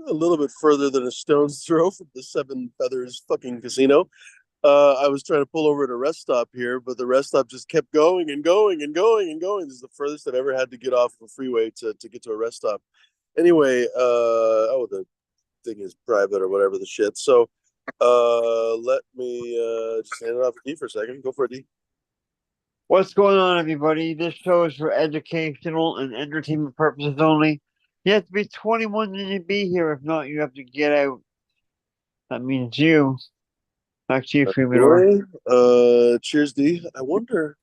a little bit further than a stone's throw from the Seven Feathers fucking casino. I was trying to pull over at a rest stop here, but the rest stop just kept going and going and going and going. This is the furthest I've ever had to get off of a freeway to get to a rest stop. Anyway, the thing is private or whatever the shit. So, let me just hand it off to D for a second. Go for it, D. What's going on, everybody? This show is for educational and entertainment purposes only. You have to be 21 to be here. If not, you have to get out. That means you. Back to you, Freeman. Really? Cheers, D. I remember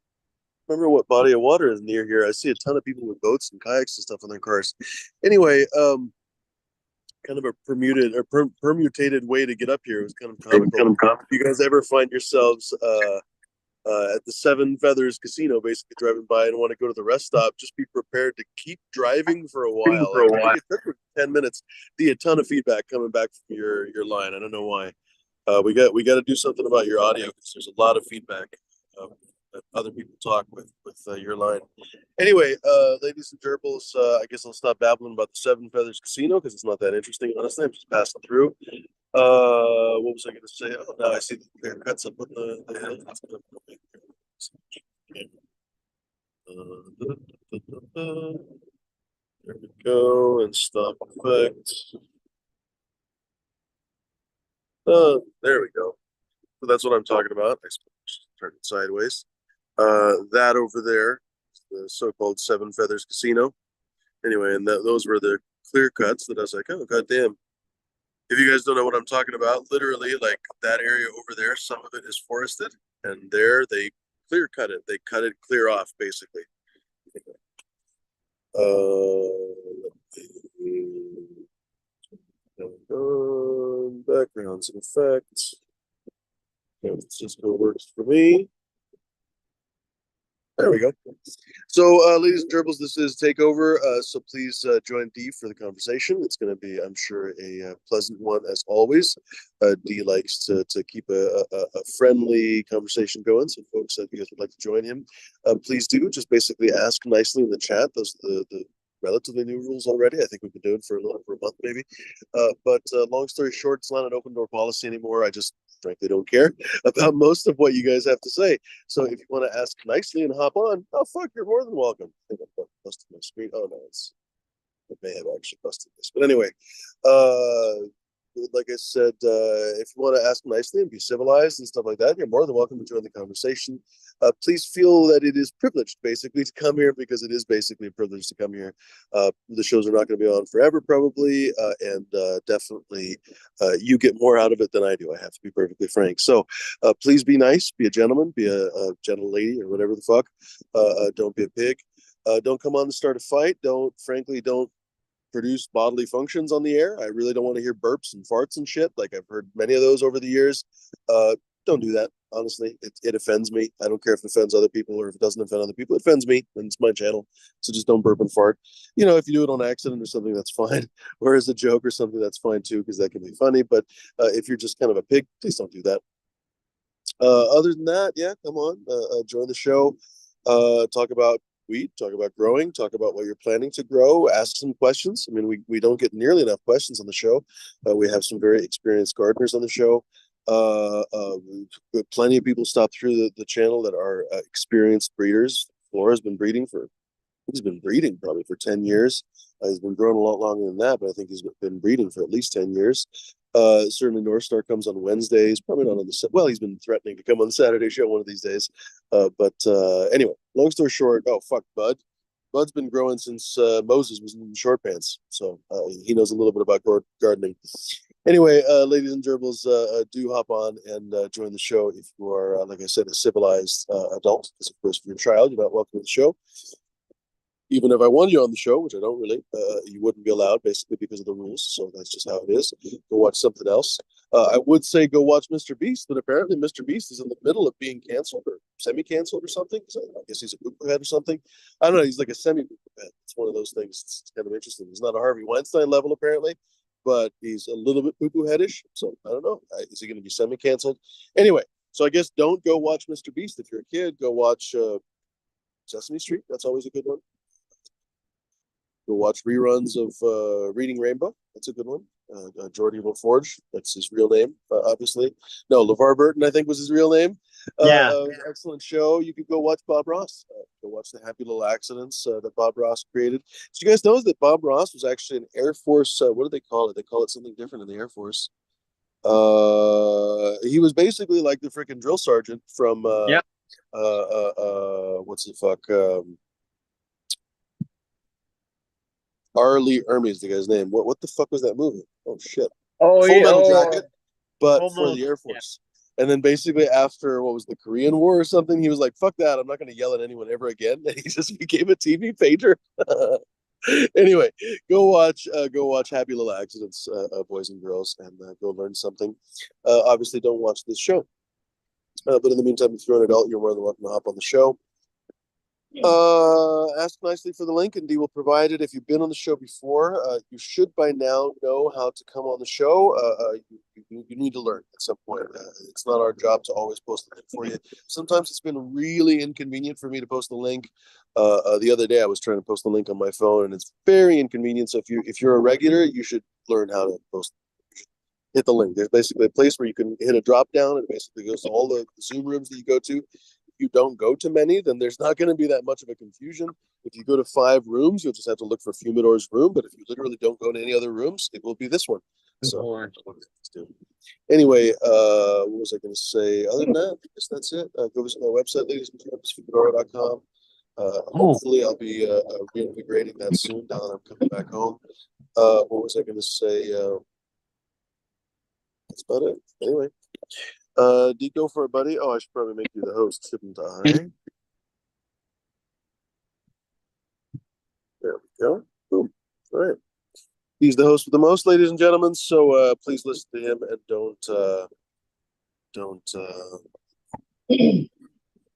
what body of water is near here. I see a ton of people with boats and kayaks and stuff on their cars. Anyway, kind of a permutated way to get up here. It was kind of comical. If you guys ever find yourselves at the Seven Feathers Casino, basically driving by and want to go to the rest stop, just be prepared to keep driving for a while. Like, I think it took 10 minutes. A ton of feedback coming back from your line. I don't know why. We got to do something about your audio because there's a lot of feedback that other people talk with your line. Anyway, ladies and gerbils, I guess I'll stop babbling about the Seven Feathers Casino because it's not that interesting. Honestly, I'm just passing through. What was I going to say? Oh, now I see the clear cuts up on the hill. There we go, and stop effect. There we go. So that's what I'm talking about. I turn it sideways. That over there, the so-called Seven Feathers Casino. Anyway, and those were the clear cuts that I was like, oh, goddamn. If you guys don't know what I'm talking about, literally, like that area over there, some of it is forested, and there they clear cut it. They cut it clear off, basically. Backgrounds and effects. Cisco works for me. There we go. So, ladies and gerbils, this is Takeover. So please join D for the conversation. It's going to be, I'm sure, a pleasant one as always. D likes to keep a friendly conversation going. So, folks, if you guys would like to join him, please do. Just basically ask nicely in the chat. Those are the relatively new rules already. I think we've been doing for a month maybe. But long story short, it's not an open door policy anymore. I just frankly don't care about most of what you guys have to say. So if you want to ask nicely and hop on, oh fuck, you're more than welcome. I think I busted my screen. Oh no, it may have actually busted this. But anyway, like I said, if you want to ask nicely and be civilized and stuff like that, you're more than welcome to join the conversation. Please feel that it is privileged, basically, to come here because it is basically a privilege to come here. The shows are not going to be on forever, probably, and definitely you get more out of it than I do. I have to be perfectly frank. So please be nice, be a gentleman, be a gentle lady or whatever the fuck. Don't be a pig. Don't come on to start a fight. Don't produce bodily functions on the air. I really don't want to hear burps and farts and shit. Like I've heard many of those over the years. Don't do that. Honestly, it offends me. I don't care if it offends other people or if it doesn't offend other people. It offends me, and it's my channel. So just don't burp and fart. If you do it on accident or something, that's fine. Or as a joke or something, that's fine too, because that can be funny. But if you're just kind of a pig, please don't do that. Other than that, yeah, come on, join the show. Talk about weed, talk about growing, talk about what you're planning to grow, ask some questions. I mean, we don't get nearly enough questions on the show. We have some very experienced gardeners on the show. Plenty of people stop through the channel that are experienced breeders. Flora's been breeding he's been breeding probably for 10 years. He's been growing a lot longer than that, but I think he's been breeding for at least 10 years. Certainly North Star comes on Wednesdays, probably not on he's been threatening to come on the Saturday show one of these days. But anyway, long story short, oh, fuck, Bud's been growing since Moses was in short pants. So he knows a little bit about gardening. Anyway, ladies and gerbils, do hop on and join the show if you are, like I said, a civilized adult. Because, of course, if you're a child, you're not welcome to the show. Even if I wanted you on the show, which I don't really, you wouldn't be allowed basically because of the rules. So that's just how it is. Go watch something else. I would say go watch Mr. Beast, but apparently Mr. Beast is in the middle of being canceled or semi-canceled or something. So I guess he's a pooper head or something. I don't know. He's like a semi-pooper head. It's one of those things. It's kind of interesting. He's not a Harvey Weinstein level apparently, but he's a little bit poo-poo headish. So I don't know. Is he going to be semi-canceled? Anyway, so I guess don't go watch Mr. Beast. If you're a kid, go watch Sesame Street. That's always a good one. Go watch reruns of Reading Rainbow. That's a good one. Jordy LaForge, that's his real name, obviously. No, LeVar Burton, I think, was his real name. Yeah. Excellent show. You could go watch Bob Ross. Go watch the Happy Little Accidents that Bob Ross created. Did you guys know that Bob Ross was actually an Air Force? What do they call it? They call it something different in the Air Force. He was basically like the freaking drill sergeant from Yep. what's the fuck? R. Lee Ermey is the guy's name. What the fuck was that movie? Oh shit. Oh Full yeah. Metal Oh, Jacket, but for almost. the Air Yeah. Force. And then basically after what was the Korean War or something, he was like, "Fuck that! I'm not going to yell at anyone ever again." And he just became a TV painter. Anyway, go watch Happy Little Accidents, boys and girls, and go learn something. Obviously, don't watch this show, but in the meantime, if you're an adult, you're more than welcome to hop on the show. Ask nicely for the link, and Dee will provide it. If you've been on the show before, you should by now know how to come on the show. You need to learn at some point. It's not our job to always post the link for you. Sometimes it's been really inconvenient for me to post the link. The other day, I was trying to post the link on my phone, and it's very inconvenient. So if you're a regular, you should learn how to post. Hit the link. There's basically a place where you can hit a drop down, and basically goes to all the Zoom rooms that you go to. You don't go to many, then there's not going to be that much of a confusion. If you go to 5 rooms, you'll just have to look for Fumidor's room. But if you literally don't go to any other rooms, it will be this one. So, anyway, what was I going to say? Other than that, I guess that's it. Go visit my website, ladies and gentlemen, fumidoro.com. Hopefully, I'll be reintegrating that soon now that I'm coming back home. What was I going to say? That's about it. Anyway. Do you go for it, buddy? Oh, I should probably make you the host, shouldn't I? There we go. Boom. All right. He's the host with the most, ladies and gentlemen. So please listen to him and don't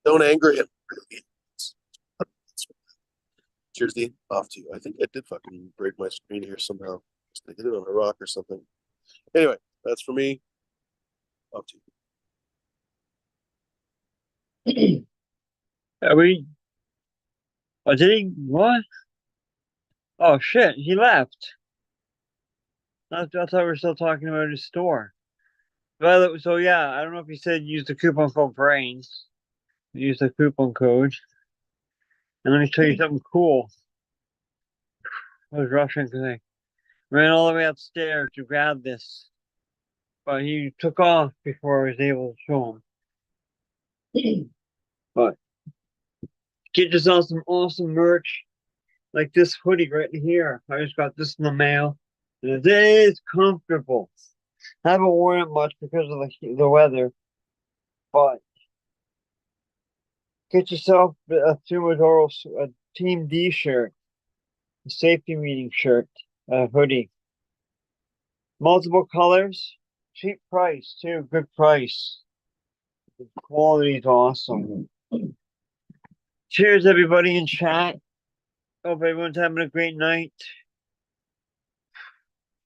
don't anger him. Cheers, Dean. Off to you. I think I did fucking break my screen here somehow. I hit it on a rock or something. Anyway, that's for me. Off to Yeah. Are we? Oh, did he? What? Oh shit! He left. I thought we were still talking about his store. Well, so yeah, I don't know if he said use the coupon code brains. Use the coupon code. And let me tell you something cool. I was rushing because I ran all the way upstairs to grab this, but he took off before I was able to show him. But get yourself some awesome merch like this hoodie right here. I just got this in the mail, and it is comfortable. I haven't worn it much because of the weather, but get yourself a Sumadoro a Team D shirt, a safety meeting shirt, a hoodie. Multiple colors, cheap price too, good price. The quality is awesome. Cheers, everybody in chat. Hope everyone's having a great night.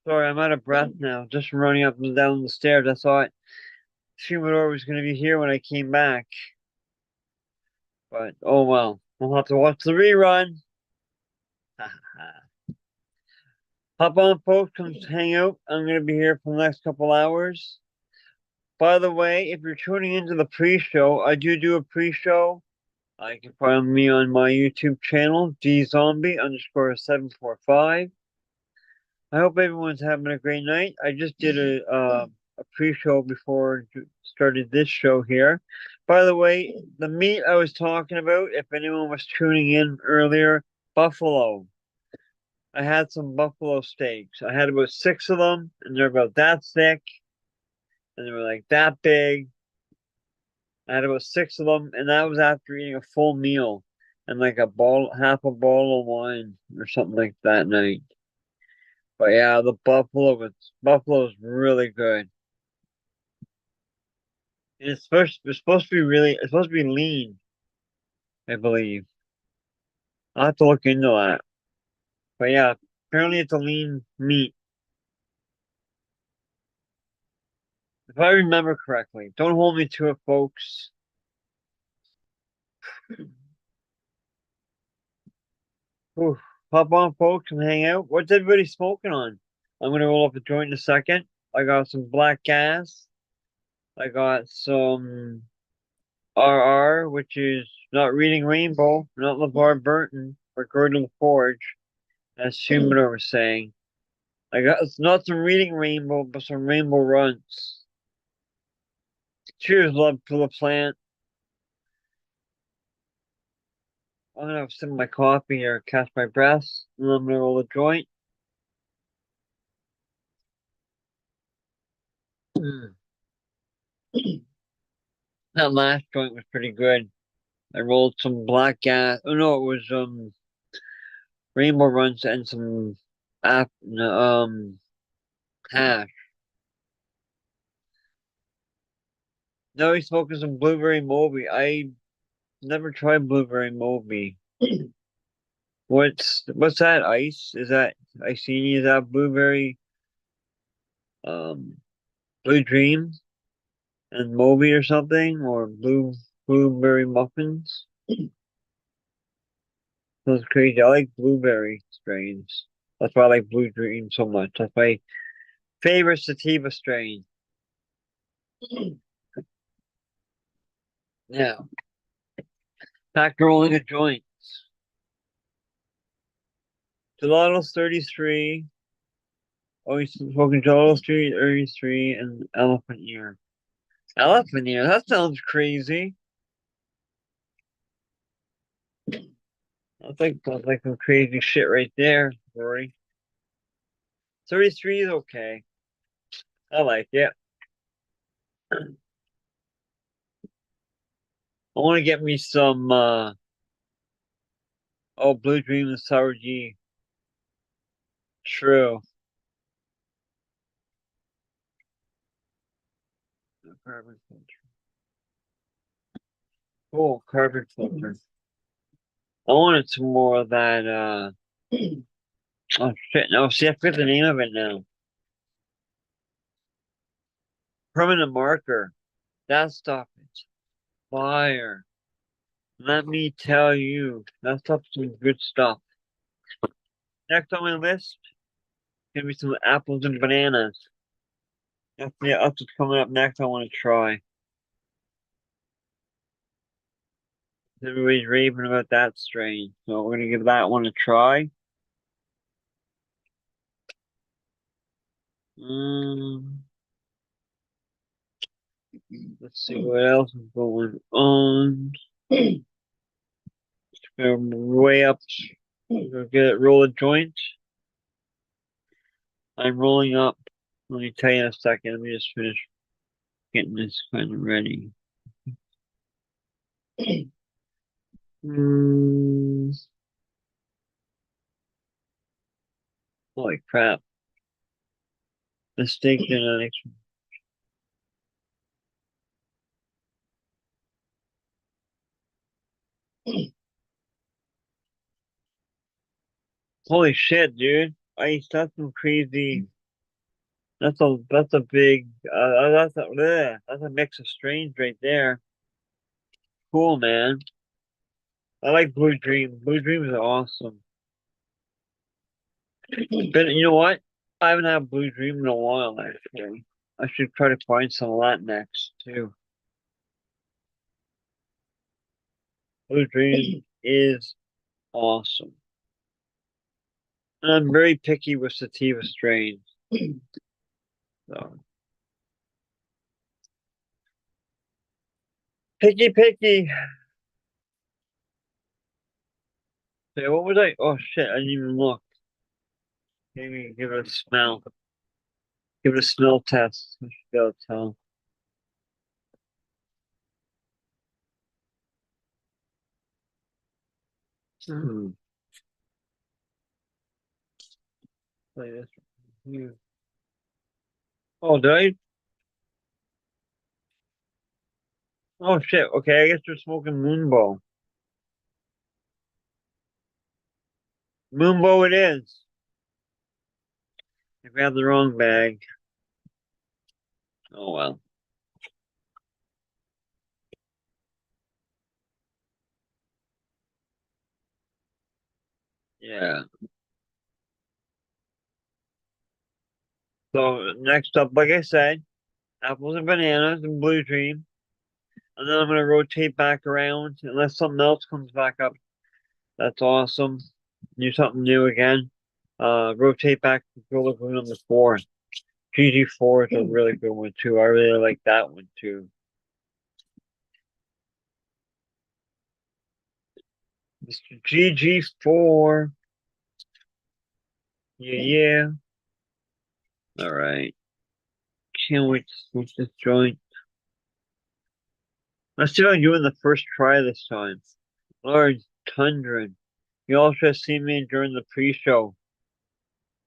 Sorry, I'm out of breath now. Just from running up and down the stairs. I thought Shumador was going to be here when I came back. But, oh well. I'll have to watch the rerun. Hop on, folks. Come hang out. I'm going to be here for the next couple hours. By the way, if you're tuning into the pre-show, I do a pre-show. You can find me on my YouTube channel, dzombie_745. I hope everyone's having a great night. I just did a pre-show before I started this show here. By the way, the meat I was talking about, if anyone was tuning in earlier, buffalo. I had some buffalo steaks. I had about 6 of them, and they're about that thick, and they were like that big. I had about 6 of them, and that was after eating a full meal and like half a bottle of wine or something like that night. But yeah, the buffalo is really good. It's supposed to be lean, I believe. I'll have to look into that. But yeah, apparently it's a lean meat. If I remember correctly. Don't hold me to it, folks. Ooh, hop on, folks, and hang out. What's everybody smoking on? I'm gonna roll up a joint in a second. I got some black gas. I got some RR, which is not Reading Rainbow, not LeVar Burton, or Gordon Forge, as Humidor was saying. I got not some Reading Rainbow, but some Rainbow Runs. Cheers, love to the plant. I'm gonna have some of my coffee here, catch my breath, and then I'm gonna roll a joint. That last joint was pretty good. I rolled some black gas. Oh no, it was Rainbow Runs and some hash. No, he's smoking some blueberry Moby. I never tried blueberry Moby. What's that? Ice? Is that Iceni? Is that blueberry um blue dream and Moby or something? Or blueberry muffins? That's crazy. I like blueberry strains. That's why I like blue dream so much. That's my favorite sativa strain. Now, back to rolling a joint. Gelato's 33. Oh, he's smoking Gelato's 33 and elephant ear. Elephant ear? That sounds crazy. That's like some crazy shit right there, Rory. 33 is okay. I like it. I want to get me some Blue Dream and Sour G. True. Carbon filter. Cool, carbon filter. I wanted some more of that oh shit, no, see I forget the name of it now. Permanent marker. That stuff is fire. Let me tell you, that stuff's some good stuff. Next on my list, gonna be some apples and bananas. That's what's coming up next. I want to try. Everybody's raving about that strain, so we're gonna give that one a try. Um, let's see what else is going on. Way up. Go get it. Roll a joint. I'm rolling up. Let me tell you in a second. Let me just finish getting this kind of ready. Mm, holy crap. Mistake genetics. Holy shit, dude. That's some crazy. That's a big that's a mix of strains right there. Cool, man. I like Blue Dream. Blue Dream is awesome. But you know what? I haven't had Blue Dream in a while actually. I should try to find some of that next too. Blue Dream is awesome. And I'm very picky with sativa strains. So picky. So what was I? Oh shit! I didn't even look. Maybe give it a smell. Give it a smell test. I should be able to tell. Hmm. Play this. Here. Oh, did I? Oh shit. Okay, I guess they're smoking Moonbow. Moonbow it is. I grabbed the wrong bag. Oh well. Yeah. So next up, like I said, apples and bananas and blue dream. And then I'm gonna rotate back around unless something else comes back up. That's awesome. Do something new again. Rotate back to Go Lagoon on the four. GG4 is a really good one too. I really like that one too. Mr. GG4. Yeah, yeah. All right. Can't wait to switch this joint. Let's see if I can do it in the first try this time. Lord Tundra. You all should have seen me during the pre-show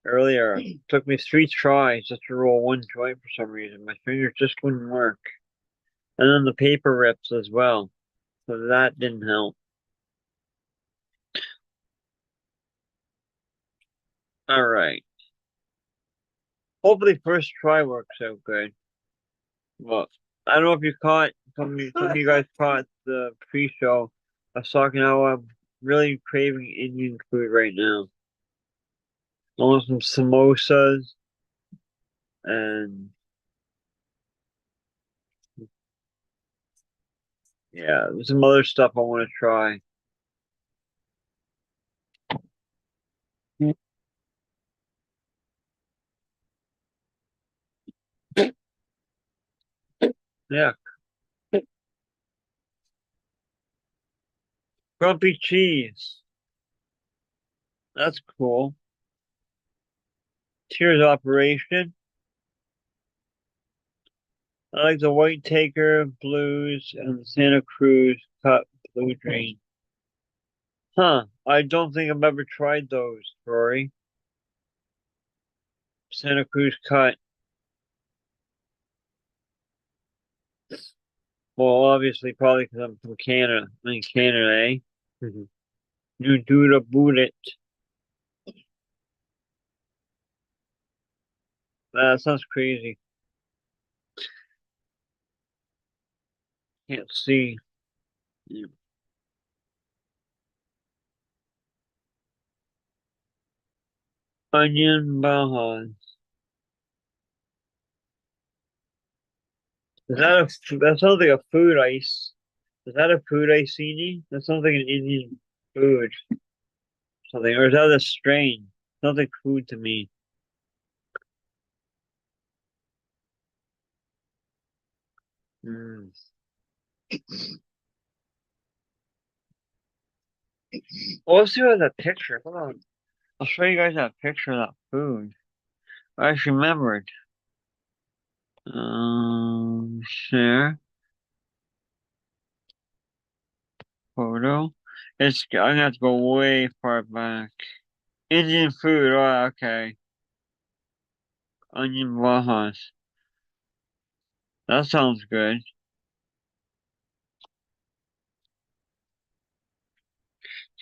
earlier. It took me 3 tries just to roll one joint for some reason. My fingers just wouldn't work. And then the paper rips as well. So that didn't help. All right. Hopefully first try works out good. Well, I don't know if you caught some of you guys caught the pre-show. I was talking how I'm really craving Indian food right now. I want some samosas and yeah, there's some other stuff I want to try. Yeah, grumpy cheese. That's cool. Tears operation. I like the White Taker Blues and the Santa Cruz Cut Blue Dream. Huh, I don't think I've ever tried those, Rory. Santa Cruz Cut. Well, obviously, probably because I'm from Canada. I mean, Canada, eh? Mhm. You do the boot it. That sounds crazy. Can't see. Yeah. Onion Bajas. That sounds like a food ice? Is that a food icini? That sounds like an Indian food. Something. Or is that a strain? Sounds like food to me. Mm. Well, let's see what that picture. Hold on. I'll show you guys that picture of that food. I actually remembered. Share photo. I'm gonna have to go way far back. Indian food. Oh, okay. Onion Bajas. That sounds good.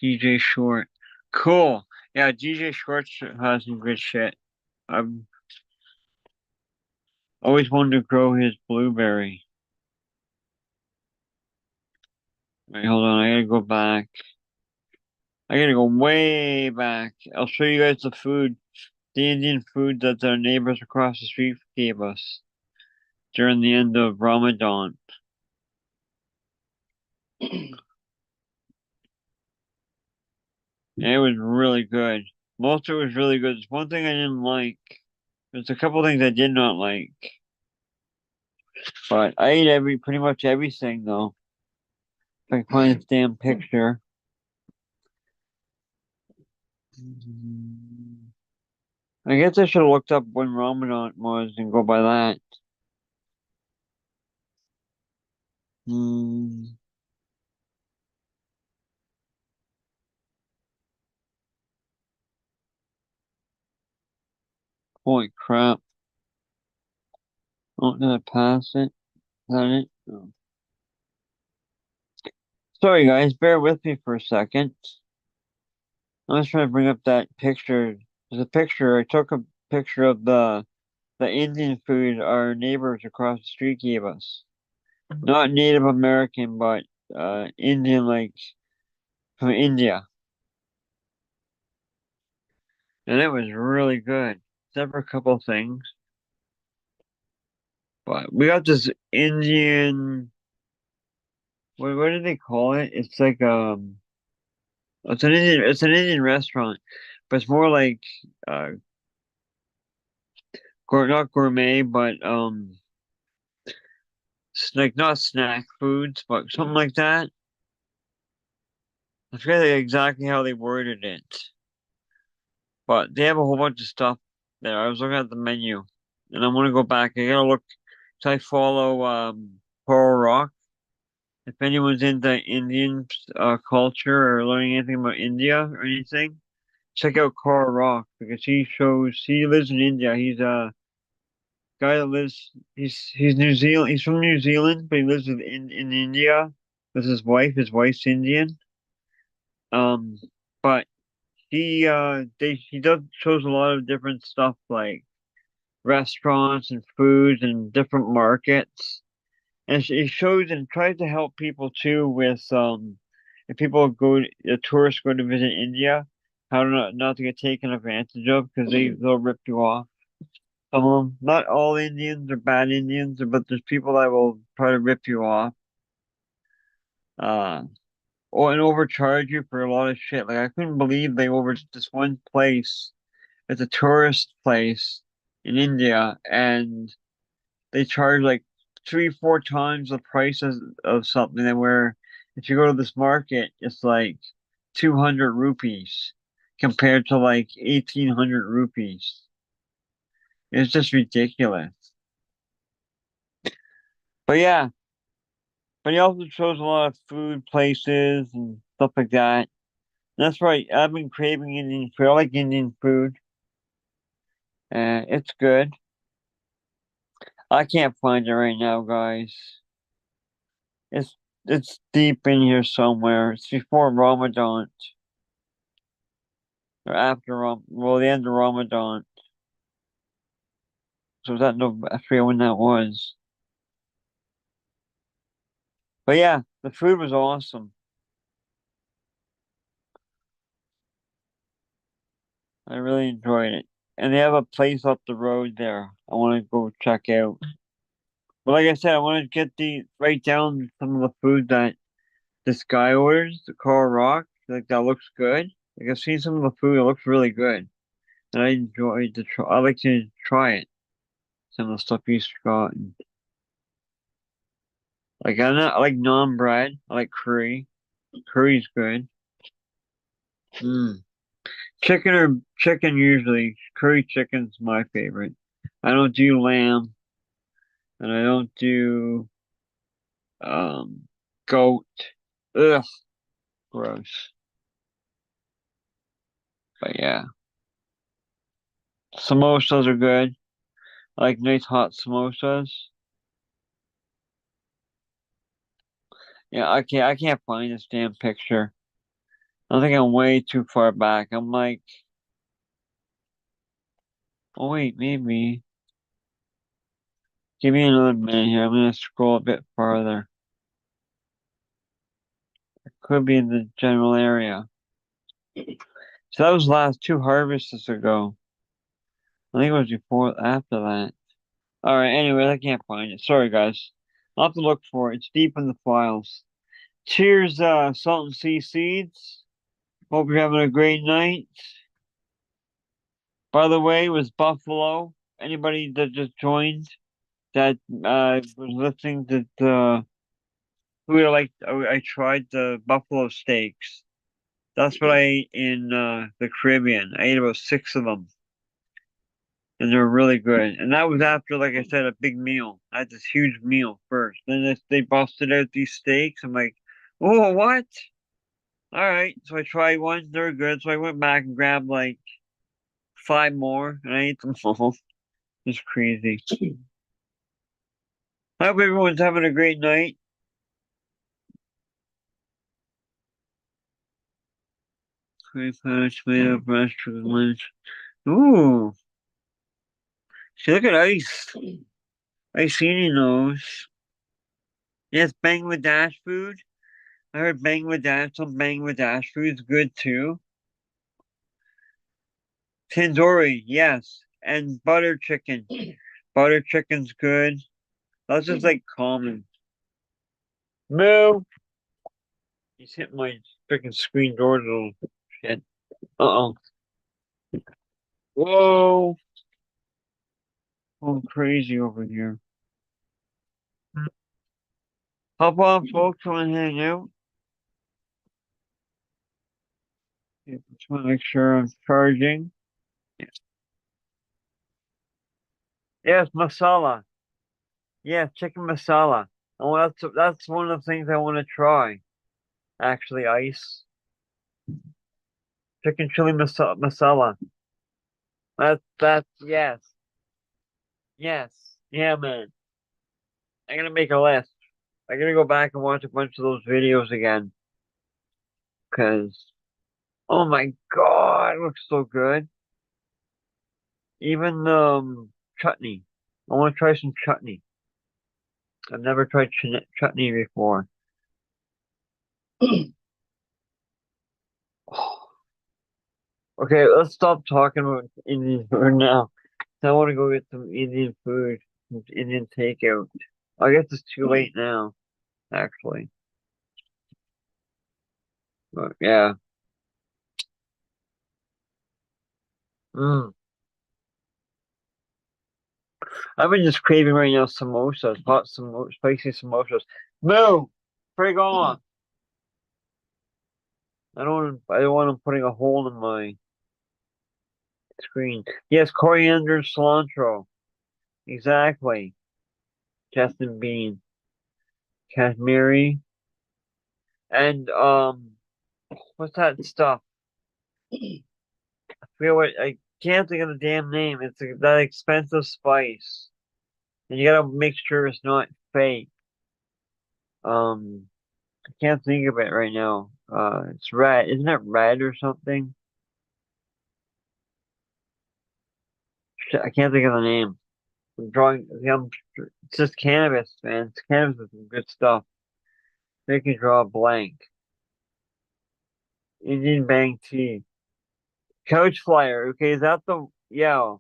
DJ Short. Cool. Yeah, DJ Short has some good shit. I've always wanted to grow his blueberry. Wait, hold on. I gotta go back. I gotta go way back. I'll show you guys the food, the Indian food that our neighbors across the street gave us during the end of Ramadan. And it was really good. Most of it was really good. There's one thing I didn't like. There's a couple things I did not like. But I ate pretty much everything though. If I can find this damn picture. I guess I should have looked up when Ramadan was and go by that. Hmm. Holy crap. Oh, did I pass it? Is that it? No. Sorry guys, bear with me for a second. I'm just trying to bring up that picture. There's a picture. I took a picture of the Indian food our neighbors across the street gave us. Not Native American, but Indian, like from India. And it was really good. Except for a couple things. But we got this Indian. What do they call it? It's like it's an Indian restaurant, but it's more like uh not gourmet, but like not snack foods, but something like that. I forget exactly how they worded it, but they have a whole bunch of stuff there. I was looking at the menu, and I want to go back. I gotta look. So I follow Coral Rock. If anyone's into Indian culture or learning anything about India or anything, check out Coral Rock because he lives in India. He's a guy that lives he's New Zealand. He's from New Zealand, but he lives in India with his wife. His wife's Indian. Um, but he does shows a lot of different stuff like restaurants and foods and different markets. And it shows and tries to help people too with if people tourists go to visit India, how not to get taken advantage of because they'll rip you off. Some of them, not all Indians are bad Indians, but there's people that will try to rip you off, uh, or and overcharge you for a lot of shit. Like I couldn't believe they over this one place. It's a tourist place in India, and they charge like 3, 4 times the price of something. And where if you go to this market, it's like 200 rupees compared to like 1,800 rupees. It's just ridiculous. But yeah, but he also shows a lot of food places and stuff like that. That's right. I've been craving Indian food. I like Indian food. It's good. I can't find it right now, guys. It's it's deep in here somewhere. It's before Ramadan or after the end of Ramadan. So that no, I forget when that was. But yeah, the food was awesome. I really enjoyed it. And they have a place up the road there. I want to go check out. But like I said, I want to write down some of the food that this guy orders, the Coral Rock. Like that looks good. Like I've seen some of the food, it looks really good. And I enjoyed the try. I like to try it. Some of the stuff he's got. And, like I like naan bread. I like curry. Curry's good. Mm. Chicken usually. Curry chicken's my favorite. I don't do lamb and I don't do um goat. Ugh, gross. But yeah. Samosas are good. I like nice hot samosas. Yeah, I can't find this damn picture. I think I'm way too far back. I'm like, oh wait, maybe. Give me another minute here. I'm gonna scroll a bit farther. Could be in the general area. So that was last 2 harvests ago. I think it was before after that. All right. Anyway, I can't find it. Sorry, guys. I'll have to look for it. It's deep in the files. Cheers, Salt and Sea Seeds. Hope you're having a great night. By the way, it was Buffalo. Anybody that just joined that was listening to the food I tried the buffalo steaks. That's what I ate in the Caribbean. I ate about 6 of them, and they're really good. And that was after, like I said, a big meal. I had this huge meal first. Then they busted out these steaks. I'm like, oh, what? All right. So I tried one. They're good. So I went back and grabbed like 5 more, and I ate them all. It's crazy. I hope everyone's having a great night. Cream pie, tomato, breast, chicken lunch. Ooh, see, look at ice. Ice eating those. Yes, Bangladesh food. I heard some Bangladesh food's good too. Tandoori, yes. And butter chicken. Butter chicken's good. That's just like common. Moo! He's hit my freaking screen door, little shit. Uh-oh. Whoa! I'm crazy over here. Hop on, folks. Want to hang out? Yeah, just want to make sure I'm charging. Yes, masala. Yeah, chicken masala. Oh, that's one of the things I want to try. Actually, ice chicken chili masala. That's yes, yes, yeah, man. I'm gonna make a list. I'm gonna go back and watch a bunch of those videos again, cause oh my god, it looks so good. Even chutney. I want to try some chutney. I've never tried chutney before. Okay, let's stop talking about Indian food now. I want to go get some Indian food, some Indian takeout. I guess it's too late now, actually. But yeah. Mm. I've been just craving right now samosas, hot spicy samosas. Moo! Frig on! I don't want them putting a hole in my screen. Yes, coriander and cilantro. Exactly. Justin Bean. Kashmiri. And what's that stuff? I can't think of the damn name. It's that expensive spice. And you gotta make sure it's not fake. I can't think of it right now. It's red. Isn't it red or something? Shit, I can't think of the name. I'm drawing. It's just cannabis, man. It's cannabis with some good stuff. Make you draw a blank. Indian Bang tea. Couch flyer. Okay, is that the yeah?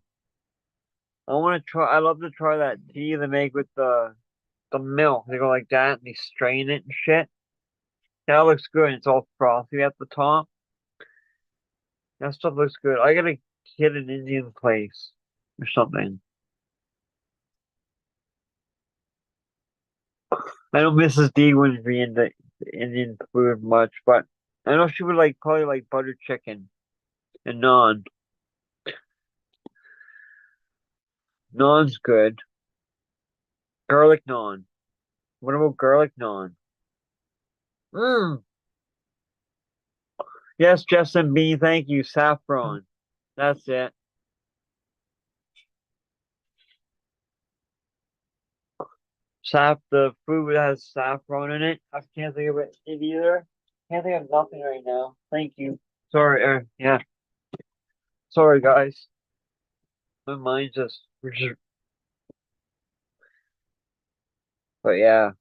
I want to try. I love to try that tea they make with the milk. They go like that and they strain it and shit. That looks good. It's all frothy at the top. That stuff looks good. I gotta hit an Indian place or something. I know Mrs. D wouldn't be into Indian food much, but I know she would like probably like butter chicken and naan. Naan's good. Garlic naan. What about garlic naan? Mmm. Yes, Justin B. Thank you. Saffron. That's it. The food that has saffron in it. I can't think of it either. Can't think of nothing right now. Thank you. Sorry, yeah. Sorry, guys. My mind's just, but yeah.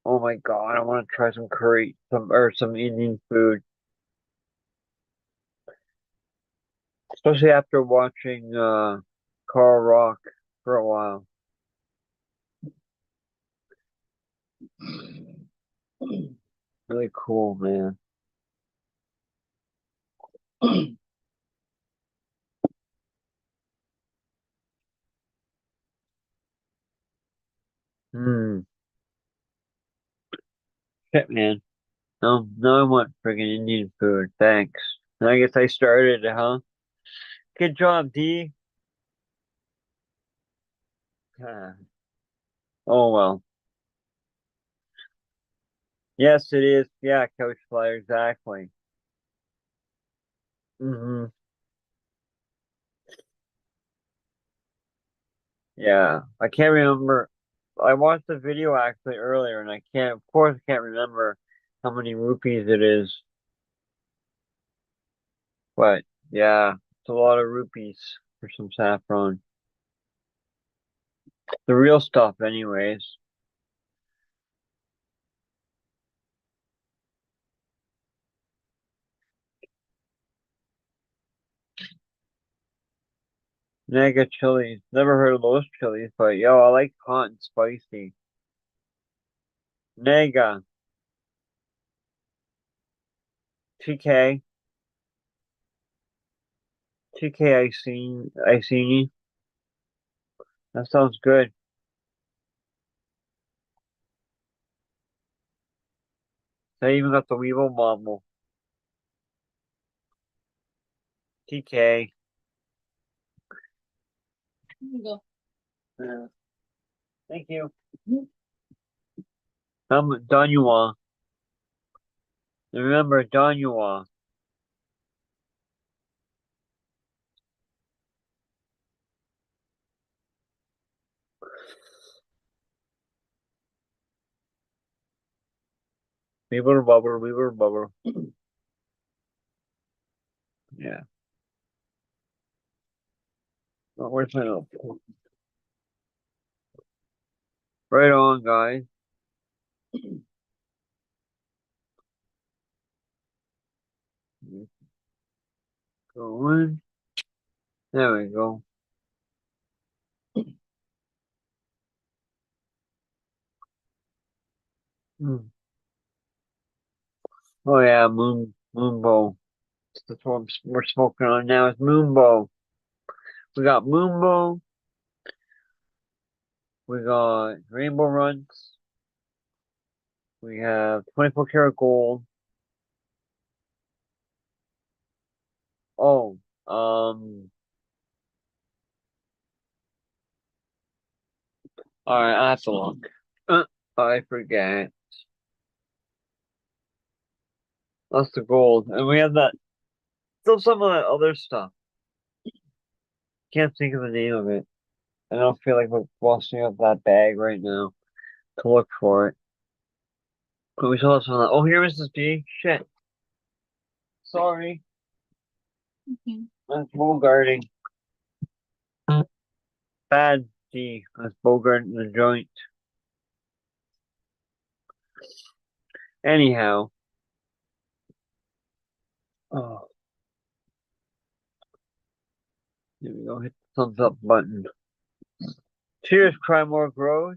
Oh my God, I want to try some curry, some Indian food, especially after watching Carl Rock for a while. Really cool, man. Hmm. Shit, man. No, I want friggin' Indian food. Thanks. I guess I started it, huh? Good job, D. Ah, oh well. Yes, it is. Yeah, Coach Flyer, exactly. Hmm. Yeah, I can't remember. I watched the video actually earlier, and of course, I can't remember how many rupees it is. But yeah, it's a lot of rupees for some saffron. The real stuff, anyways. Mega chilies. Never heard of those chilies, but yo, I like hot and spicy. Nega, TK, TK I seen. That sounds good. I even got the Weevil Mobile. TK. Here you go. Thank you. Danua. Remember Danua. Weaver Bubble, Weaver Bubble. Yeah. Oh, where's my note? Right on, guys. Go in. There we go. Hmm. Oh yeah, Moonbow. That's what we're smoking on now is Moonbow. We got Moonbow. We got Rainbow Runs. We have 24 karat gold. Oh, alright, I have to look. I forget. That's the gold. And we have that, still some of that other stuff. Can't think of the name of it. I don't feel like we're busting up that bag right now to look for it. But we still have some of that. Oh, here is this B. Shit. Sorry. That's Bogarting. Bad D. That's Bogart in the joint. Anyhow. Oh, here we go. Hit the thumbs up button. Cheers, Cry More Grows.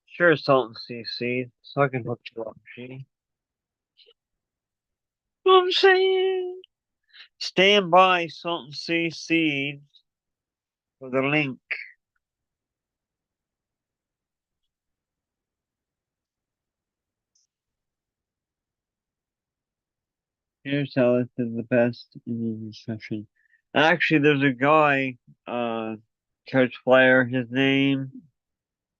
Sure, Salt and Sea Seed. So I can hook you up, G. What I'm saying. Stand by, Salt and Sea Seed for the link. Here's how it is the best in the discussion. Actually, there's a guy, Coach Flyer. His name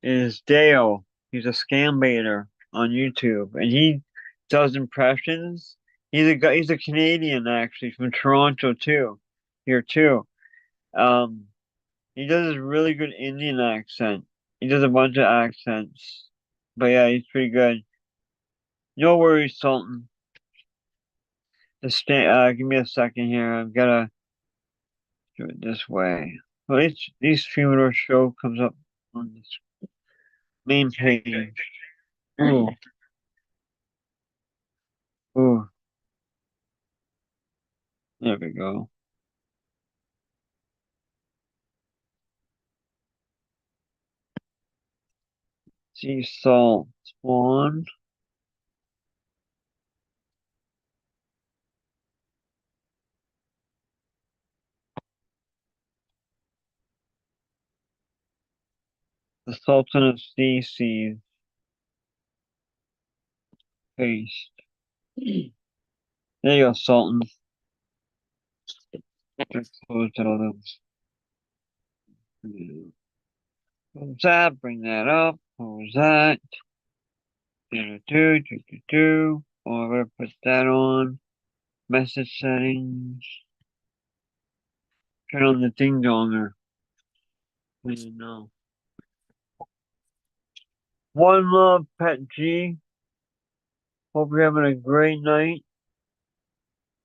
is Dale. He's a scam baiter on YouTube, and he does impressions. He's a guy. He's a Canadian actually from Toronto too, here too. Um, he does this really good Indian accent. He does a bunch of accents, but yeah, he's pretty good. No worries, Sultan. Give me a second here. I've gotta do it this way. Well, these Fumador show comes up on this main page. Ooh, ooh, there we go. Sea salt spawn. The Sultan of Sea Seas paste. There you go, Sultan. Just close it all up. Close that, bring that up. Close that. Do. Oh, I'm gonna put that on. Message settings. Turn on the ding donger. No. One love, Pet G. Hope you're having a great night.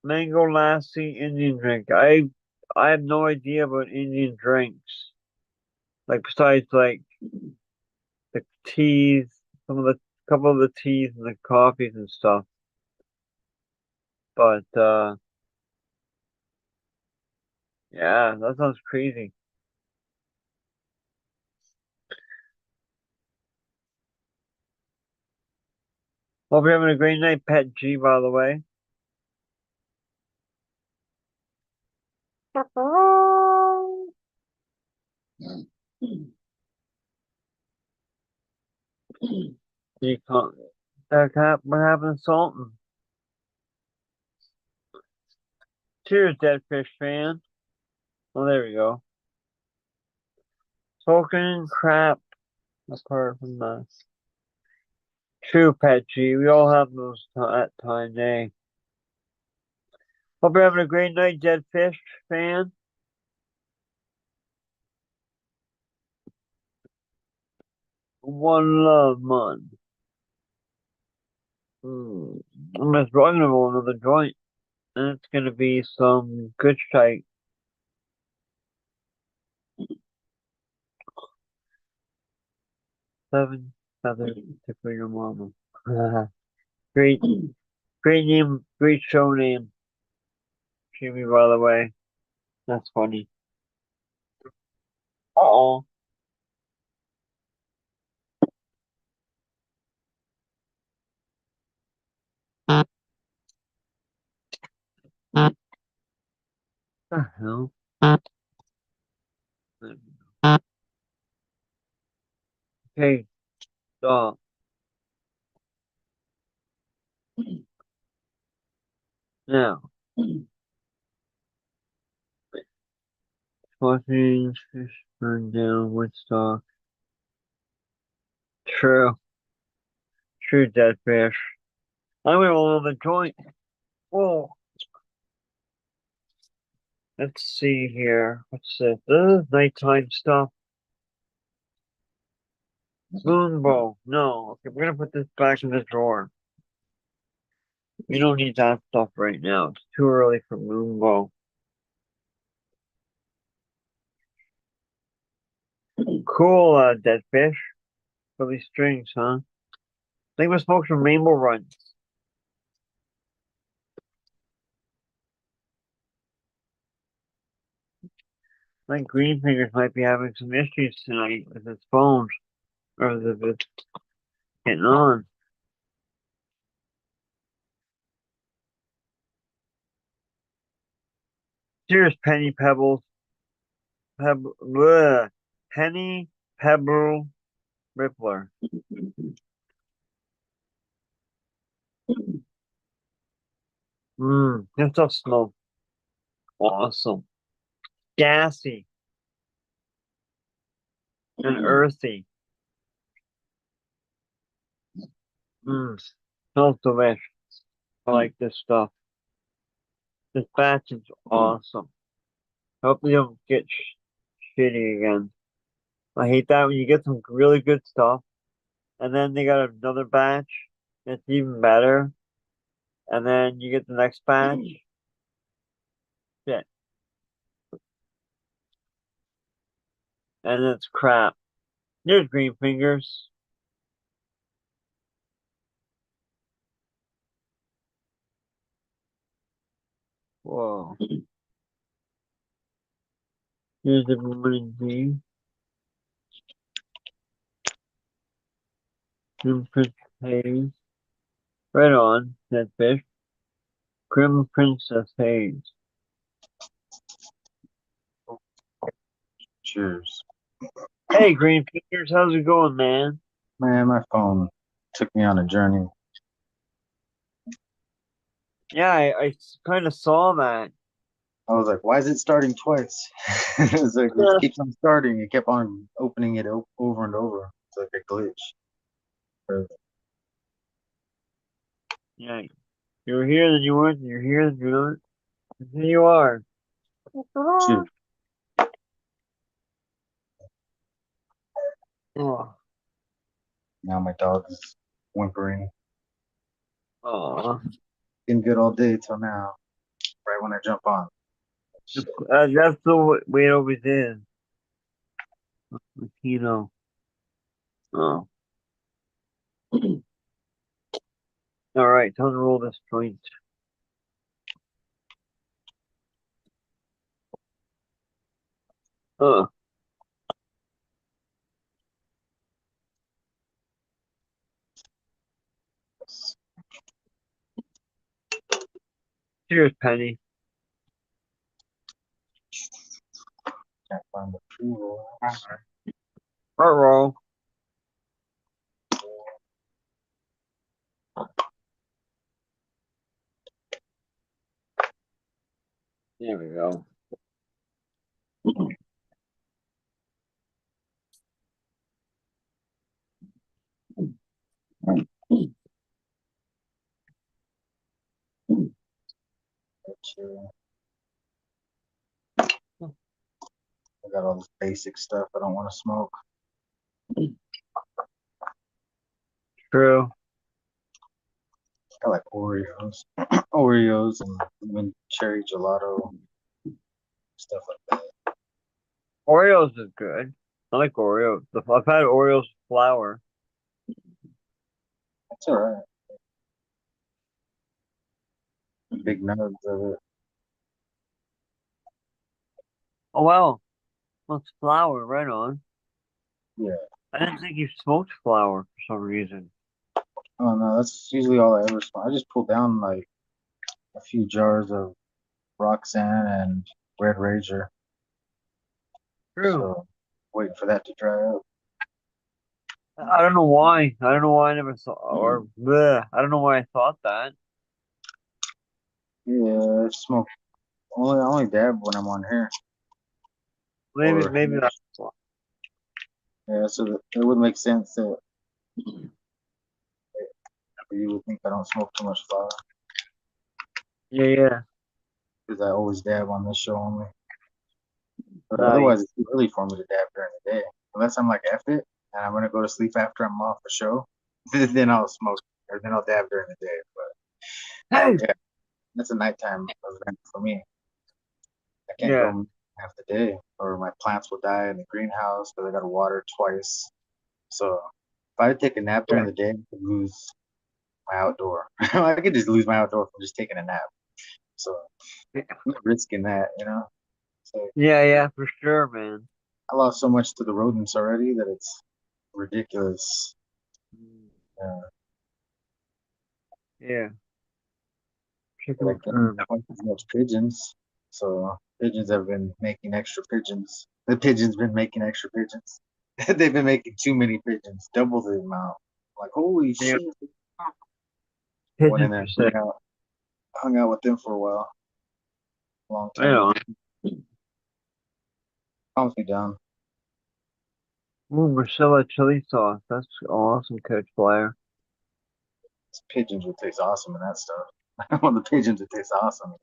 Mango Lassie Indian drink. I have no idea about Indian drinks. Like besides like the teas, some of the couple of the teas and the coffees and stuff. But yeah, that sounds crazy. Hope you're having a great night, Pet G, by the way. You can't. What happened to Sultan? Cheers, dead fish fan. Oh, there we go. Talking crap apart from that. True, Pet G. We all have those at times, eh? Hope you're having a great night, dead fish fan. One love, man. I'm gonna roll another joint, and it's gonna be some good shite. Seven feathers to for your mama. Great, great name, great show name. Jimmy, by the way. That's funny. Uh-oh. The hell? Okay, stop. Now, watching fish burn down Woodstock. True. True, dead fish. I'm gonna roll the joint. Whoa. Let's see here. What's this? This is nighttime stuff. Moonbow. No. Okay, we're gonna put this back in the drawer. We don't need that stuff right now. It's too early for Moonbow. Cool, dead fish. Really strings, huh? I think we smoked some rainbow runs. I think Green Fingers might be having some issues tonight with his phone. Or with it getting on. Cheers, Penny Pebbles. Penny Pebble Rippler. That stuff smells awesome. Gassy and earthy. Smells delicious. I like this stuff. This batch is awesome. Hope you don't get shitty again. I hate that when you get some really good stuff and then they got another batch that's even better, and then you get the next batch. Shit. And it's crap. There's Green Fingers. Whoa. Here's the morning tea. Prince Hayes. Right on, that fish. Grim Princess Hayes. Cheers. Hey, Green Fingers, how's it going, man? Man, my phone took me on a journey. Yeah, I kind of saw that. I was like, why is it starting twice? It's like, it keeps on starting. It kept on opening it over and over. It's like a glitch. Yeah, you were here, then you weren't. You're here, then you're not. And here you are. Cheers. Oh, Now my dog is whimpering. oh. Been good all day till now, right when I jump on. That's the way it always is. Latino. Oh. All right, time to roll this joint. Uh, Cheers, Penny. Can't find the pre-roll. Roll. There we go. I got all this basic stuff I don't want to smoke. True. I like Oreos, Oreos, and even cherry gelato, stuff like that. Oreos is good. I like Oreos. I've had Oreos with flour. That's all right. Big nugs of it. Oh wow, that's flour. Right on. Yeah. I didn't think you smoked flour for some reason. Oh no, that's usually all I ever smoke. I just pulled down like a few jars of Roxanne and Red Rager. True. So waiting for that to dry up. I don't know why. I don't know why I never thought, or bleh, I don't know why I thought that. Yeah, I smoke I only dab when I'm on here. Maybe, Or maybe that's why. yeah, so it would make sense that you would think I don't smoke too much flower Yeah. because I always dab on this show only. But Nice. otherwise, it's too early for me to dab during the day. Unless I'm like F it and I'm gonna go to sleep after I'm off the show, then I'll smoke or then I'll dab during the day. But Hey. yeah, that's a nighttime event for me. I can't Yeah. go half the day or my plants will die in the greenhouse because I got to water twice. So if I take a nap during the day, I could lose my outdoor. I could just lose my outdoor from just taking a nap. So I'm not risking that, you know. So Yeah, for sure, man. I lost so much to the rodents already that it's ridiculous. Uh, Yeah. but I Chicken. gained twice as much pigeons. So pigeons have been making extra pigeons. The pigeons been making extra pigeons. They've been making too many pigeons, double the amount. Like holy Yeah. shit! I went in Pigeons there are and sick. hung out with them for a while, long Right time. on. Calms me down. Ooh, Marcella chili sauce. That's awesome, Coach Blair. Pigeons would taste awesome in that stuff. I want the pigeons would taste awesome in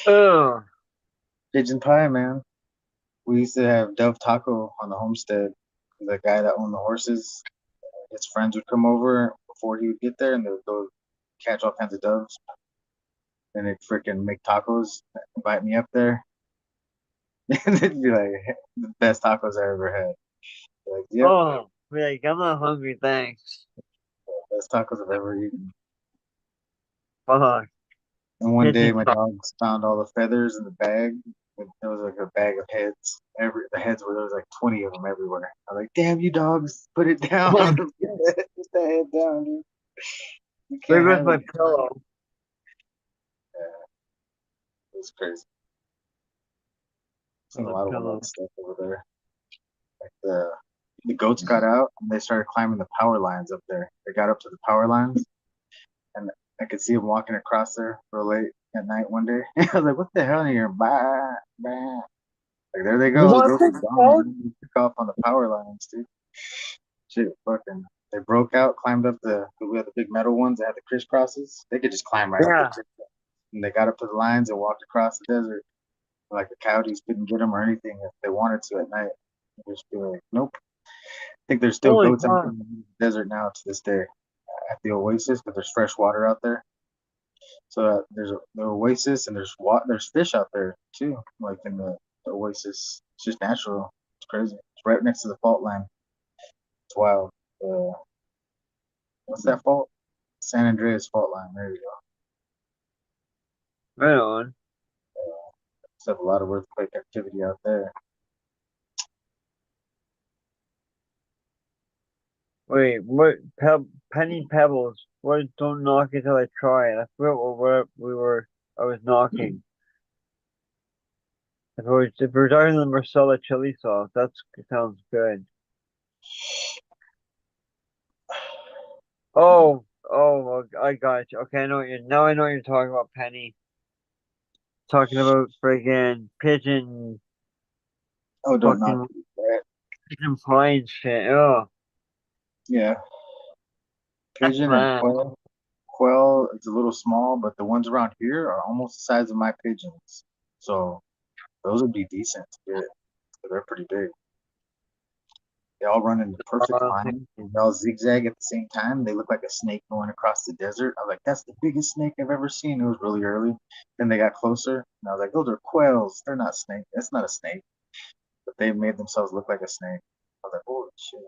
that. Ugh. Pigeon pie, man. We used to have Dove Taco on the homestead. The guy that owned the horses, his friends would come over before he would get there, and they would go catch all kinds of doves. And they'd freaking make tacos, invite me up there, and they'd be like the best tacos I ever had. Like, yep, Oh, like, I'm not hungry, thanks. best tacos I've ever eaten. Fuck. And one day, Pigeon my pie. dogs found all the feathers in the bag. There was like a bag of heads. The heads were there was like 20 of them everywhere. I was like, "Damn you dogs, put it down, put that head down, dude. You There can't goes have my it." pillow. Yeah, it was crazy. Seen a My lot of pillow. wild stuff over there. Like the goats got out and they started climbing the power lines up there. They got up to the power lines and I could see them walking across there real late at night one day. I was like, "What the hell are you?" Bah, bah. Like there they go. The What goats are the gone. fuck? Man. They took off on the power lines, dude. Shit, fucking. They broke out, climbed up we had the big metal ones that had the crisscrosses. They could just climb right up Yeah. there. And they got up to the lines and walked across the desert. Like the coyotes couldn't get them or anything if they wanted to at night. They just be like, nope. I think there's still Holy goats out fuck. in the desert now to this day at the oasis, but there's fresh water out there. So the oasis and there's fish out there too, like in the oasis. It's just natural. It's crazy. It's right next to the fault line. It's wild. Uh, what's that fault? San Andreas fault line. There you go. Right on. Just have a lot of earthquake activity out there. Wait, what? Penny Pebbles. What? Don't knock it till I try it. I forgot what we were. I was knocking. If we're talking the Marcella chili sauce, that sounds good. Oh, I got you. Okay, I know now I know what you're talking about, Penny. Talking about friggin' Oh, don't knock fucking it. Right? pigeon pie and shit. Oh, Yeah, that's pigeon and bad. quail. Quail is a little small, but the ones around here are almost the size of my pigeons. So those would be decent to get. They're pretty big. They all run in the perfect line. They all zigzag at the same time. They look like a snake going across the desert. I was like, that's the biggest snake I've ever seen. It was really early. Then they got closer, and I was like, those are quails. They're not snake. That's not a snake. But they made themselves look like a snake. I was like, holy shit.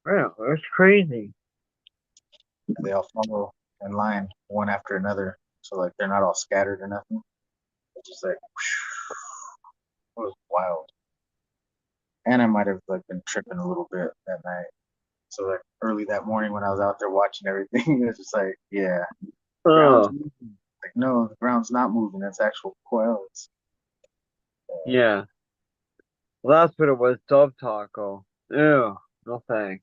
Wow, that's crazy. And they all follow in line one after another. So like they're not all scattered or nothing. It's just like it was wild. And I might have like been tripping a little bit that night. So like early that morning when I was out there watching everything, it was just like, yeah, the ground's Oh, moving. Like, no, the ground's not moving. That's actual quails. yeah. Well, that's what it was. Dove taco. Ew. No thanks.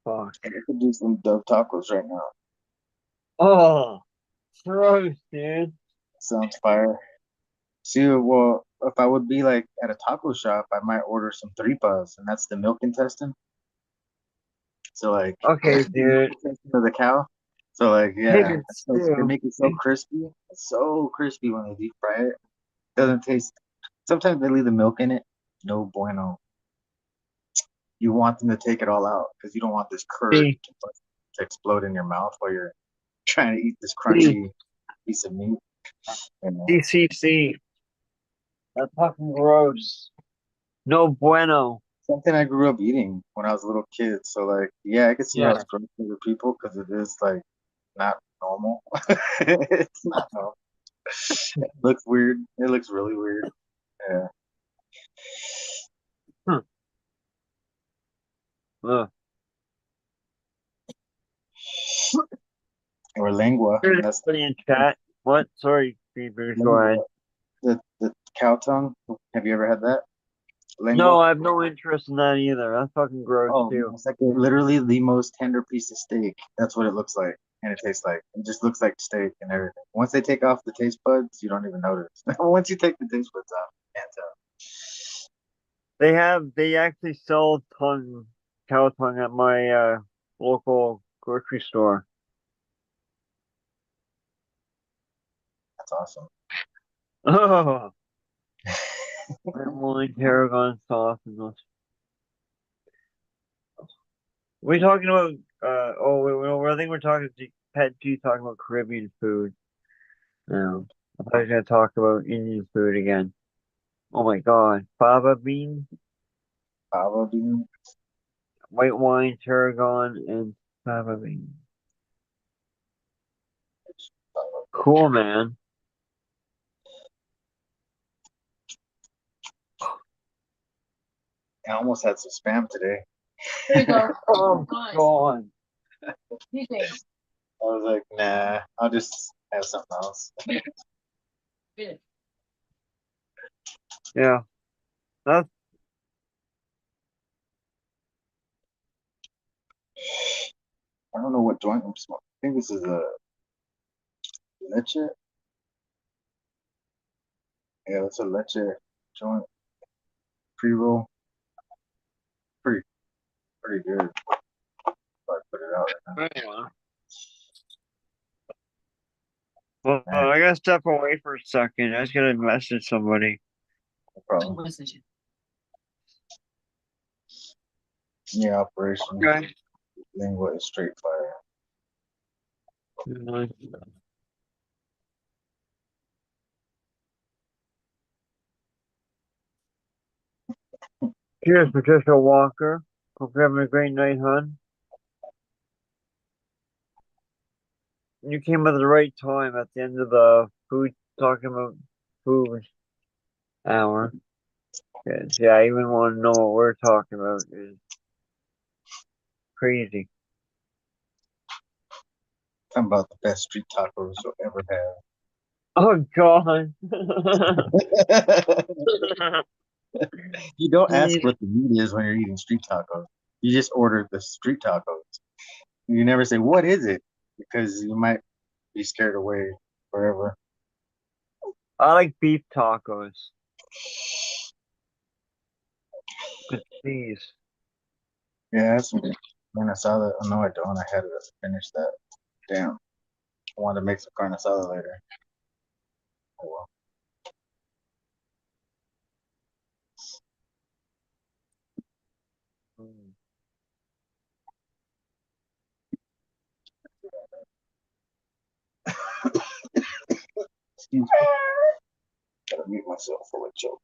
Fuck. I could do some dove tacos right now. Oh, gross, dude. Sounds fire. See, well, if I would be like at a taco shop, I might order some tripas, and that's the milk intestine. So like Okay, the milk dude. intestine of the cow. So like Pig yeah, and they stew. make it so crispy. It's so crispy when they deep fry it. Doesn't taste. Sometimes they leave the milk in it. No bueno. You want them to take it all out because you don't want this curd C. to explode in your mouth while you're trying to eat this C. crunchy piece of meat. You know, CCC. That's fucking gross. No bueno. something I grew up eating when I was a little kid. So like, yeah, I can see how Yeah. it's gross to other people because it is like not normal. It's not normal. It looks weird. It looks really weird. Yeah. Huh. Ugh. Or lengua. Here's That's somebody in chat. What? Sorry, Beavers. Go ahead. lengua. The cow tongue. Have you ever had that? No, Lengua. I have no interest in that either. That's fucking gross Oh man, too. it's like literally the most tender piece of steak. That's what it looks like, and it tastes like. It just looks like steak and everything. Once they take off the taste buds, you don't even notice. Once you take the taste buds off, you can't tell. They actually sell cow tongue at my local grocery store. That's awesome. Oh, red wine, tarragon sauce, and those. We talking about I think we're talking to Pet G talking about Caribbean food. No, I thought we were gonna talk about Indian food again. Oh my God, fava bean, Fava bean. white wine, tarragon, and fava bean. Cool, man. I almost had some spam today. There you go. Oh Nice. God. You think? I was like, nah, I'll just have something else. Good. Yeah, that's I don't know what joint I'm smoking. I think this is a leche. Yeah, it's a leche joint pre-roll. Pretty, pretty good. So I put it out right Well, now. Man, I gotta step away for a second. I just gotta message somebody. no problem. What is it? Yeah, operation Okay. lingua is straight fire. Cheers, Patricia Walker. Hope you're having a great night, hon. You came at the right time at the end of the food talking about food hour. 'Cause, yeah, I even want to know what we're talking about. Is crazy. Talking about the best street tacos you'll ever Oh God. have. You don't ask Jeez. what the meat is when you're eating street tacos. You just order the street tacos. You never say, what is it? Because you might be scared away forever. I like beef tacos. But jeez. Yeah, that's when I saw that. Oh, no, I don't. I had to finish that. Damn. I wanted to make some carne asada later. Oh, well. Mm. Excuse me. Gotta mute myself for a joke.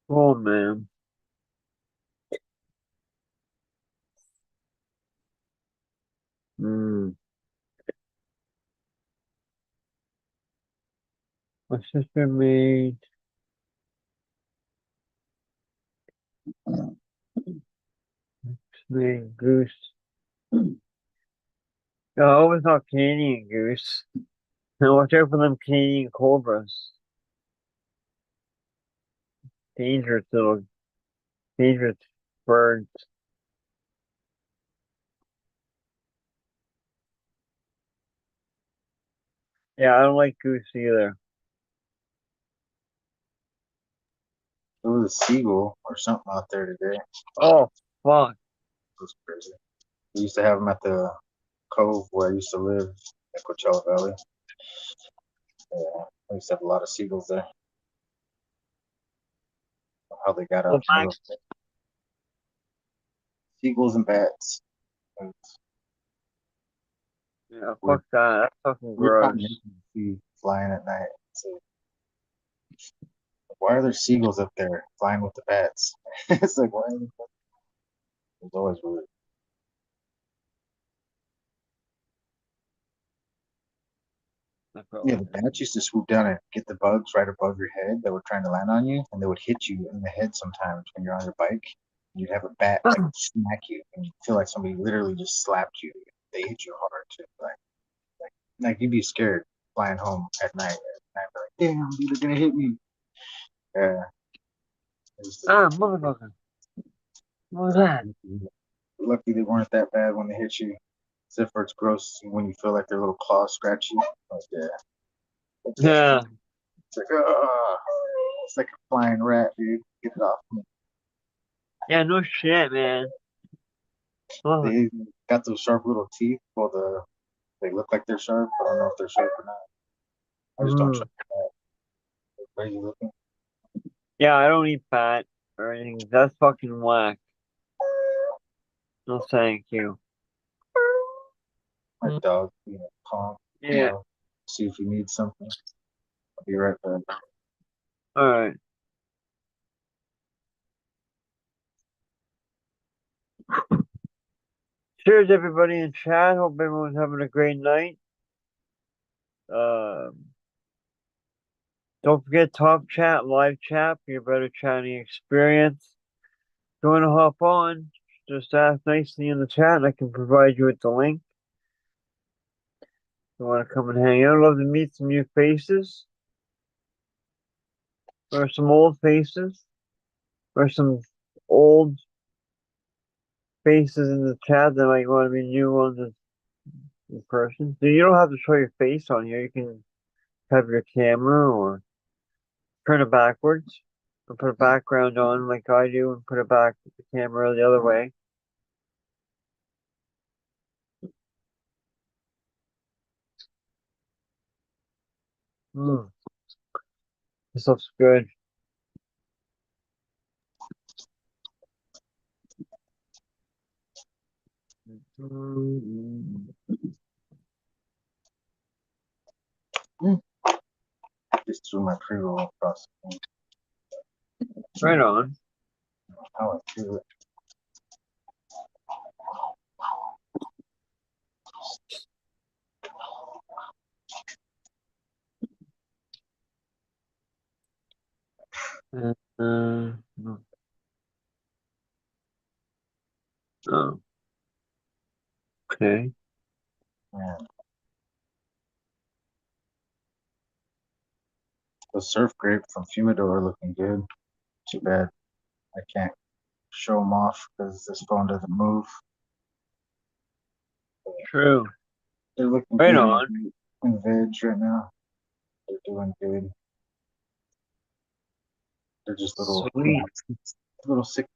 Oh man. Mm. My sister made goose. I always thought Canadian goose. Now watch out for them Canadian cobras. Dangerous birds. Yeah, I don't like goose either. There was a seagull or something out there today. Oh fuck. It was crazy. We used to have them at the cove where I used to live in Coachella Valley. Yeah, I used to have a lot of seagulls there. How they got Well, out. Seagulls and bats. And yeah, weird, fuck that. That's fucking weird gross. combination to see flying at night. So why are there seagulls up there flying with the bats? It's like why? It's always weird. Yeah, the bats used to swoop down and get the bugs right above your head that were trying to land on you, and they would hit you in the head sometimes when you're on your bike. You'd have a bat like smack you, and you feel like somebody literally just slapped you. They hit you hard too, like you'd be scared flying home at night. And I'd be like, damn, dude, they're gonna hit me. Yeah, it was Motherfucker. What was that? lucky they weren't that bad when they hit you. Except for it's gross when you feel like their little claws scratch you. Like, yeah, Yeah. it's like, it's like a flying rat, dude. Get it off me. Yeah, no shit, man. Oh, They got those sharp little teeth. Well, they look like they're sharp. I don't know if they're sharp or not. I just don't mm. trust that. They're crazy looking. Yeah, I don't eat bat or anything. That's fucking whack. No thank you. My dog, calm. Yeah. See if he needs something. I'll be right back. Alright. Cheers, everybody in chat. Hope everyone's having a great night. Don't forget Top Chat, live chat for your better chatting experience. If you want to hop on, just ask nicely in the chat and I can provide you with the link. If you want to come and hang out, I'd love to meet some new faces. Or some old faces. Or some old faces in the chat that might want to be new ones in person. So you don't have to show your face on here. You can have your camera or turn it backwards and put a background on like I do and put it back the camera the other way. Mm, this looks good. Mm, Just threw my pre-roll across the room. right on. How I do it. Uh, uh, Okay. Yeah. The surf grape from Fumidor are looking good. Too bad I can't show them off because this phone doesn't move. True. They're looking Right good on. in veg right now. They're doing good. They're just Sweet. little six,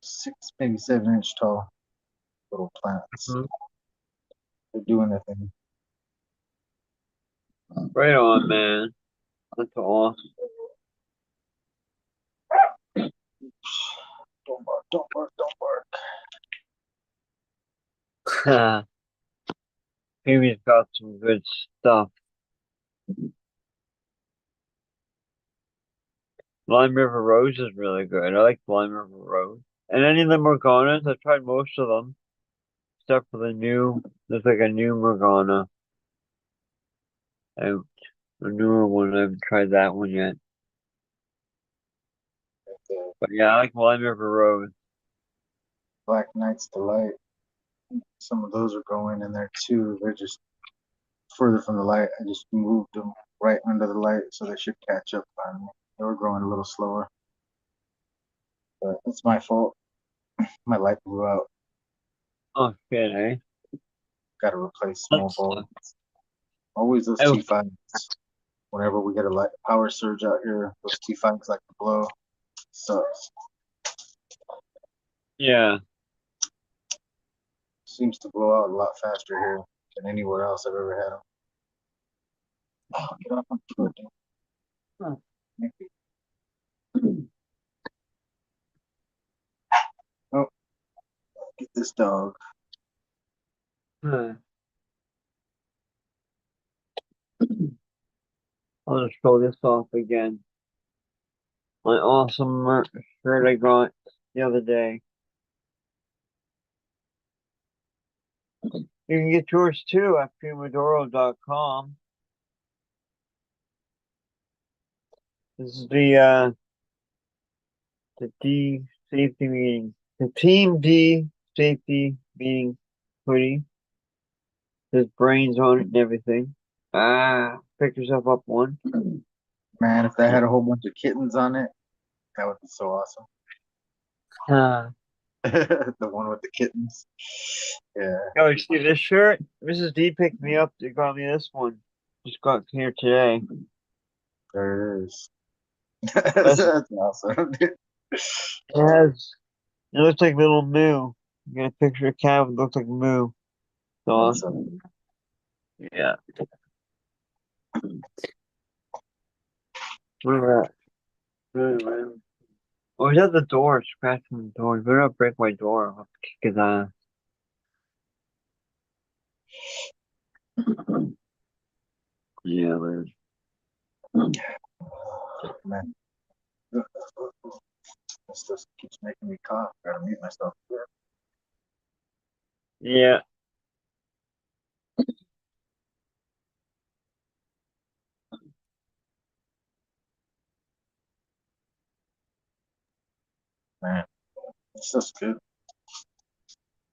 maybe 7 inch tall little plants. Mhm. They're doing their thing. Right on, man. That's awesome. Don't bark, don't bark, don't bark. Phoebe's got some good stuff. Lime River Rose is really good. I like Lime River Rose. And any of the Morganas, I've tried most of them. Except for there's like a new Morgana out. A newer one. I haven't tried that one yet. The But yeah, I like Lime River Rose. Black Knight's Delight. Some of those are going in there too. They're just further from the light. I just moved them right under the light, so they should catch up on me. They were growing a little slower, but it's my fault. My light blew out. Oh shit, eh? Got to replace That small bulbs. sucks. Always those Ouch. T5s. Whenever we get a light power surge out here, those T5s like to blow. Sucks. Yeah. Seems to blow out a lot faster here than anywhere else I've ever had them. Oh, get off my foot. Huh. Oh, get this dog. Huh. I'll just show this off again. My awesome shirt I got the other day. You can get yours too at Pomodoro.com. This is the D safety meeting. The Team D safety meeting hoodie. There's brains on it and everything. Pick yourself up one. Man, if that had a whole bunch of kittens on it, that would be so awesome. Uh, The one with the kittens. Yeah. oh, you see this shirt? Mrs. D picked me up. They got me this one. Just got here today. There it is. That's, That's awesome. it looks like little Moo. You got a picture of cat. It looks like Moo. So Awesome. yeah. Where at? Oh, he's at the door, scratching the door. You better not break my door. I'll kick his ass. Yeah, man. Man. This just keeps making me cough. Gotta mute myself. Yeah. Man, it's just good.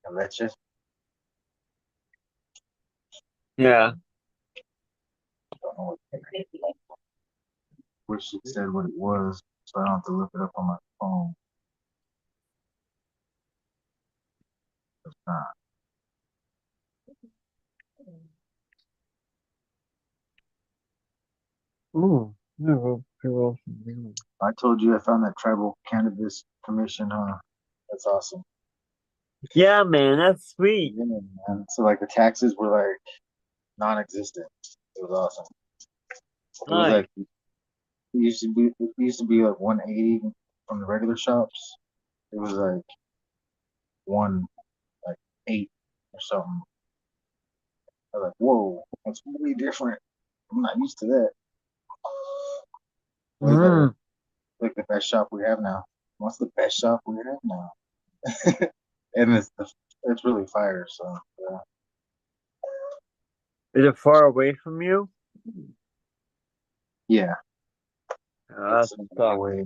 I let you. Yeah. Don't know wish it said what it was, so I don't have to look it up on my phone. It's not. Ooh. Yeah, I told you I found that tribal cannabis commission, huh? That's awesome. yeah, man, that's sweet. Yeah, man. So like the taxes were like non-existent. It was awesome. It was Nice. like it used to be like 180 from the regular shops. It was like 1 like 8 or something. I was like, whoa, that's really different. I'm not used to that. Way better. Mm. Like the best shop we have now. What's the best shop we have now? And it's really fire. So yeah. Is it far away from you? Yeah, That's it's tough. away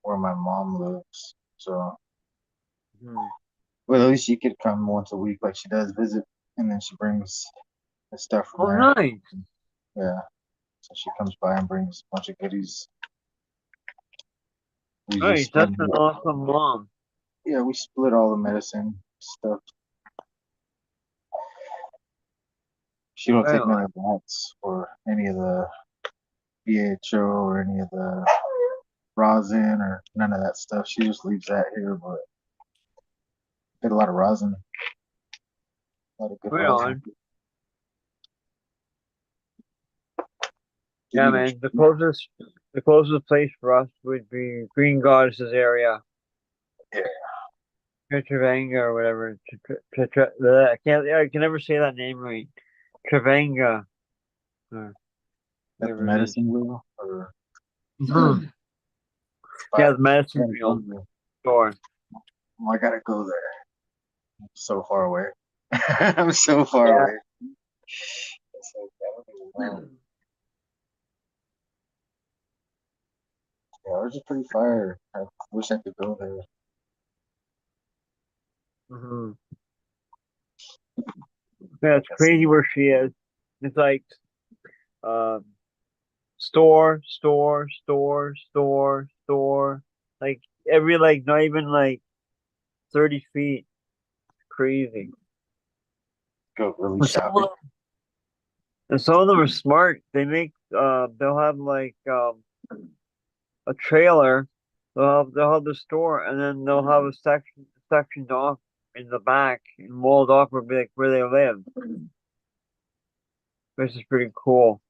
where my mom lives. So Hmm. well, at least she could come once a week, like she does visit. and then she brings the stuff from Oh, there. nice. Yeah. So she comes by and brings a bunch of goodies. We just Nice. That's split an awesome mom. Yeah, we split all the medicine stuff. She don't take none Wow. of that or any of the BHO or any of the rosin or none of that stuff. She just leaves that here, but get a lot of rosin. A lot of good Right rosin. on. Give Yeah, me the man. The closest place for us would be Green Goddesses area. Yeah. Travanga or whatever. I can never say that name right. Travanga. Or At the whatever it is. medicine wheel or Mhm. Yeah, the medicine wheel store. Oh, I gotta go there. I'm so far away. I'm so far Yeah. away. It's like, I don't even know. Yeah, ours is pretty fire. I wish I could go there. Hmm. Yeah, it's crazy where she is. It's like um store, store, store, store, store. Like every not even 30 feet. Crazy. Go really And some of shopping. them, and some of them are smart. They'll have a trailer. They'll have the store, and then they'll have a section sectioned off in the back and walled off where they live, which is pretty cool.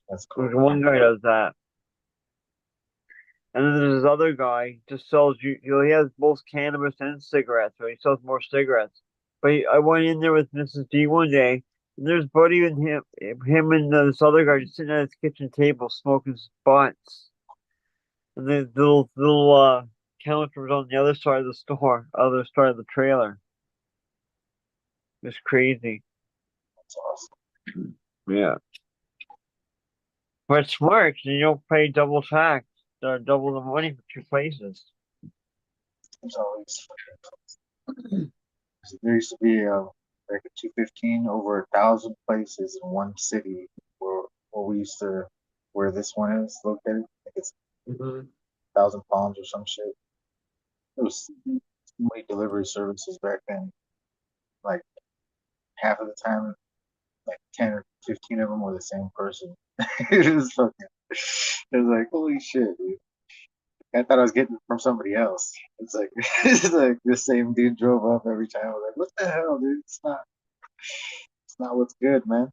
That's There's cool. one guy does that. And then there's this other guy just sells he has both cannabis and cigarettes, so he sells more cigarettes. But I went in there with Mrs. D one day, and there's Buddy and him and this other guy just sitting at his kitchen table smoking spots. And then the little counter was on the other side of the store, other side of the trailer. It's crazy. That's awesome. Yeah. But it's smart, and you don't pay double tax or double the money for two places. There's always there used to be like a 215 over 1,000 places in one city where we used to where this one is located. I think it's Mm-hmm. 1,000 palms or some shit. There was so many delivery services back then. Like half of the time, like 10 or 15 of them were the same person. It was fucking. It was like holy shit, dude. I thought I was getting it from somebody else. It's like it's like the same dude drove up every time. I was like, what the hell, dude? It's not what's good, man.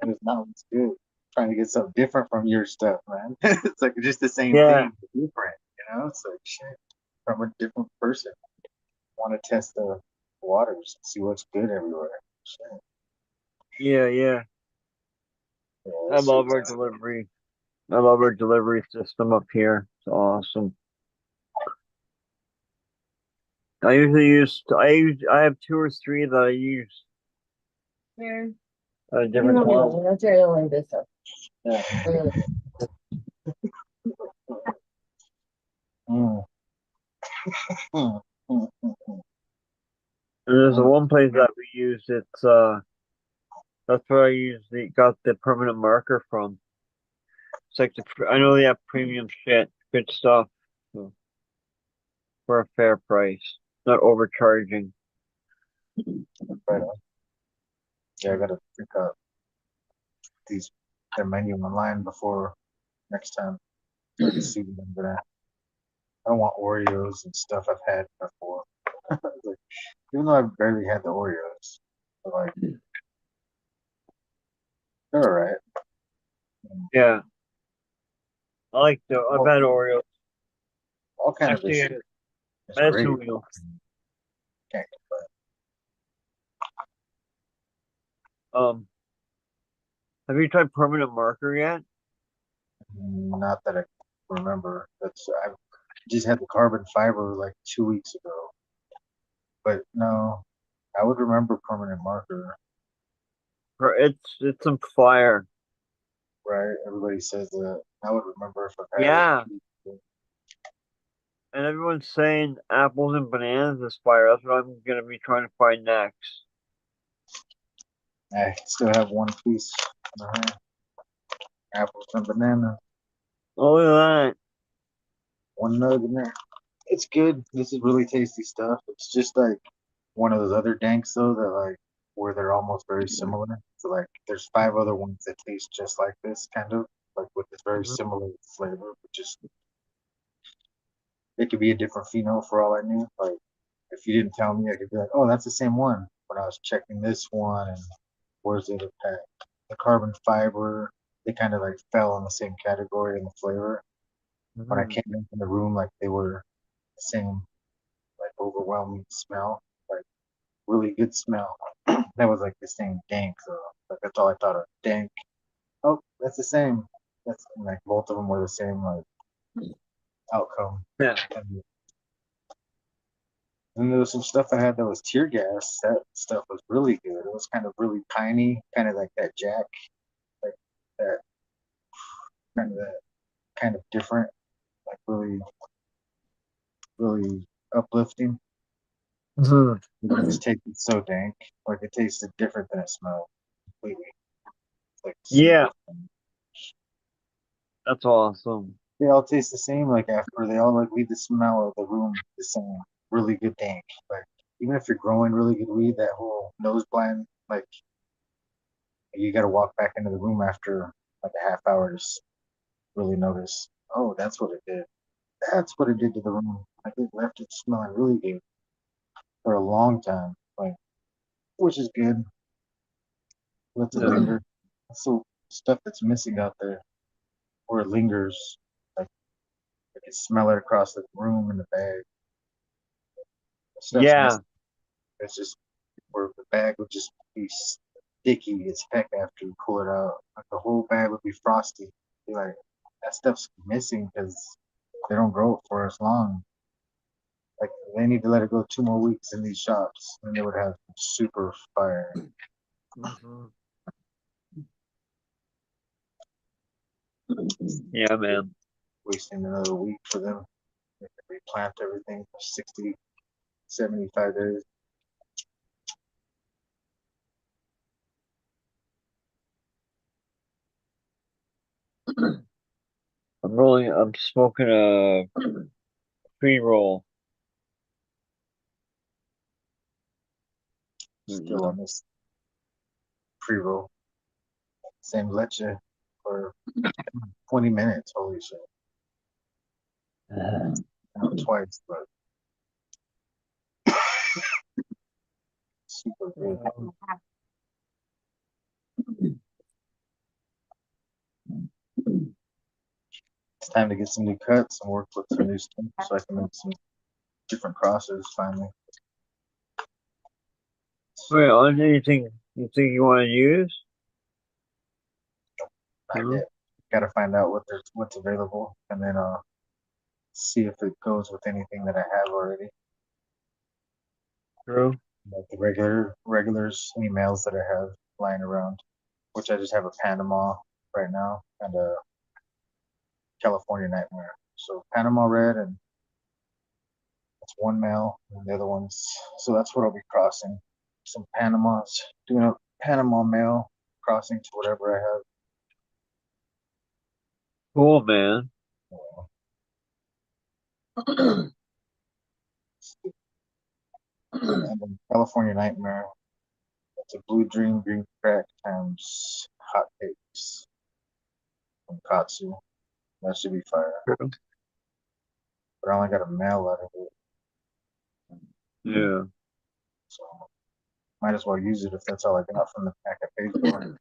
It is not what's good. Trying to get something different from your stuff, man. It's like just the same Yeah. thing, but different. You know, it's like shit from a different person. Want to test the waters, see what's good everywhere. Shit. Yeah, yeah. Yeah, I that shit love was our delivery. I love our delivery system up here. It's awesome. I have two or three that I use Where? at different times. That's your only this stuff. Yeah. Really. Mm. Mm. Mm. Mm. And there's the Mm. one place that we use. That's where I usually got the permanent marker from. It's like I know they have premium shit, good stuff, so, for a fair price, not overcharging. Right on. Yeah, I gotta pick up these their menu online before next time so I can see what I'm gonna. I don't want Oreos and stuff I've had before. Like, even though I've barely had the Oreos, but like they're alright. Yeah, I've All, had Oreos. all cannabis Actually, is medicine great. wheel. Can't Um, have you tried permanent marker yet? complain. Not that I remember. I just had the carbon fiber like 2 weeks ago. But no, I would remember permanent marker, It's some fire. right? Everybody says that. I would remember if I've had Yeah, it. and everyone's saying apples and bananas is fire. That's what I'm gonna be trying to find next. I still have one piece. Apples and banana. Oh, look at One nug in there. It's good. This is really tasty stuff. It's just like one of those other danks though that like where they're almost very similar. So like there's 5 other ones that taste just like this kind of like with this very that. similar flavor, but just it could be a different pheno for all I knew. Like if you didn't tell me, I could be like, oh, that's the same one. When I was checking this one and where's the other pack? The carbon fiber, they kind of like fell in the same category in the flavor. When I Mhm. came into the room, like they were the same, like overwhelming smell, like really good smell. That was like the same dank. So like that's all I thought of. Dank. Oh, that's the same. That's like both of them were the same like outcome. Yeah. And then there was some stuff I had that was tear gas. That stuff was really good. It was kind of really piney, kind of like that Jack, like that kind of different, like really, really uplifting. Mhm. It just tasted so dank. Like it tasted different than it smelled completely. Like Yeah, super. that's awesome. They all taste the same. Like after they all like leave the smell of the room the same. Really good dank. Like even if you're growing really good weed, that whole nose blind, like you got to walk back into the room after like a half hour to really notice. Oh, that's what it did. That's what it did to the room. Like it left it smelling really good for a long time. Like which is good. Let it Yeah. linger. That's the stuff that's missing out there, where it lingers. Like I can smell it across the room in the bag. The stuff's Yeah. missing. It's just where the bag would just be sticky as heck after you pull it out. Like the whole bag would be frosty. Be like that stuff's missing because they don't grow it for as long. Like they need to let it go 2 more weeks in these shops, and they would have super fire. Mhm. Yeah, man. Wasting another week for them. They could replant everything for 60, 75 days. I'm smoking a pre-roll. Still on this pre-roll. Same leche for 20 minutes. Holy shit. Not twice, but super good. It's time to get some new cuts and work with some new stuff so I can make some different crosses finally. Wait, on anything you think you want to use? Not True. yet. Gotta find out what's available and then see if it goes with anything that I have already. True. Like the regulars emails that I have lying around, which I just have a Panama right now and a California Nightmare. So Panama Red and that's one mail and the other ones. So that's what I'll be crossing. Some Panamas, doing a Panama mail crossing to whatever I have. Cool, man. And then California Nightmare. It's a Blue Dream Green Crack times hot cakes from Katsu. That should be fire. True. But I only got a mail out of it, Yeah. so might as well use it if that's all I got from the pack I paid for.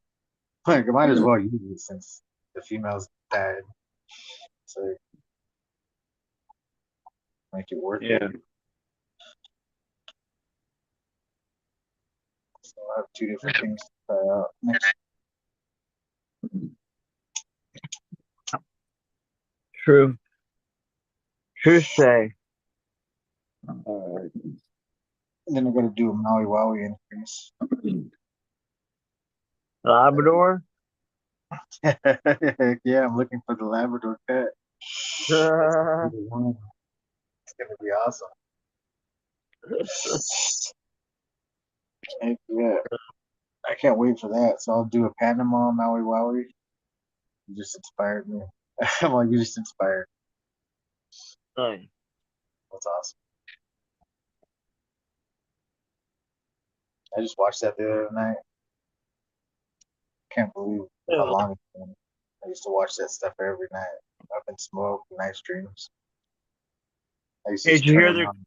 Like I might as well use it since the females died. So make it worth it. Yeah. So I have 2 different things to try out next. True. True say. All right. And then I got to do a Maui Wowie increase. Labrador? Yeah, I'm looking for the Labrador cut. That's gonna be the one. It's gonna be awesome. Heck yeah. I can't wait for that. So I'll do a Panama Maui Wowie. You just inspired me. I'm like, you just inspired. Nice. That's awesome. I just watched that the other night. Can't believe how Yeah. long it's been. I used to watch that stuff every night. Up in smoke, nice dreams. I used to Did just you turn hear it they're on.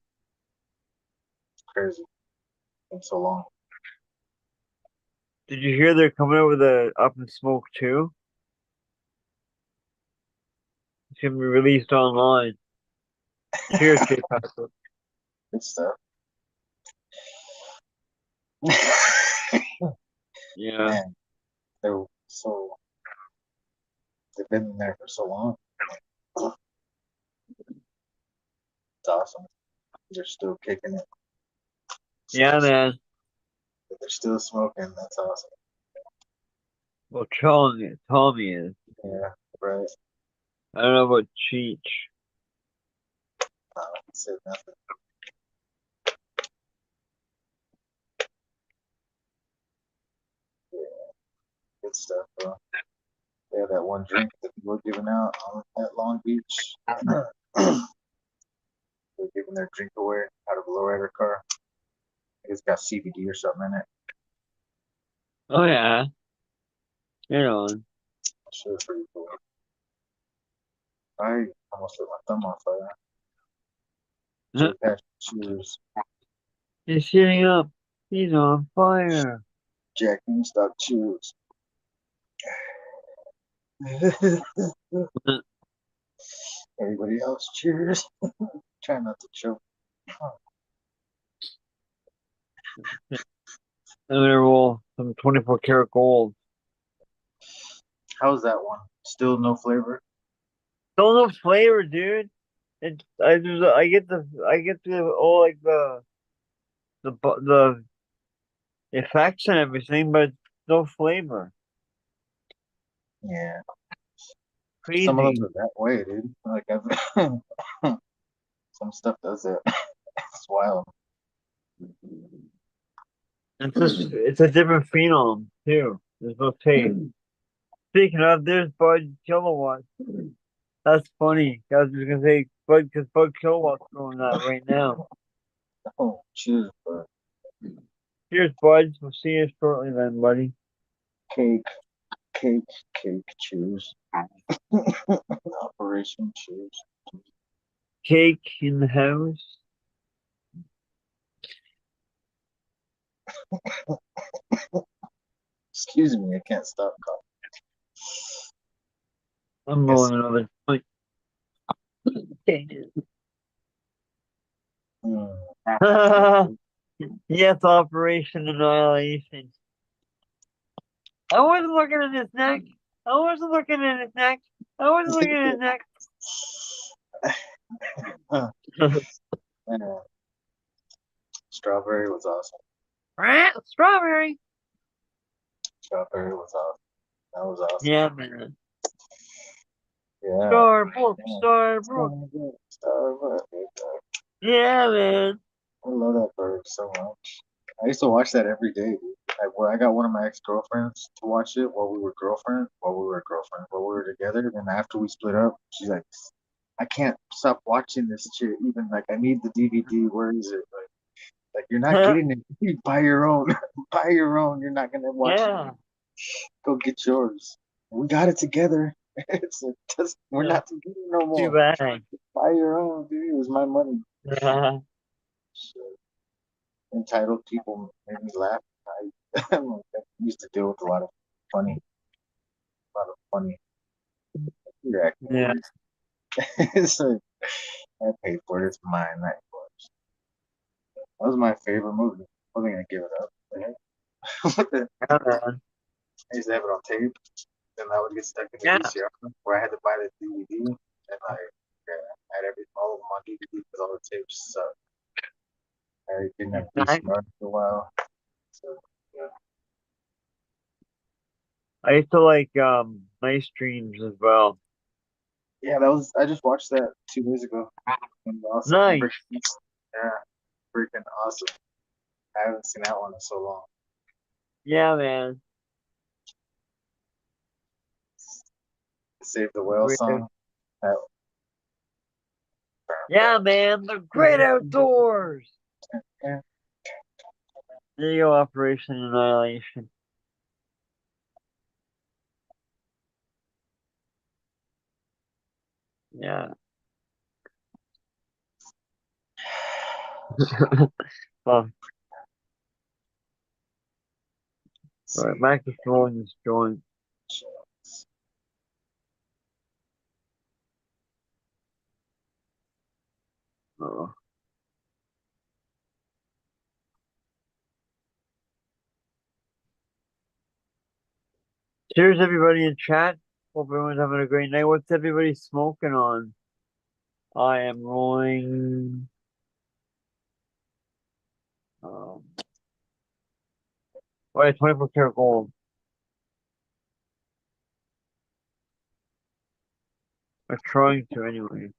It's crazy. It's been so long. Did you hear they're coming out with a Up in Smoke too? It's gonna be released online. Cheers, J Patrick. Good stuff. Yeah. Man, they're so they've been there for so long. It's awesome. They're still kicking it. Yeah, man. They're still smoking. That's awesome. Well, Tommy is. Yeah, right. I don't know about Cheech. I said nothing. Yeah, good stuff, bro. They had that one drink that people were giving out at Long Beach. They're giving their drink away out of a lowrider car. It's got CBD or something in it. Oh yeah. You know. Sure, pretty cool. I almost lit my thumb on fire. J Patch, cheers. He's shooting up. He's on fire. Jack Beanstalk, cheers. Everybody else, cheers. Try not to choke. And then roll some 24 karat gold. How's that one? Still no flavor? Still no flavor, dude. I get the like the effects and everything, but no flavor. Yeah. Crazy. Some of them are that way, dude. Like some stuff does it. It's wild. It's a different phenom too. There's no taste. Speaking of, there's Bud Kilowatt. That's funny. I was just gonna say Bud because Bud Kilowatt's growing that right now. Oh, cheers, bro. Cheers, Bud. We'll see you shortly then, buddy. Cake, cake, cake, cheers. Operation cheers. Cake in the house. Excuse me, I can't stop coughing. I'm Yes. rolling another joint. Yes, Operation Annihilation. I wasn't looking at his neck. I wasn't looking at his neck. I wasn't looking at his neck. Man, strawberry was awesome. Strawberry. Strawberry was awesome. That was awesome. Yeah, man. Yeah. Starbrook. Starbucks. Yeah, man. I love that bird so much. I used to watch that every day, dude. I got one of my ex-girlfriends to watch it while we were together. And after we split up, she's like, I can't stop watching this shit. Even like, I need the DVD. Where is it? Like you're not getting it. You buy your own. Buy your own. You're not gonna watch it. Go get yours. We got it together. It's like, we're not together no more. Too bad. Buy your own, dude. It was my money. So, entitled people made me laugh. I used to deal with a lot of funny reactions. Yeah. It's like, I paid for it. It's mine, not yours. That was my favorite movie. I wasn't gonna give it up. I used to have it on tape, and I would get stuck in the VCR where I had to buy the DVD, and I had all of them on DVD because all the tapes sucked. I didn't have VCR for a while. So, yeah. I used to like Nice Dreams as well. Yeah, I just watched that 2 days ago. Awesome. Nice. Yeah, freaking awesome. I haven't seen that one in so long. Yeah, man. Save the Whale Great song. That, Yeah, man. The great outdoors. yeah. There you go, Operation Annihilation. Yeah. Well, right, Mac is throwing this joint. Oh. Cheers, everybody in chat. Hope everyone's having a great night. What's everybody smoking on? I am rolling. Um, oh, yeah, 24 karat gold. I'm trying to anyway.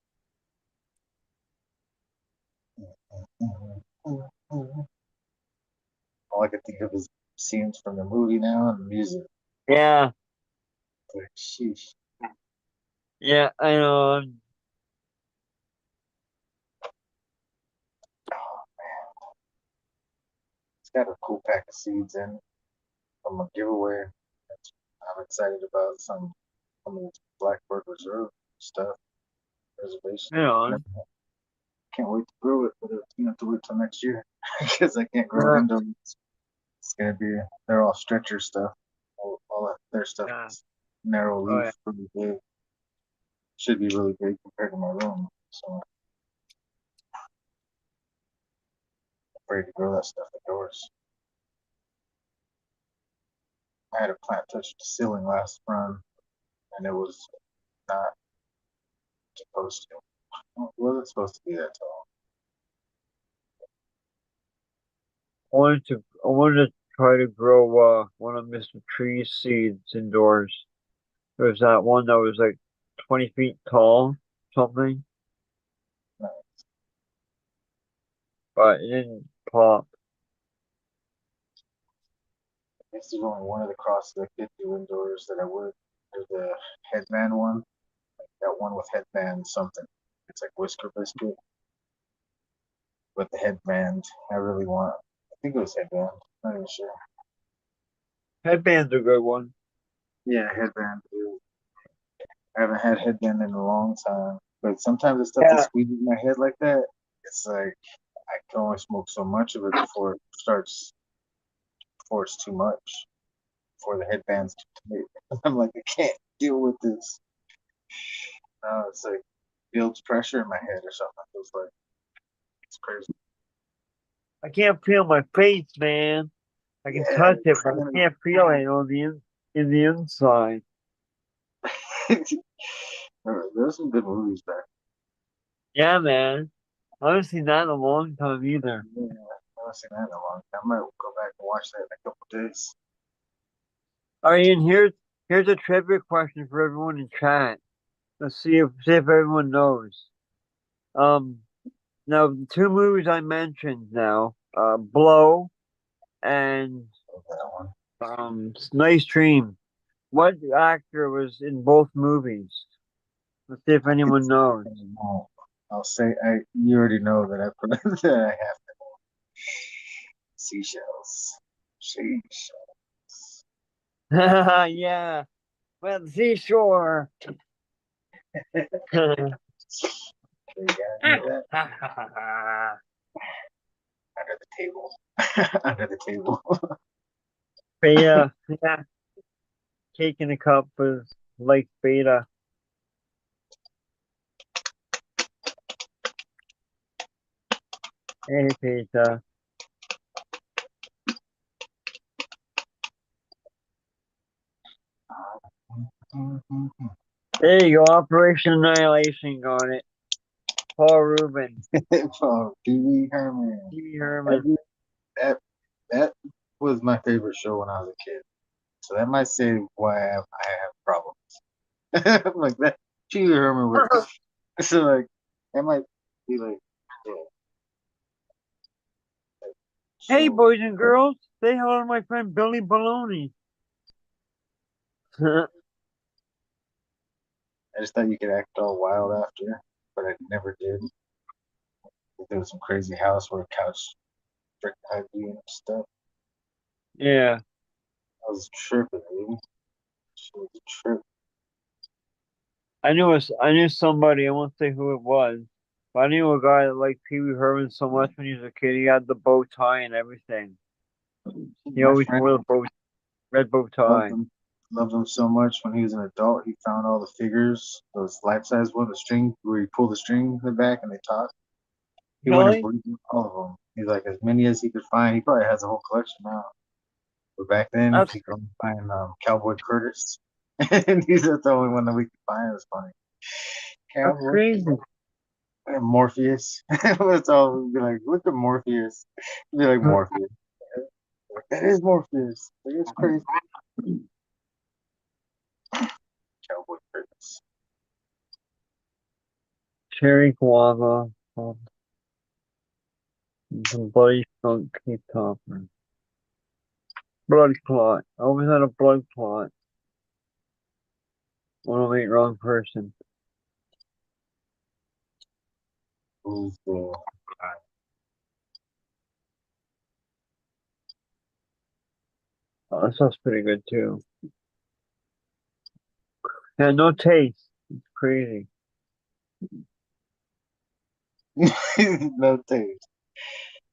All I can think of is scenes from the movie now and the music. Yeah, Like, sheesh. yeah, I know. It's got a cool pack of seeds in from a giveaway. I'm excited about some of the Blackbird Reserve stuff, reservation. Hang on. Can't wait to grow it, but it's gonna have to wait till next year because I can't grow it indoors. It's gonna be they're all stretcher stuff. All of their stuff Yeah. is narrow Oh, leaf, yeah. really big. Should be really big compared to my room. So I'm afraid to grow that stuff indoors. I had a plant touch the ceiling last run, and it was not supposed to. It wasn't supposed to be that tall. I wanted to try to grow one of Mr. Tree's seeds indoors. There's that one that was like 20 feet tall, something, but it didn't pop. I guess there's only one of the crosses I could do indoors that I would. There's the headband one, that one with headband something. It's like Whisker Biscuit, but the headband I really want. I think it was headband. Not even sure. Headband's a good one. Yeah, headband. Too. I haven't had headband in a long time, but sometimes the stuff Yeah. that squeezes my head like that, it's like I can only smoke so much of it before before it's too much, before the headband's too tight. I'm like, I can't deal with this. It's like builds pressure in my head or something. It feels like it's crazy. I can't feel my face, man. I can touch it, but I can't feel it on in the inside. There's some good movies back. Yeah, man. I haven't seen that in a long time either. Yeah, I haven't seen that in a long time. I might go back and watch that in a couple days. All right, and here's a trivia question for everyone in chat. Let's see if everyone knows. Now the two movies I mentioned now, Blow and That one. Nice Dream. What actor was in both movies? Let's see if anyone knows. I'll say you already know that I put that I have to know. Seashells. Seashells. Yeah, by the seashore. Under the table. Under the table. Beta, yeah. Cake in a cup was like beta. Hey, Peter. There you go, Operation Annihilation got it. Paul Rubin. Oh, Pee Wee Herman. Pee Wee Herman. That was my favorite show when I was a kid. So that might say why I have problems. Like that Pee Wee Herman was so like that might be like yeah. Hey, So, boys and girls. Say hello to my friend Billy Baloney. I just thought you could act all wild after, but I never did. There was some crazy house where a couch freaking hugged you and stuff. Yeah. I was tripping, dude. She was a trip. I knew somebody, I won't say who it was, but I knew a guy that liked Pee Wee Herman so much when he was a kid. He had the bow tie and everything. He My always friend wore the red bow loved tie. him, loved him so much when he was an adult. He found all the figures, those life-size ones, the string where you pull the string in the back and they talk. He went and Really? breeded all of them. He's like as many as he could find. He probably has a whole collection now. But back then, That's he could only find Cowboy Curtis, and he's the only one that we could find. It was funny. Cowboy crazy. and Morpheus. That's all. We'd be like, look at Morpheus. We'd be like Morpheus. Like, that is Morpheus. Like, it's crazy. Cowboy Curtis. Cherry guava. The bloody skunk keep topper. Blood clot. I always had a blood clot. 108 wrong person. Who's the Oh, that sounds pretty good too. Yeah, no taste. It's crazy. no taste?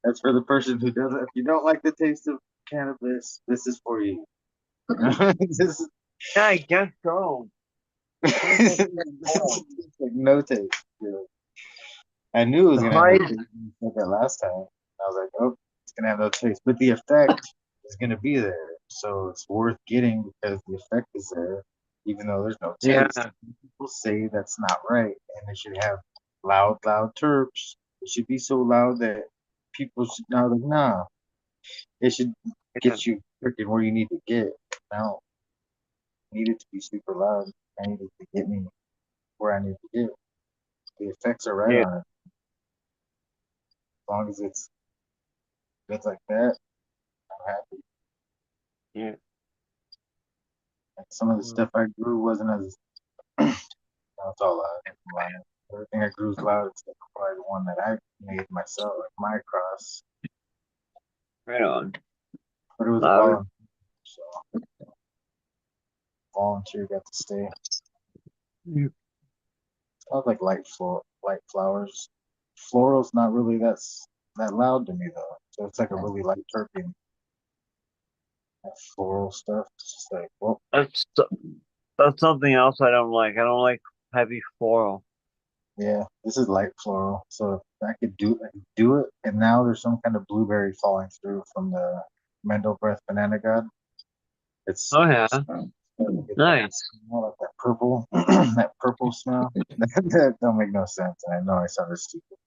That's for the person who doesn't. If you don't like the taste of cannabis, this is for you. This is Yeah, I guess so. like no taste. You know. I knew it was The gonna have no high, taste when you said that last time. I was like, oh, it's gonna have no taste, but the effect is gonna be there, so it's worth getting because the effect is there, even though there's no yeah, taste. People say that's not right, and it should have loud, loud terps. It should be so loud that people should now like, nah. It should yeah, get you freaking where you need to get. Now, I need it to be super loud. I need it to get me where I need to get. The effects are right yeah, on it. As long as it's good like that, I'm happy. yeah. And some of the stuff I grew wasn't as it's all loud. I'm lying. Everything I grew is loud except for probably the one that I made myself, like my cross. Right on. But it was a Louder. volunteer, so volunteer got to stay. Yeah. I like light flowers. Floral's not really that loud to me though. So it's like a really light terpene. That floral stuff. It's just like, well, That's that's something else I don't like. I don't like heavy floral. yeah, this is light floral. So if I could do it. And now there's some kind of blueberry falling through from the Mendel Breath Banana God. It's Oh yeah, starting to get that nice. smell, like that purple, that purple smell. That don't make no sense. And I know I sounded stupid,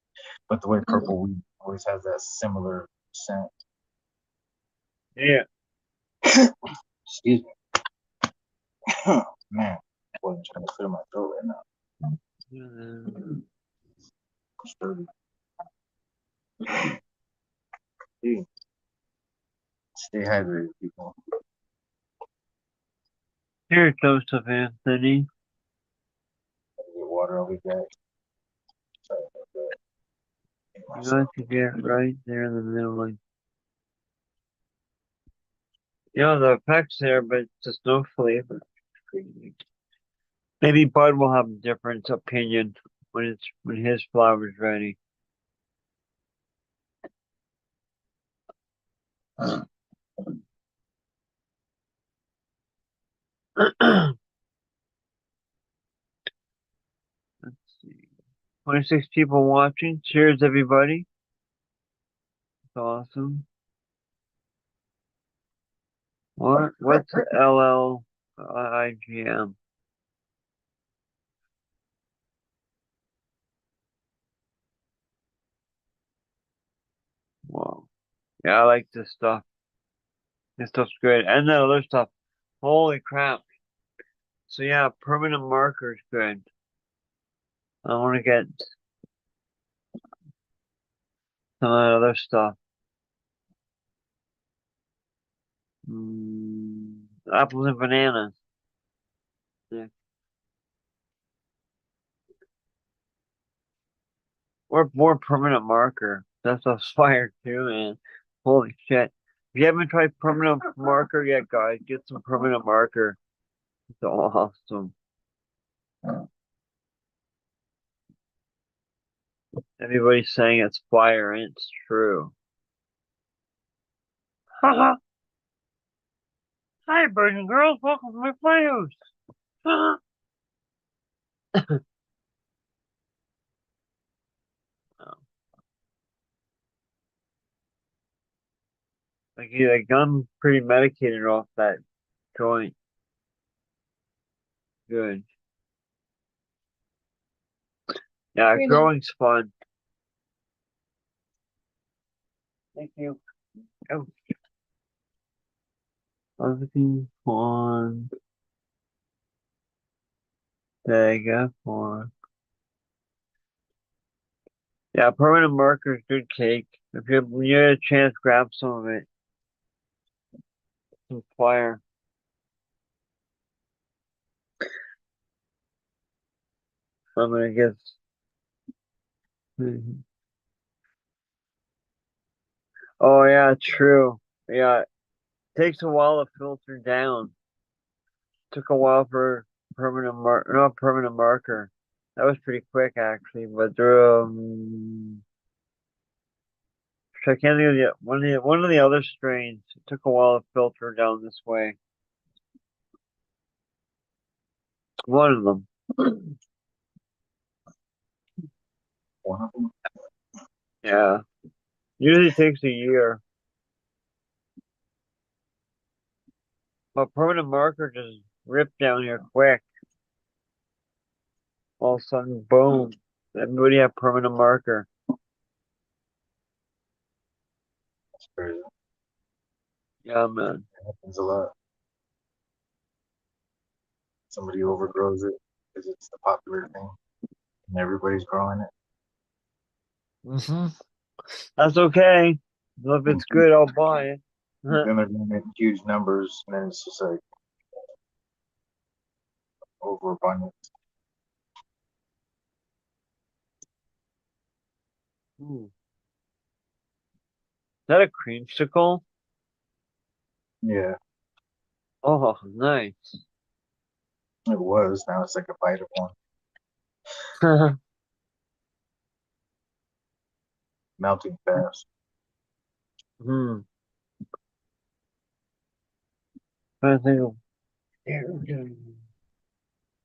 but the way purple weed always has that similar scent. Yeah. Excuse me. Man, I wasn't trying to clear my throat right now. Sturdy. Hey, stay hydrated, people. Here, Joseph Anthony. Get water, I'll be back. Sorry about that. Hate You myself. got to get right there in the middle. Like, the effect's there, but just no flavor. Maybe Bud will have a different opinion when his flower's ready. Let's see. 26 people watching. Cheers, everybody. That's awesome. What's LLIGM? Wow. Yeah, I like this stuff. This stuff's good. And the other stuff. Holy crap. So yeah, permanent marker's good. I want to get some of that other stuff. Apples and bananas. Yeah. Or more permanent marker. That's a fire too, man. Holy shit. If you haven't tried permanent marker yet, guys, get some permanent marker. It's awesome. Everybody's saying it's fire, and it's true. Haha. Hi, boys and girls. Welcome to my playhouse. Haha. Like I'm pretty medicated off that joint. Good. Yeah, Green growing's fun. Thank you. Oh, looking fun. There you go. Fun. Yeah, permanent marker is good cake. If you when you get a chance, grab some of it. Some fire. I'm gonna get. Oh yeah, true. Yeah, it takes a while to filter down. Took a while for not permanent marker. That was pretty quick actually, but I can't think of one of the other strains. It took a while to filter down this way. One of them. One of them. Yeah. Usually takes a year. But permanent marker just ripped down here quick. All of a sudden, boom. Everybody have permanent marker. That's crazy. Yeah, man. It happens a lot. Somebody overgrows it because it's the popular thing, and everybody's growing it. That's okay. If it's good, I'll buy it. Then they're doing it in huge numbers, and then it's just like overabundant. Ooh. Is that a creamsicle? Yeah, Oh, nice. it was. Now it's like a bite of one. Melting fast. Hmm. I think.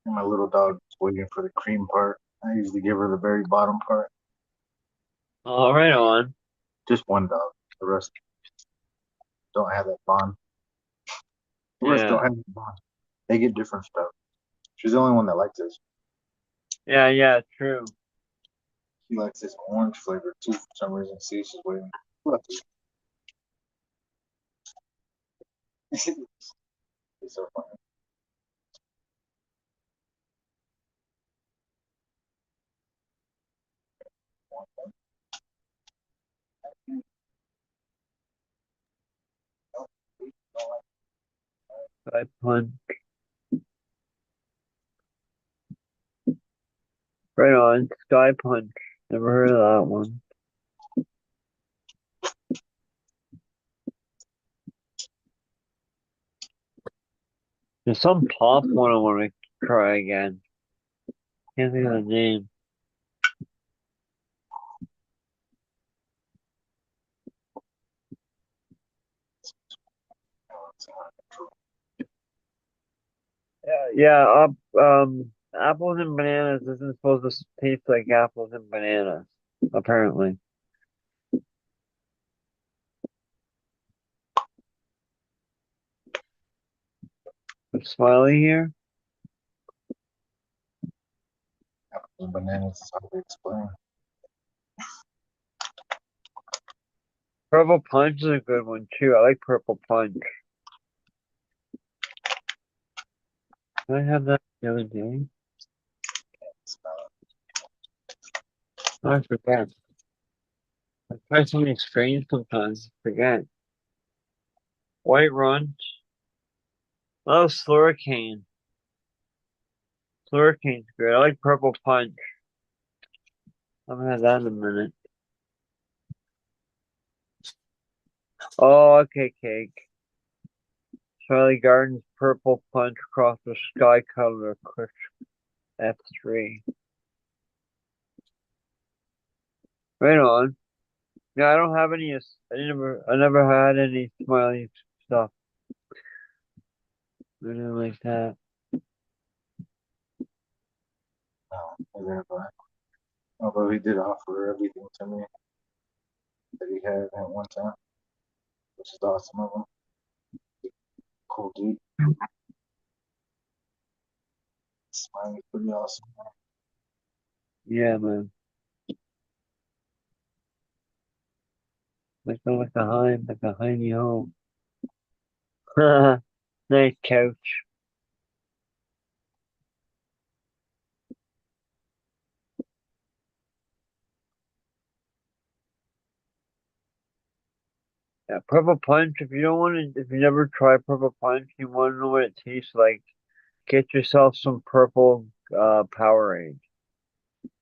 My little dog's waiting for the cream part. I usually give her the very bottom part. All right on. Just one dog. The rest don't have that bond. The rest don't Yeah. have that bond. They get different stuff. She's the only one that likes this. Yeah, true. She likes this orange flavor too for some reason. See, she's waiting. Fluffy. It's so funny. I punch. Right on. Sky punch. Never heard of that one. There's some pop one I want to try again. Can't think of the name. Yeah. Apples and bananas isn't supposed to taste like apples and bananas, apparently. Smiley here. Apples and bananas is hard to explain. Purple punch is a good one too. I like purple punch. Did I have that the other day? Oh, I forget. I try so many strains sometimes. I forget. White runs. Oh, slurricane. Slurricane's good. I like purple punch. I haven't had that in a minute. Oh, okay, cake. Charlie Garden's purple punch across the sky color. Quick F3. Right on. Yeah, I don't have any. I never had any smiley stuff. I didn't like that. No, neither have I. Although he did offer everything to me that he had at one time, which is awesome of him. Cool dude. Smiley's pretty awesome. Yeah, man. Like a hiney home. Nice couch. Yeah, purple punch. If you don't want to, if you never tried purple punch, you want to know what it tastes like. Get yourself some purple Powerade.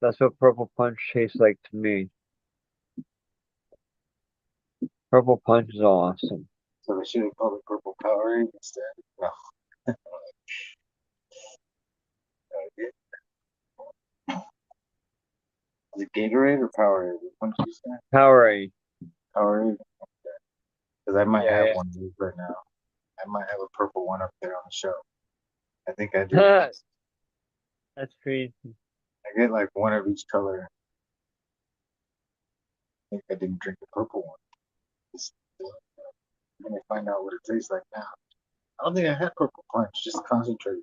That's what purple punch tastes like to me. Purple punch is awesome. So they should have called it Purple Powerade instead. No. Is it Gatorade or Powerade? Which one did you say? Powerade. Powerade? Because I might Yeah, have yeah. one of these right now. I might have a purple one up there on the shelf. I think I do. That's crazy. I get like one of each color. I think I didn't drink the purple one. Let me find out what it tastes like now. I don't think I had purple punch, just concentrate.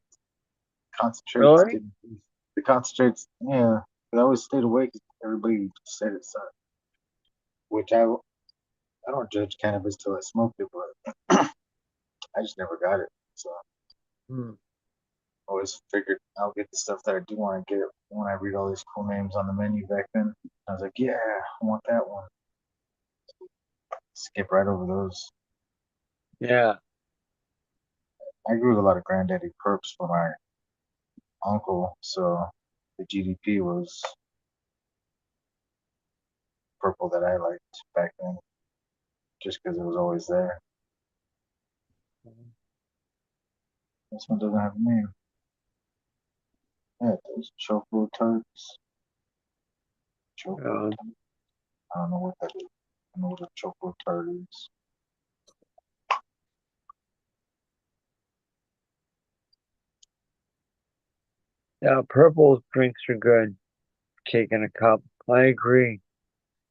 Concentrates Really? didn't. The concentrates, yeah. But I always stayed away because everybody said it sucked. Which I don't judge cannabis till I smoked it, but I just never got it. So Hmm. I always figured I'll get the stuff that I do want to get when I read all these cool names on the menu back then. I was like, yeah, I want that one. Skip right over those. Yeah. I grew a lot of granddaddy perps for my uncle, so the GDP was purple that I liked back then, just because it was always there. This one doesn't have a name. Yeah, those choco tarts. Choco Um, tart. I don't know what that is. I don't know what a choco tart is. yeah, purple drinks are good. Cake in a cup. I agree.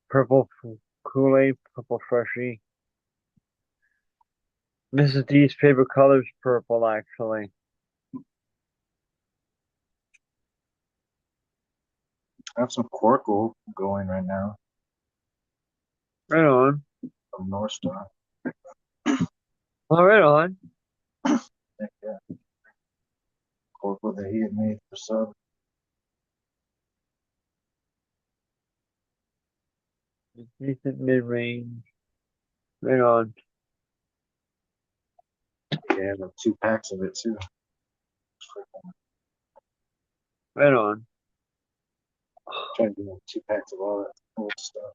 Purple Kool-Aid, purple freshie. Mrs. D's favorite color is purple, actually. I have some Corkle going right now Right on. from North Star. Oh, right on. Yeah, Corkle that he had made for sub. Decent mid-range. Right on. Yeah, like 2 packs of it too. Right on. Trying to do like 2 packs of all that old stuff.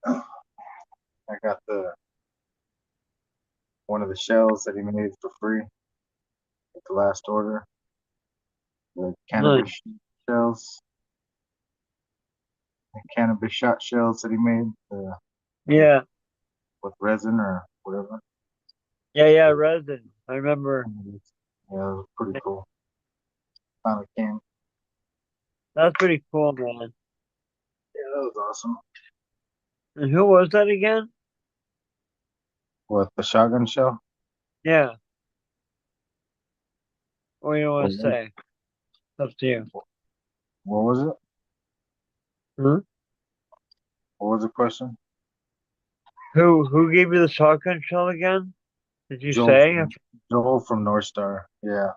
I got the one of the shells that he made for free at the last order. The cannabis Nice. shells, the cannabis shot shells that he made Yeah. with resin or whatever. Yeah, resin. I remember. Yeah, it was pretty cool. Found a can. That's pretty cool, man. Yeah, that was awesome. And who was that again? What, the shotgun shell? Yeah. What do you want to What, say? It's up to you. what was it? Hmm? What was the question? Who gave you the shotgun shell again? Did you Joel say? from, Joel from North Star. Yeah,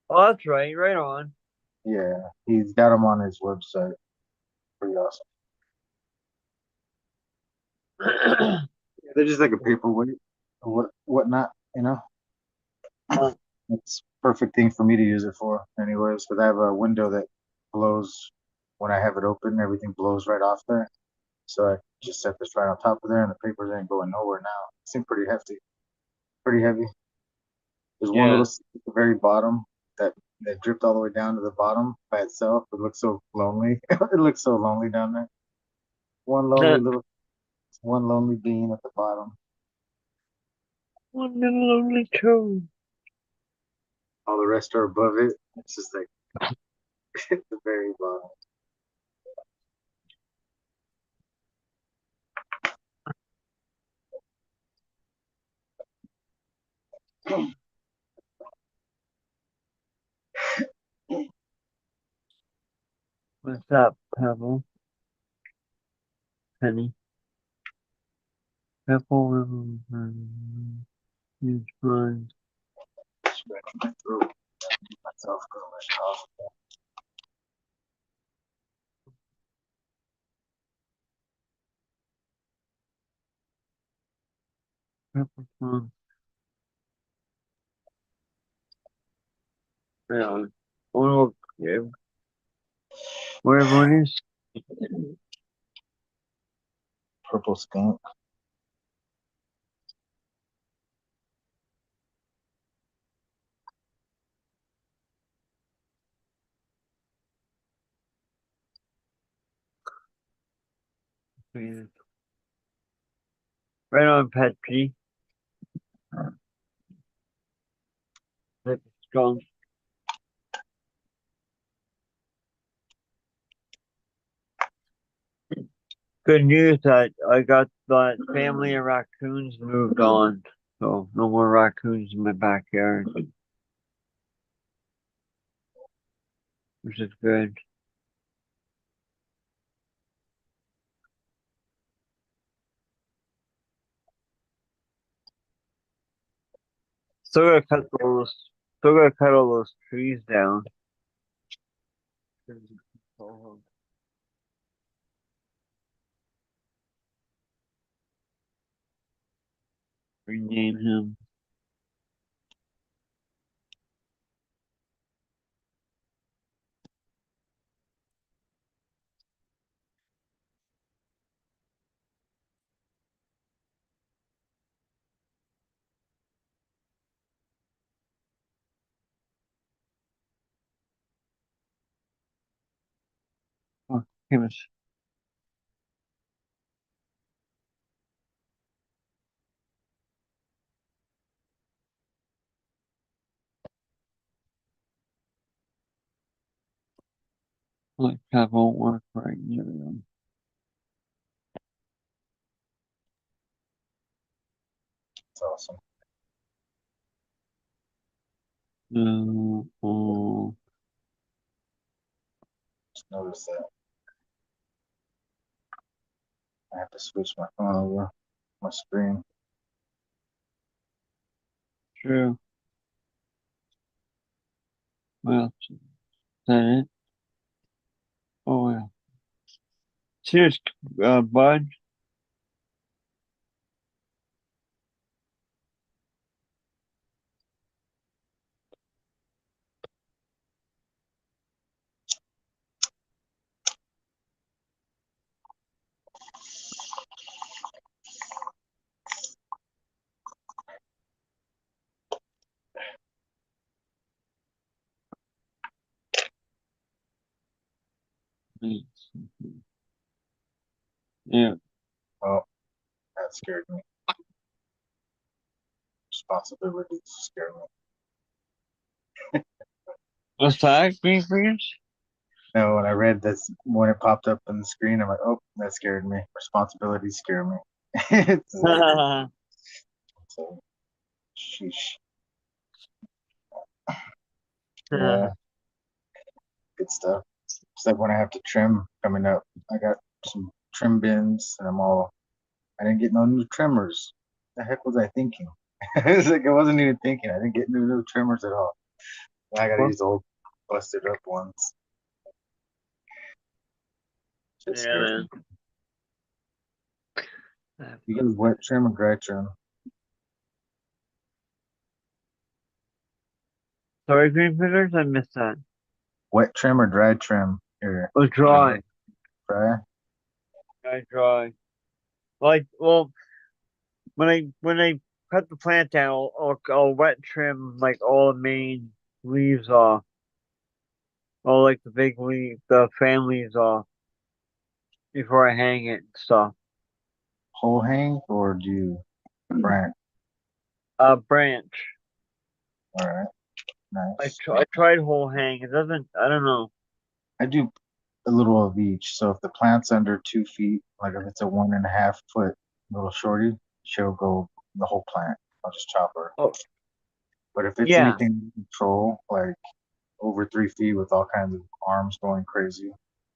Oh, that's right. Right on. yeah. He's got them on his website. Pretty awesome. They're just like a paperweight or whatnot, you know. It's perfect thing for me to use it for, anyways. Because I have a window that blows when I have it open. Everything blows right off there. So I just set this right on top of there, and the papers ain't going nowhere now. It seems pretty hefty, pretty heavy. There's one Yeah. little stick at the very bottom that dripped all the way down to the bottom by itself. It looks so lonely. It looks so lonely down there. One lonely little, one lonely bean at the bottom. One little lonely toad. All the rest are above it. It's just like at the very bottom. What's up, Pebble? Penny. Pebble. Huge one. Scratching my throat. Myself going off. Pebble one. Yeah. Oh, yeah. Where everyone is? Purple skunk. Yeah. Right on, Pet P. That's strong. Good news that I got that family of raccoons moved on. So no more raccoons in my backyard. Which is good. Still gotta cut all those trees down. Rename him. Oh, chemist. Like that won't work right. There we go. It's awesome. Just noticed that. I have to switch my phone over, my screen. True. Well, is that it? Oh yeah. Cheers, bud. Yeah. Oh, that scared me. Responsibilities scared me. What's that? Green fingers? No, when I read this, when it popped up on the screen, I'm like, oh, that scared me. Responsibilities scare me. It's like, so, sheesh. Yeah, good stuff. It's like when I have to trim coming up. I got some trim bins, and I didn't get no new trimmers. The heck was I thinking? It's like I wasn't even thinking. I didn't get new trimmers at all. I gotta use old busted up ones. Just Yeah, scares man. me. You use wet trim or dry trim? Sorry, green fingers, I missed that. Wet trim or dry trim? Here, Oh, dry. dry. Dry. Like, well, when I cut the plant down, I'll wet trim like all the main leaves off, all like the big leaf, the fan leaves off before I hang it and stuff. Whole hang or do you branch? Branch. All right, nice. I tried whole hang. It doesn't. I don't know. I do a little of each. So if the plant's under 2 feet, like if it's a 1.5 foot little shorty, she'll go the whole plant. I'll just chop her. Oh, But if it's yeah, anything you control, like over 3 feet with all kinds of arms going crazy,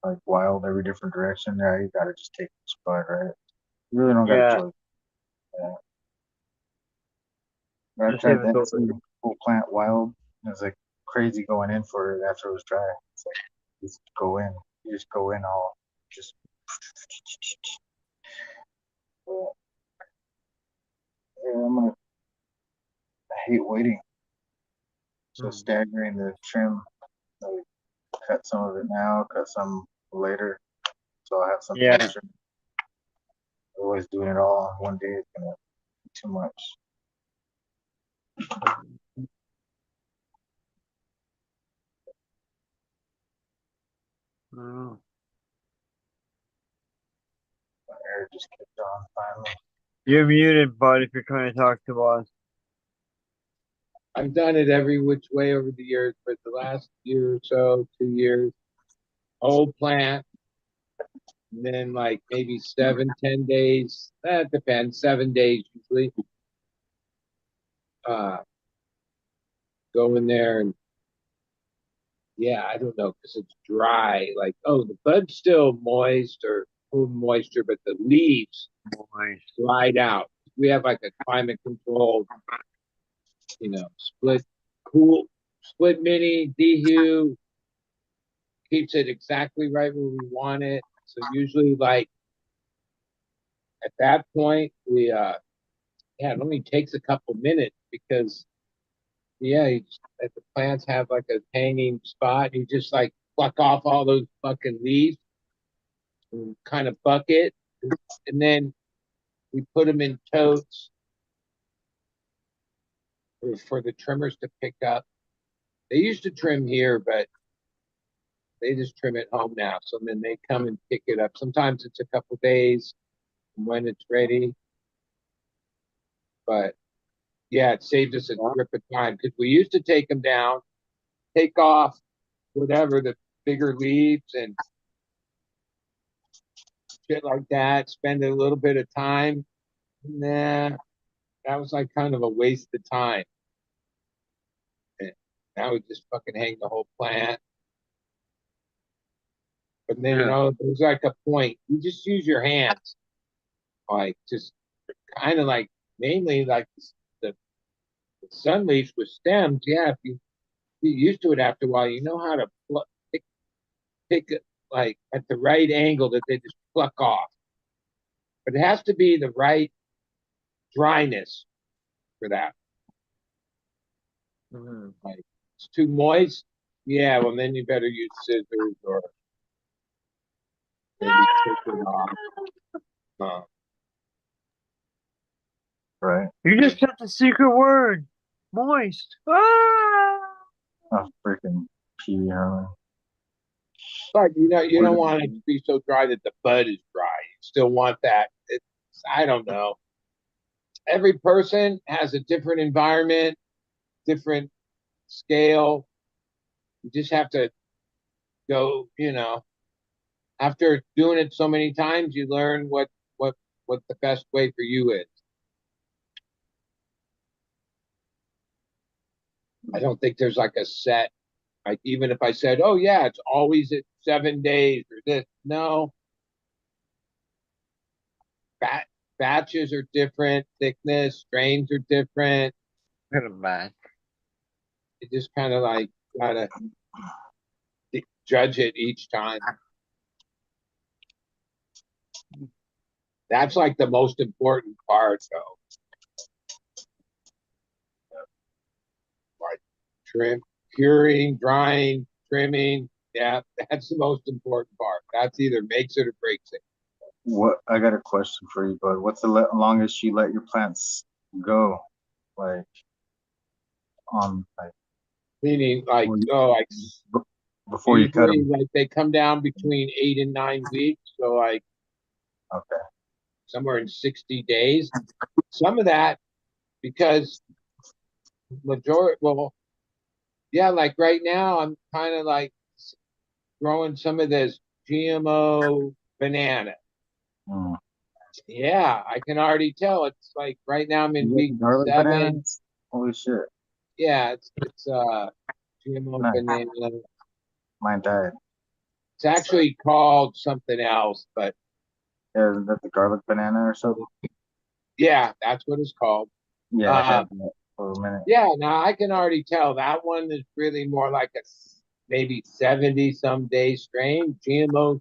like wild every different direction, yeah, you gotta just take the spud, right? You really don't got a yeah. choice. Yeah. I Just tried leave it that over. too. Whole plant wild. It was like crazy going in for it after it was dry. It's like just go in. You just go in all just yeah, I hate waiting. So Hmm. staggering the trim. Like cut some of it now, cut some later. So I have something Yeah. extra. Otherwise doing it all on one day is gonna be too much. Oh. My hair just kicked on finally. You're muted, bud, if you're trying to talk to us. I've done it every which way over the years, but the last year or so, 2 years, whole plant, and then like maybe 7, 10 days. That depends. 7 days usually. Uh, go in there and yeah, I don't know because it's dry. Like, oh, the bud's still moist or full moisture, but the leaves Boy. dried out. We have like a climate controlled, split cool, split mini dehue keeps it exactly right where we want it. So usually like at that point yeah, it only takes a couple minutes because if the plants have like a hanging spot, you just like pluck off all those fucking leaves and kind of bucket, and then we put them in totes for the trimmers to pick up. They used to trim here, but they just trim at home now. So then they come and pick it up. Sometimes it's a couple days when it's ready, but yeah, it saved us a grip of time because we used to take them down, take off whatever the bigger leaves and shit like that, spend a little bit of time. Nah, that was like kind of a waste of time. And now we just fucking hang the whole plant. But then, Yeah. there's like a point. You just use your hands, like just kind of like mainly like the, the sun leaves with stems. Yeah, if you get used to it after a while, you know how to pick it like at the right angle that they just pluck off. But it has to be the right dryness for that. Mm-hmm. Like it's too moist. Yeah, well then you better use scissors or maybe take it off. Uh, Right. You just said the secret word. Moist. Ah! Oh freaking pee, Herman. but you don't want it to be so dry that the bud is dry. You still want that. I don't know. Every person has a different environment, different scale. You just have to go, after doing it so many times, you learn what what the best way for you is. I don't think there's like a set. Like even if I said, "Oh yeah, it's always at 7 days" or this, no. Bat batches are different, thickness, strains are different. Look at him, man. You just kind of like gotta judge it each time. That's like the most important part, though. Like trim, curing, drying, trimming. Yeah, that's the most important part. That's either makes it or breaks it. What I got a question for you, bud. What's the longest you let your plants go? Like like Meaning, like, before you, oh, like b- before you cut usually, them. like they come down between 8 and 9 weeks. So, like Okay. somewhere in 60 days. Some of that because majority, well, yeah, like right now, I'm kind of like growing some of this GMO banana. Mm. Yeah, I can already tell. It's like right now I'm in You week get garlic 7. bananas? Holy shit! Yeah, it's GMO Nice. banana. Mine died. It's actually called something else, but Yeah, isn't that the garlic banana or something? yeah, that's what it's called. Yeah, I had that for a minute. Yeah, now I can already tell that one is really more like a maybe 70 some day strain. GMO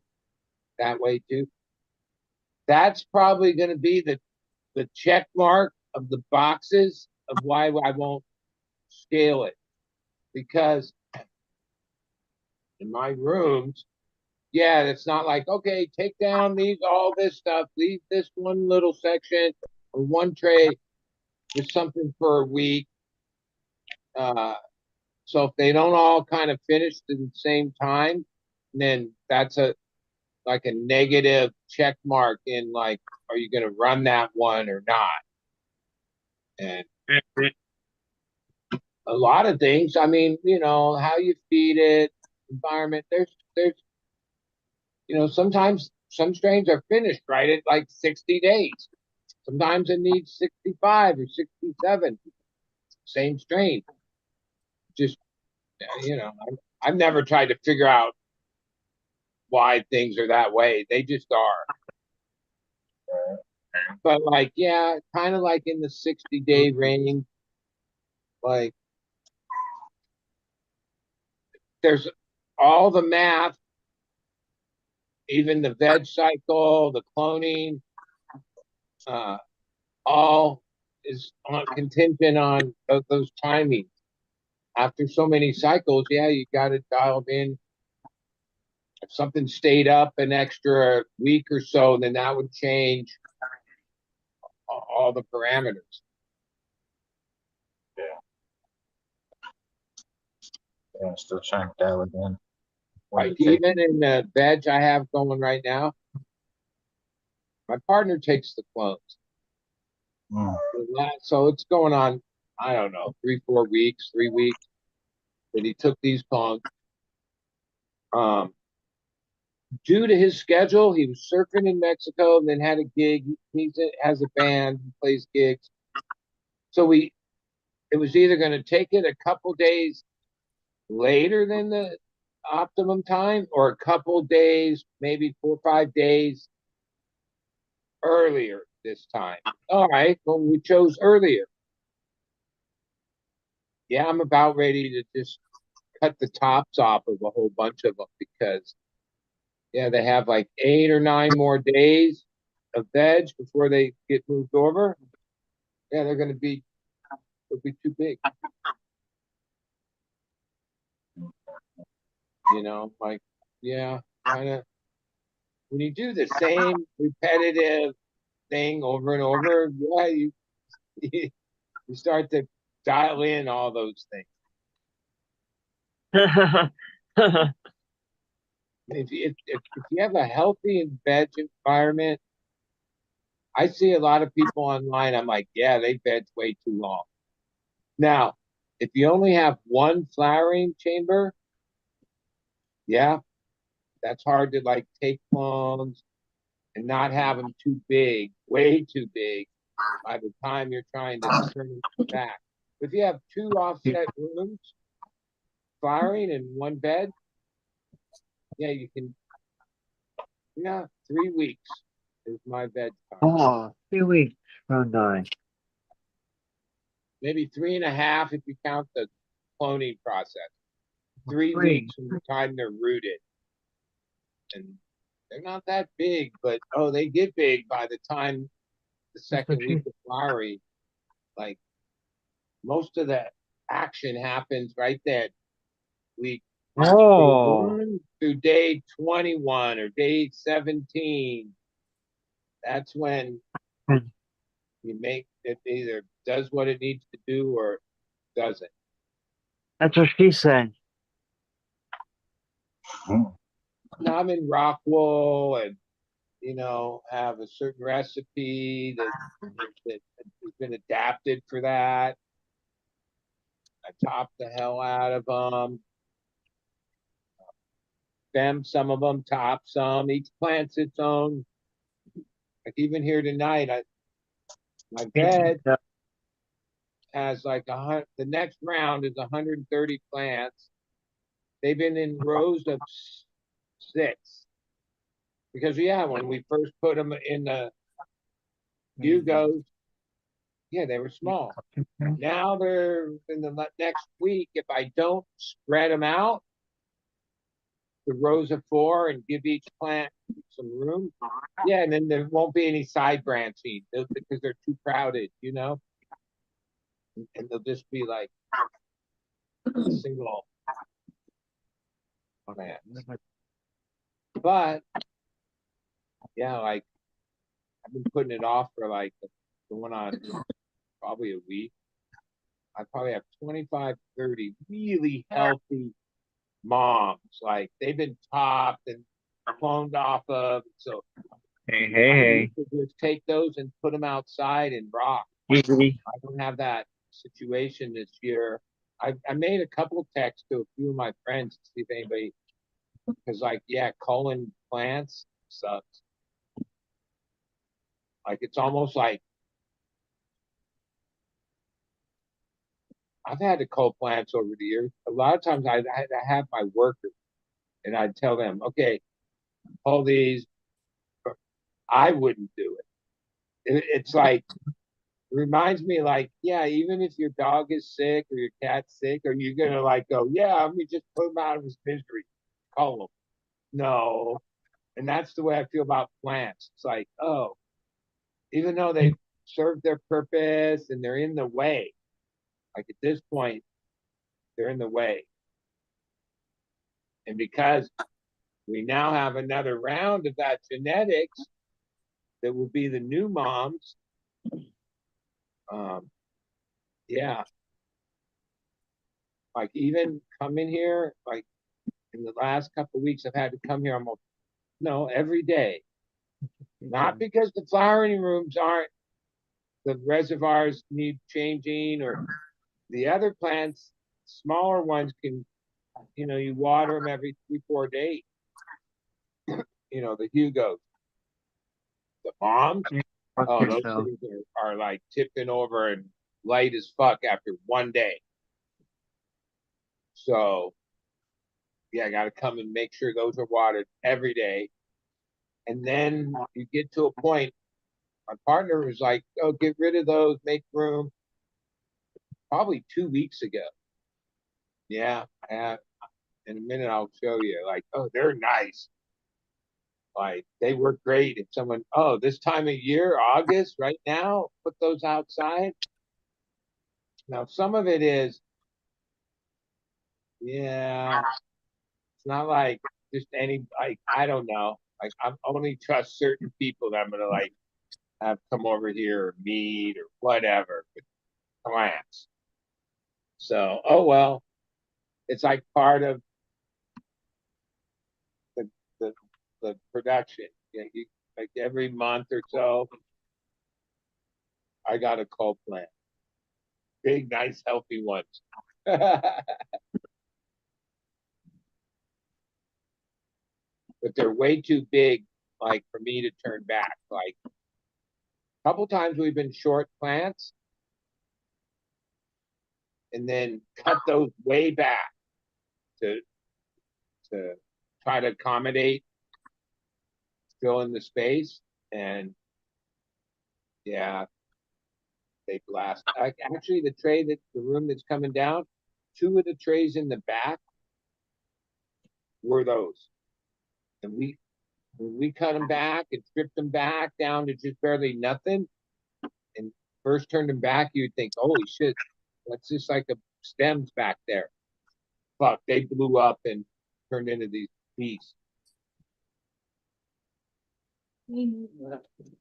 that way too. That's probably going to be the check mark of the boxes of why I won't scale it because in my rooms, yeah, it's not like okay, take down these all this stuff, leave this one little section or one tray with something for a week. Uh, so if they don't all kind of finish at the same time, then that's a like a negative check mark in like, are you going to run that one or not? And a lot of things. I mean, how you feed it, environment. There's, sometimes some strains are finished right at like 60 days. Sometimes it needs 65 or 67. Same strain. Just, I've never tried to figure out why things are that way. They just are. But like, yeah, kind of like in the 60-day range, like there's all the math, even the veg cycle, the cloning, uh, all is on contingent on those timings. After so many cycles, yeah, you got it dialed in. If something stayed up an extra week or so, then that would change all the parameters. Yeah, yeah, I'm still trying to dial it in. When Like to take even in the veg I have going right now, my partner takes the clones. mm. So it's going on, I don't know, 3 4 weeks, 3 weeks that he took these clones. Um, due to his schedule, he was surfing in Mexico and then had a gig. He has a band, plays gigs. So it was either going to take it a couple days later than the optimum time or a couple days, maybe 4 or 5 days earlier this time. All right, well, we chose earlier. Yeah, I'm about ready to just cut the tops off of a whole bunch of them because, yeah, they have like 8 or 9 more days of veg before they get moved over. Yeah, they'll be too big. Like, yeah, kind of when you do the same repetitive thing over and over, yeah, you start to dial in all those things. If you have a healthy and veg environment, I see a lot of people online. I'm like, yeah, they veg way too long. Now, if you only have one flowering chamber, yeah, that's hard to like take clones and not have them too big, way too big by the time you're trying to turn it back. If you have two offset rooms, flowering in one bed, yeah, you can, yeah, 3 weeks is my bed time. Oh, 3 weeks from 9. Maybe 3.5 if you count the cloning process. 3 Three. weeks from the time they're rooted. And They're not that big, but oh, they get big by the time the second week of flowering. Like most of the action happens right there. Week Oh, 1 through day 21 or day 17. That's when you make it either does what it needs to do or doesn't. that's what she said. Now I'm in Rockwool and have a certain recipe that has been adapted for that. I top the hell out of them. Some of them top some. Each plant's its own. Like even here tonight, my bed has like the next round is 130 plants. They've been in rows of 6 because when we first put them in the Hugos, they were small. Now they're in the next week. If I don't spread them out, the rows of 4 and give each plant some room, and then there won't be any side branching because they're too crowded, and they'll just be like a single plant. But like I've been putting it off for like going on probably a week. I probably have 25, 30 really healthy moms. Like they've been topped and cloned off of. So Hey. just take those and put them outside and rock. Easy. I don't have that situation this year. I made a couple texts to a few of my friends to see if anybody, because culling plants sucks. Like it's almost like I've had to cull plants over the years. A lot of times I have my workers and I'd tell them, okay, cull these. I wouldn't do it. It's like, it reminds me like, even if your dog is sick or your cat's sick, are you going to like go, let me just put him out of his misery, cull him? No. And that's the way I feel about plants. It's like, oh, even though they've served their purpose and they're in the way, like at this point, they're in the way. And because we now have another round of that genetics that will be the new moms, like even coming here, like in the last couple of weeks, I've had to come here almost every day. Not because the flowering rooms aren't, the reservoirs need changing, or the other plants, smaller ones can, you water them every 3-4 days. The Hugos, the moms, those things are like tipping over and light as fuck after one day. So, I got to come and make sure those are watered every day. And then you get to a point, my partner was like, oh, get rid of those, make room. Probably 2 weeks ago. Yeah, I have. In a minute, I'll show you. Like, oh, they're nice. Like, they work great. If someone, this time of year, August, right now, put those outside. Now, some of it is, it's not like just like, I don't know. Like, I'm only trust certain people that I'm going to, like, have come over here or meet or whatever with plants. So, oh, well, it's like part of the, the, the production. Like every month or so, I got a cull plant. Big, nice, healthy ones. But they're way too big, like for me to turn back. Like a couple times we've been short plants and then cut those way back to try to accommodate, fill in the space, and they blast. Actually, the room that's coming down, 2 of the trays in the back were those, and when we cut them back and stripped them back down to just barely nothing, and first turned them back, you'd think, holy shit, what's this like a stems back there? Fuck, they blew up and turned into these beasts.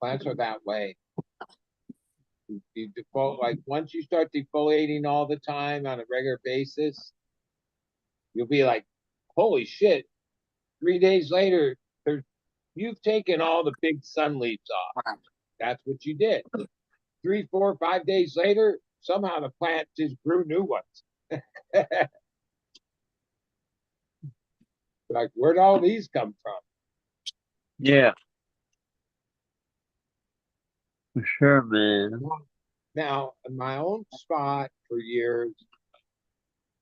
Plants are that way. You default, like once you start defoliating all the time on a regular basis, you'll be like, holy shit, 3 days later, you've taken all the big sun leaves off. That's what you did. 3, 4, 5 days later, somehow the plant just grew new ones. Like, where'd all these come from? Yeah. For sure, man. Now, in my own spot for years,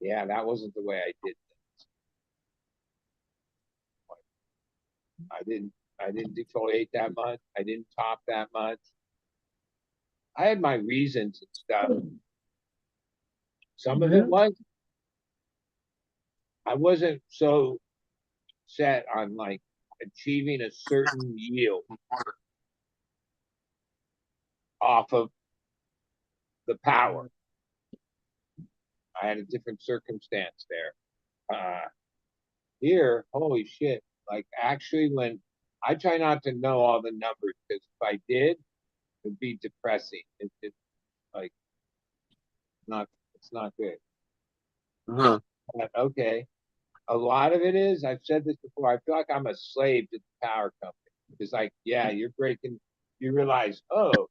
yeah, that wasn't the way I did things. I didn't defoliate that much. I didn't top that much. I had my reasons and stuff. Some of it was I wasn't so set on like achieving a certain yield off of the power. I had a different circumstance there. Here, holy shit. Like actually when I try not to know all the numbers because if I did, it'd be depressing. It's like it's not good. Uh-huh. But okay. A lot of it is, I've said this before, I feel like I'm a slave to the power company. It's like, yeah, you realize, oh,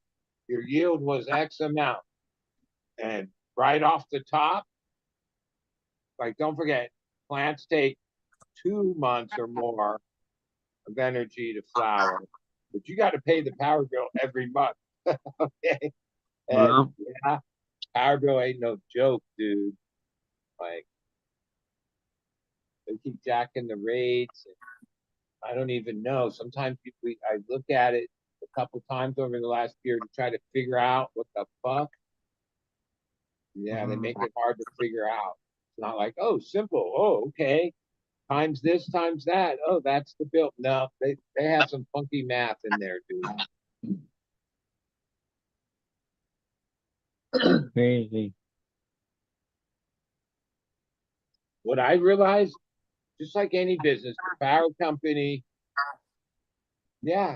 your yield was X amount. And right off the top, like, don't forget, plants take 2 months or more of energy to flower, but you got to pay the power bill every month. Okay. And yeah, power bill ain't no joke, dude. Like, they keep jacking the rates. I don't even know. Sometimes I look at it a couple times over the last year to try to figure out what the fuck. Yeah, they make it hard to figure out. It's not like, oh, simple. Oh, okay. Times this, times that. Oh, that's the bill. No, they have some funky math in there, dude. Crazy. What I realized, just like any business, the power company, yeah,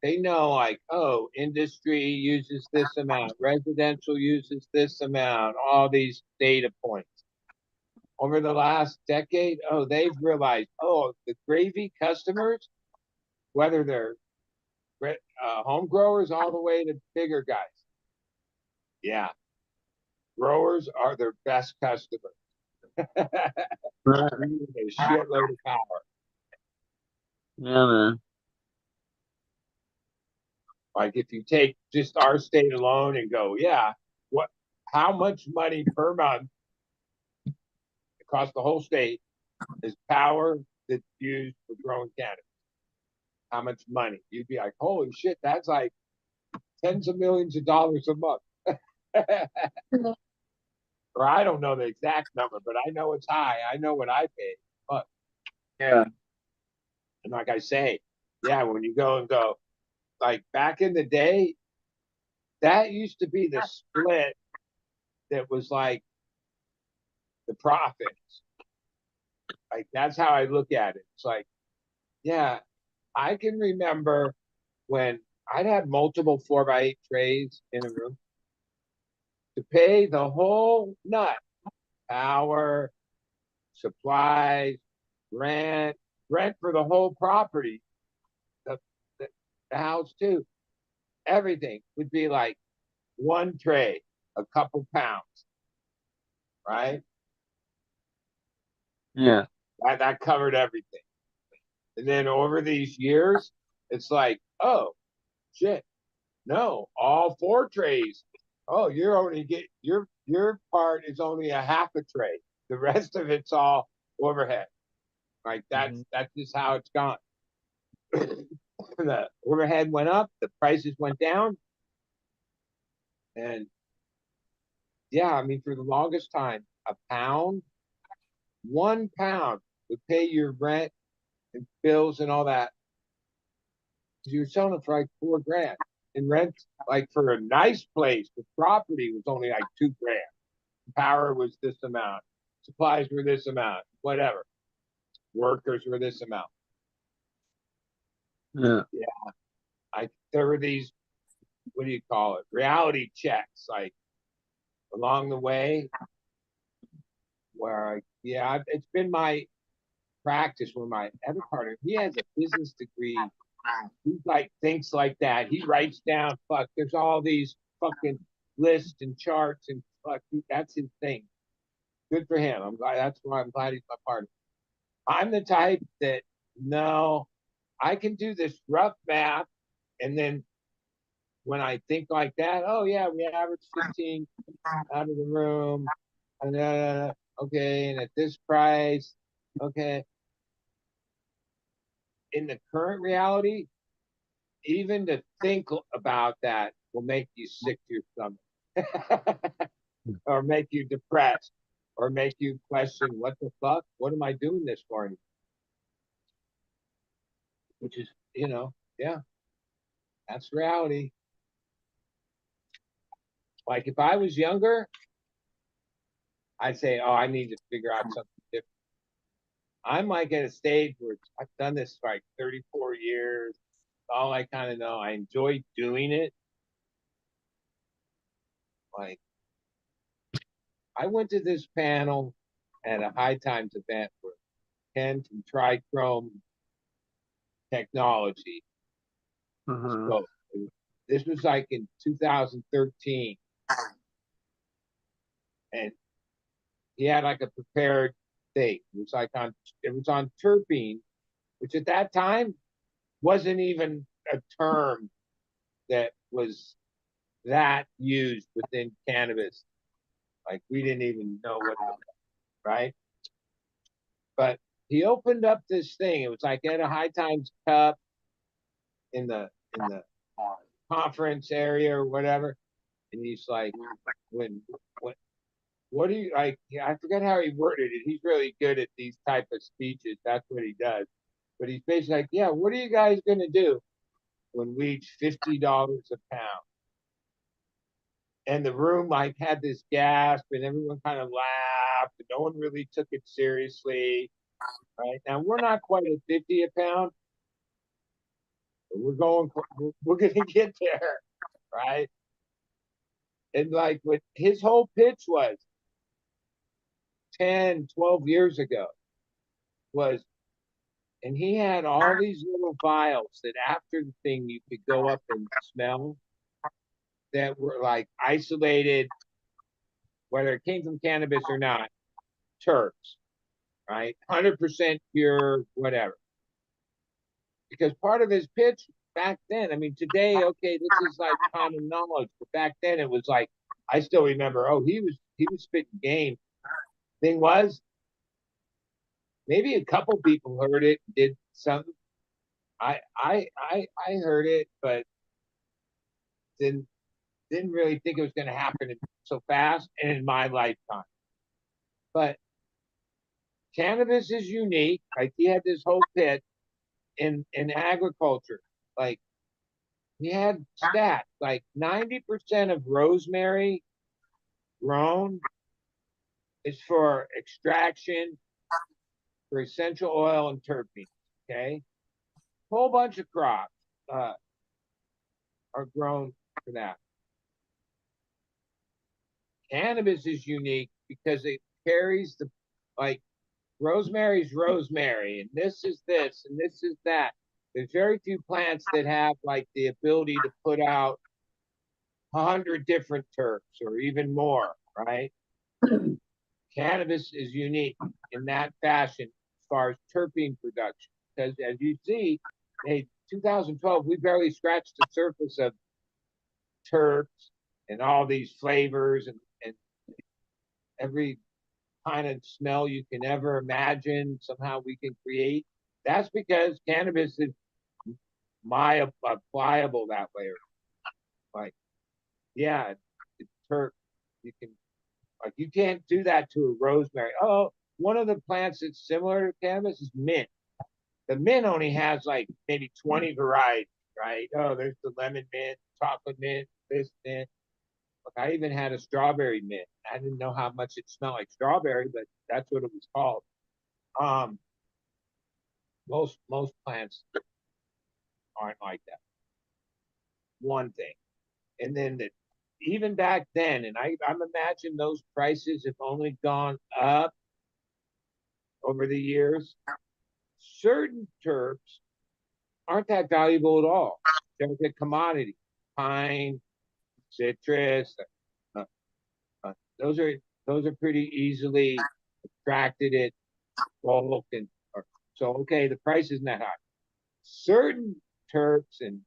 they know like, oh, industry uses this amount, residential uses this amount, all these data points. Over the last decade, oh, they've realized, oh, the gravy customers, whether they're home growers all the way to bigger guys, yeah, growers are their best customers. A shitload of power. Yeah, man. Like if you take just our state alone and go, yeah, how much money per month across the whole state is power that's used for growing cannabis? How much money? You'd be like, holy shit, that's like tens of millions of dollars a month. Or I don't know the exact number, but I know it's high. I know what I pay. But Yeah. and like I say, yeah, when you go and go, like back in the day, that used to be the split that was like the profits. Like that's how I look at it. It's like, yeah, I can remember when I'd had multiple 4x8 trays in a room to pay the whole nut, power, supplies, rent, rent for the whole property, the, the house too. Everything would be like one tray, a couple pounds, right? Yeah. That covered everything. And then over these years, it's like, oh shit, no, all 4 trays. Oh, you're only get your part is only a half a tray. The rest of it's all overhead. Like that's just how it's gone. The overhead went up, the prices went down, and yeah, I mean for the longest time, a pound, 1 pound would pay your rent and bills and all that You were selling it for like $4,000, and rent, like for a nice place, the property was only like $2,000. Power was this amount, supplies were this amount, whatever. Workers were this amount. Yeah. There were these, what do you call it? Reality checks, like along the way, where it's been my practice with my other partner. He has a business degree. He like thinks like that. He writes down, there's all these fucking lists and charts and that's his thing. Good for him. That's why I'm glad he's my partner. I'm the type that, no, I can do this rough math, and then when I think like that, oh yeah, we average 15 out of the room, and okay, and at this price, okay. In the current reality, even to think about that will make you sick to your stomach, or make you depressed, or make you question, what the fuck? What am I doing this for? Which is, yeah, that's reality. Like if I was younger, I'd say, oh, I need to figure out something different. I'm like at a stage where I've done this for like 34 years. All I kind of know. I enjoy doing it. Like I went to this panel at a High Times event where Ken from Trichrome Technology spoke. This was like in 2013. And he had like a prepared thing. It was on terpene, which at that time wasn't even a term that was that used within cannabis. Like we didn't even know what right? But he opened up this thing. It was like at a High Times cup in the conference area or whatever. And he's like, what do you like? Yeah, I forget how he worded it. He's really good at these type of speeches. That's what he does. But he's basically like, yeah, what are you guys gonna do when weed's $50 a pound? And the room like had this gasp, and everyone kind of laughed, and no one really took it seriously. Right now, we're not quite at 50 a pound, but we're gonna get there, right? And like what his whole pitch was 10, 12 years ago was, and he had all these little vials that after the thing you could go up and smell, that were like isolated, whether it came from cannabis or not, terps, right? 100% pure, whatever. Because part of his pitch back then, I mean, today, okay, this is like common knowledge, but back then it was like, I still remember, oh, he was spitting game. Thing was, maybe a couple people heard it, did something. I heard it, but didn't really think it was going to happen so fast and in my lifetime. But cannabis is unique. Like he had this whole pit in agriculture. Like he had stats like 90% of rosemary grown is for extraction, for essential oil and terpenes. Okay, whole bunch of crops are grown for that. Cannabis is unique because it carries the, like, rosemary's rosemary, and this is this, and this is that. There's very few plants that have like the ability to put out 100 different terps or even more, right? Cannabis is unique in that fashion as far as terpene production, because as you see, 2012, we barely scratched the surface of terps and all these flavors and every kind of smell you can ever imagine. Somehow we can create. That's because cannabis is pliable that way. Like, yeah, it's terp. You can, like, you can't do that to a rosemary. Oh, one of the plants that's similar to cannabis is mint. The mint only has like maybe 20 varieties, right? Oh, there's the lemon mint, chocolate mint, this mint. Look, I even had a strawberry mint. I didn't know how much it smelled like strawberry, but that's what it was called. Um, most plants aren't like that. One thing, and then even back then, and I'm imagining those prices have only gone up over the years. Certain terps aren't that valuable at all. They're the commodity, pine, citrus. Uh, those are pretty easily extracted at bulk, and so okay, the price isn't that high. Certain terps, and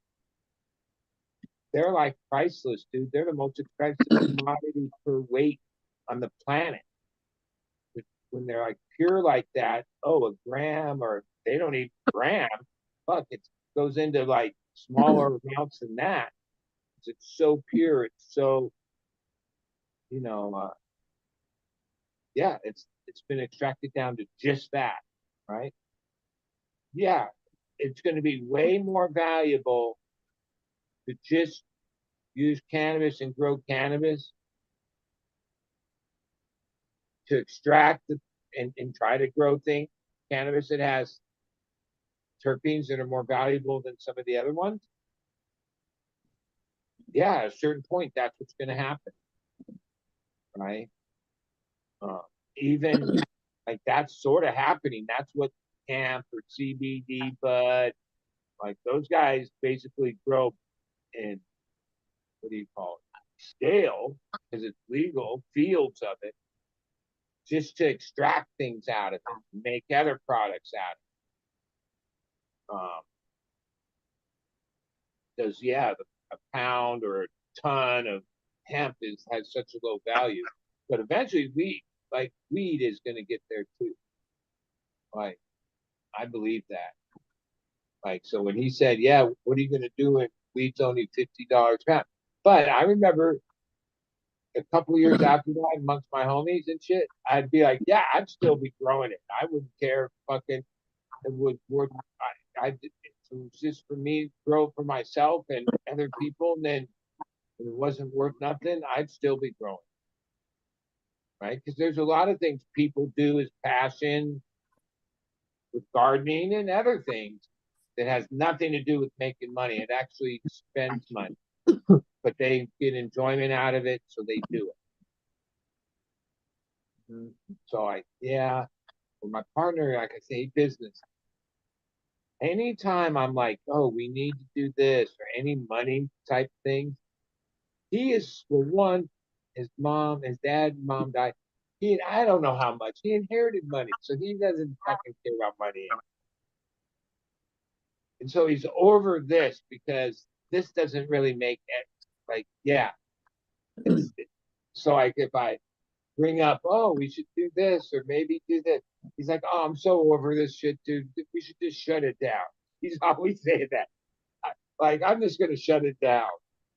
they're like priceless, dude. They're the most expensive commodity per weight on the planet. When they're like pure like that, oh, a gram, or they don't eat gram. Fuck, it goes into like smaller amounts than that. It's so pure. It's so, you know, yeah, it's been extracted down to just that, right? Yeah, it's going to be way more valuable to just use cannabis and grow cannabis to extract and try to grow things. Cannabis that has terpenes that are more valuable than some of the other ones. Yeah, at a certain point, that's what's going to happen, right? Even like that's sort of happening. That's what hemp or CBD bud, like those guys basically grow in, what do you call it? Scale, because it's legal, fields of it, just to extract things out of it, make other products out of it. Because yeah, a pound or a ton of hemp has such a low value, but eventually weed is going to get there too. Like I believe that. Like so, when he said, "Yeah, what are you going to do if weed's only $50 a pound?" But I remember a couple of years after that, amongst my homies and shit, I'd be like, "Yeah, I'd still be growing it. I wouldn't care if fucking it was worth. It was just for me to grow for myself and other people, and then if it wasn't worth nothing, I'd still be growing, right? Because there's a lot of things people do as passion with gardening and other things that has nothing to do with making money. It actually spends money, but they get enjoyment out of it, so they do it. So with my partner, like I say, business. Anytime I'm like, oh, we need to do this or any money type things, he is well, one, his dad, and mom died. I don't know how much. He inherited money, so he doesn't fucking care about money. And so he's over this because this doesn't really make it like, yeah. So like if I bring up, oh, we should do this or maybe do this, he's like, oh, I'm so over this shit, dude. We should just shut it down. He's always saying that. Like, I'm just gonna shut it down.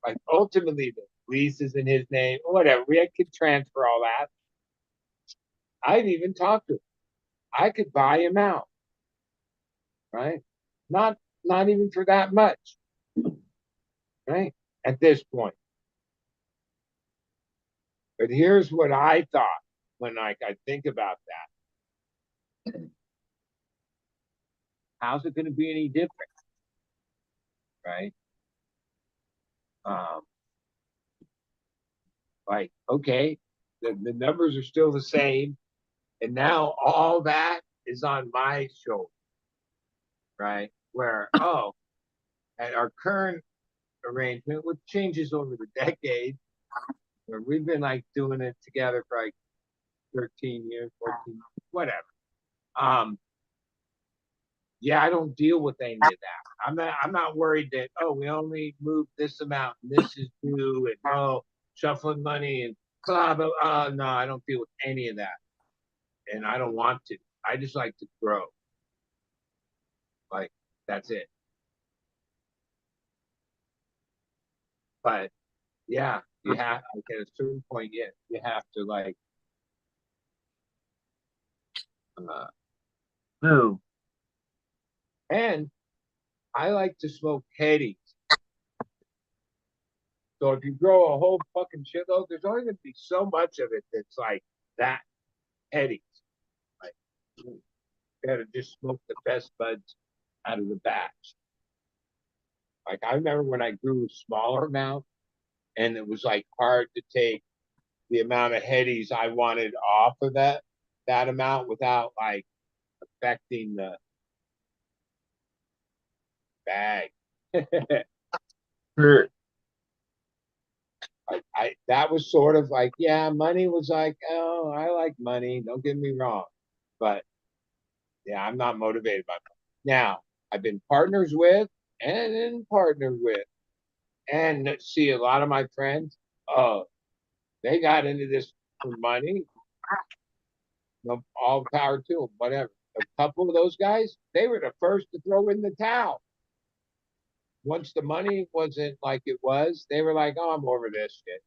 Like ultimately the lease is in his name, whatever. We could transfer all that. I'd even talk to him. I could buy him out, right? Not not even for that much, right? At this point. But here's what I thought when I think about that. How's it going to be any different, right? Um, like, okay, the numbers are still the same, and now all that is on my shoulder, right? Where at our current arrangement, which changes over the decade, where we've been like doing it together for like 13 years, 14, whatever. Yeah, I don't deal with any of that. I'm not worried that, oh, we only moved this amount and this is due and shuffling money and blah blah blah. No, I don't deal with any of that. And I don't want to. I just like to grow. Like that's it. But yeah, you have like at a certain point, yeah, you have to like move. And I like to smoke headies. So if you grow a whole fucking shitload, there's only going to be so much of it that's like that heady. Like you gotta just smoke the best buds out of the batch. Like I remember when I grew a smaller amount, and it was like hard to take the amount of headies I wanted off of that amount without like affecting the bag. Sure. I that was sort of like, yeah, money was like, oh, I like money, don't get me wrong. But yeah, I'm not motivated by money. Now, I've been partners with and in partner with, and see a lot of my friends, oh, they got into this for money. No, all power to them, whatever. A couple of those guys, they were the first to throw in the towel. Once the money wasn't like it was, they were like, oh, I'm over this shit.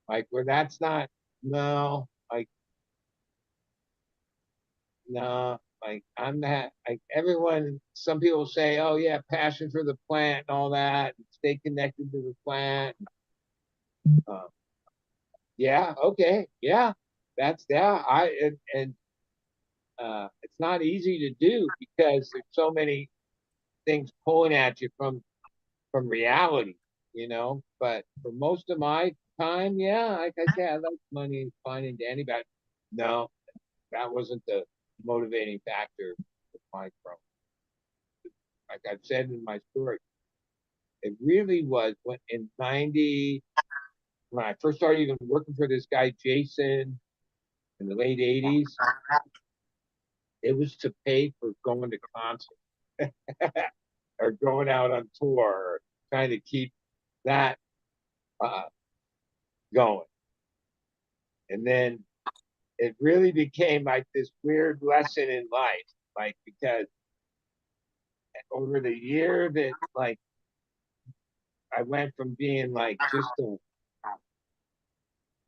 Like, where that's not, no, like, no, like, I'm not, like, everyone, some people say, oh, yeah, passion for the plant and all that, and stay connected to the plant. Um, yeah, okay, yeah, yeah, it's not easy to do because there's so many things pulling at you from reality, you know. But for most of my time, yeah, like I said, I like money and fun and dandy, but no, that wasn't the motivating factor of my growth. Like I've said in my story, it really was when in '90 when I first started even working for this guy Jason in the late '80s. It was to pay for going to concerts or going out on tour, or trying to keep that uh, going. And then it really became like this weird lesson in life, like because over the year that like I went from being like just a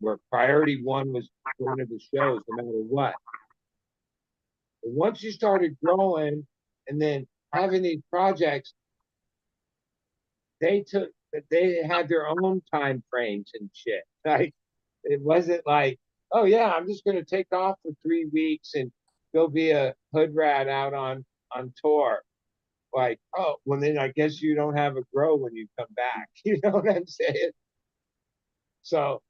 where priority one was going to the shows no matter what. But once you started growing and then having these projects, they took they had their own time frames and shit. Like it wasn't like, oh yeah, I'm just gonna take off for 3 weeks and go be a hood rat out on tour. Like, oh, well then I guess you don't have a grow when you come back. You know what I'm saying? So,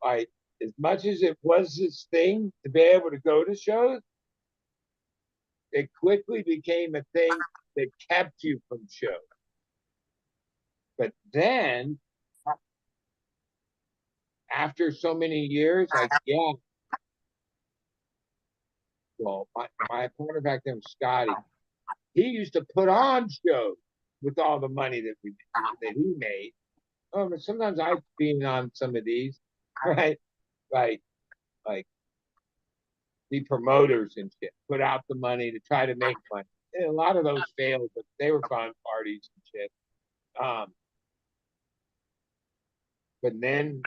like, as much as it was this thing to be able to go to shows, it quickly became a thing that kept you from shows. But then, after so many years, like, yeah, well, my partner back then was Scotty. He used to put on shows with all the money that he made. Oh, but sometimes I've been on some of these, right? Like, like the promoters and shit put out the money to try to make money. And a lot of those failed, but they were fun parties and shit. But then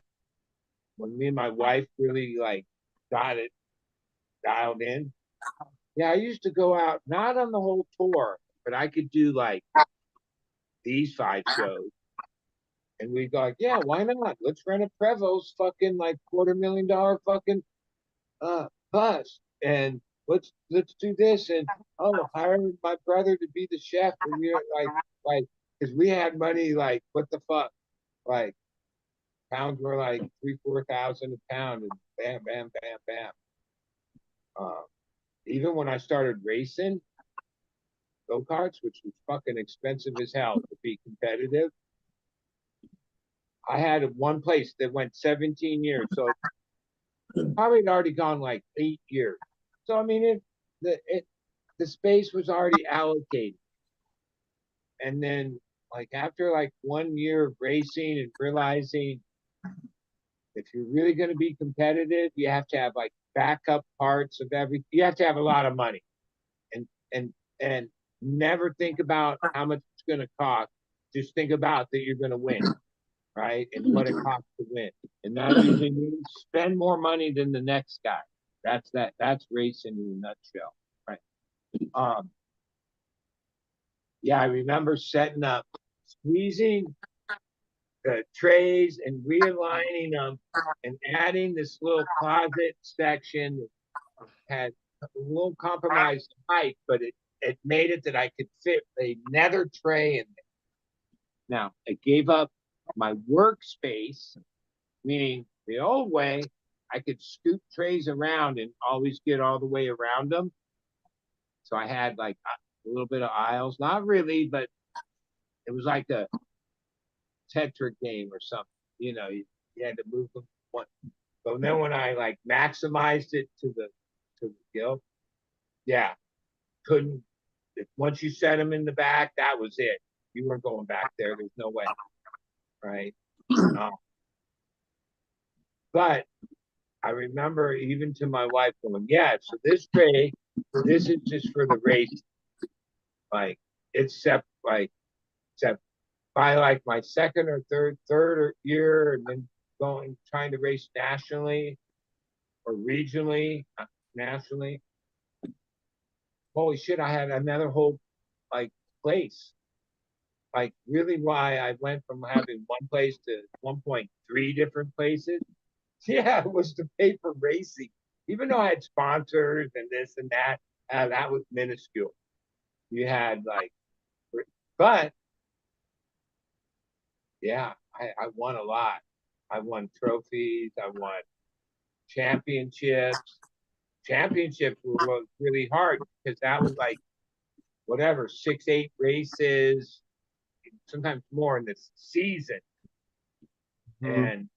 when me and my wife really like got it dialed in, yeah, I used to go out not on the whole tour, but I could do like these 5 shows. And we go like, yeah, why not? Let's rent a Prevost fucking like $250,000 fucking bus, and let's do this, and oh, hire my brother to be the chef, and we're like because we had money like what the fuck, like pounds were like 3-4 thousand a pound, and bam bam bam bam. Uh, Even when I started racing go karts, which was fucking expensive as hell to be competitive, I had one place that went 17 years, so probably had already gone like 8 years. So I mean, the space was already allocated, and then like after like 1 year of racing and realizing if you're really going to be competitive, you have to have like backup parts of everything. You have to have a lot of money, and and and never think about how much it's going to cost. Just think about that you're going to win, right? And what it costs to win. And that usually means spend more money than the next guy. That's racing in a nutshell, right? Yeah, I remember setting up squeezing the trays and realigning them and adding this little closet section that had a little compromised height, but it made it that I could fit a nether tray in there. Now, I gave up my workspace, meaning the old way, I could scoop trays around and always get all the way around them. So I had like a little bit of aisles, not really, but it was like a Tetra game or something. You know, you had to move them one. So then when I like maximized it to the gill, yeah, couldn't. Once you set them in the back, that was it. You weren't going back there. There's no way, right? But I remember even to my wife going, yeah, so this tray, this is just for the race. Like it's except by like my second or third year, and then trying to race nationally or regionally, nationally. Holy shit, I had another whole like place. Like really why I went from having one place to 1.3 different places. Yeah, it was to pay for racing. Even though I had sponsors and this and that was minuscule. You had like, but yeah, I won a lot. I won trophies. I won championships. Championships were really hard because that was like whatever 6, 8 races, sometimes more in this season. And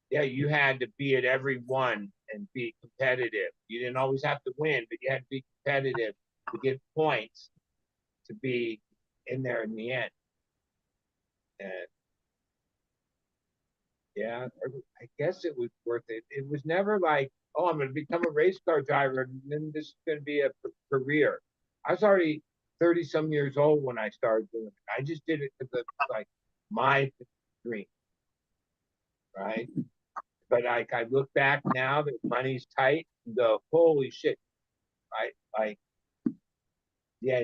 yeah, you had to be at every one and be competitive. You didn't always have to win, but you had to be competitive to get points to be in there in the end. And yeah, I guess it was worth it. It was never like, oh, I'm going to become a race car driver and then this is going to be a career. I was already 30 some years old when I started doing it. I just did it because it was like my dream, right? But like I look back now that money's tight and go, holy shit, right? Like, yeah,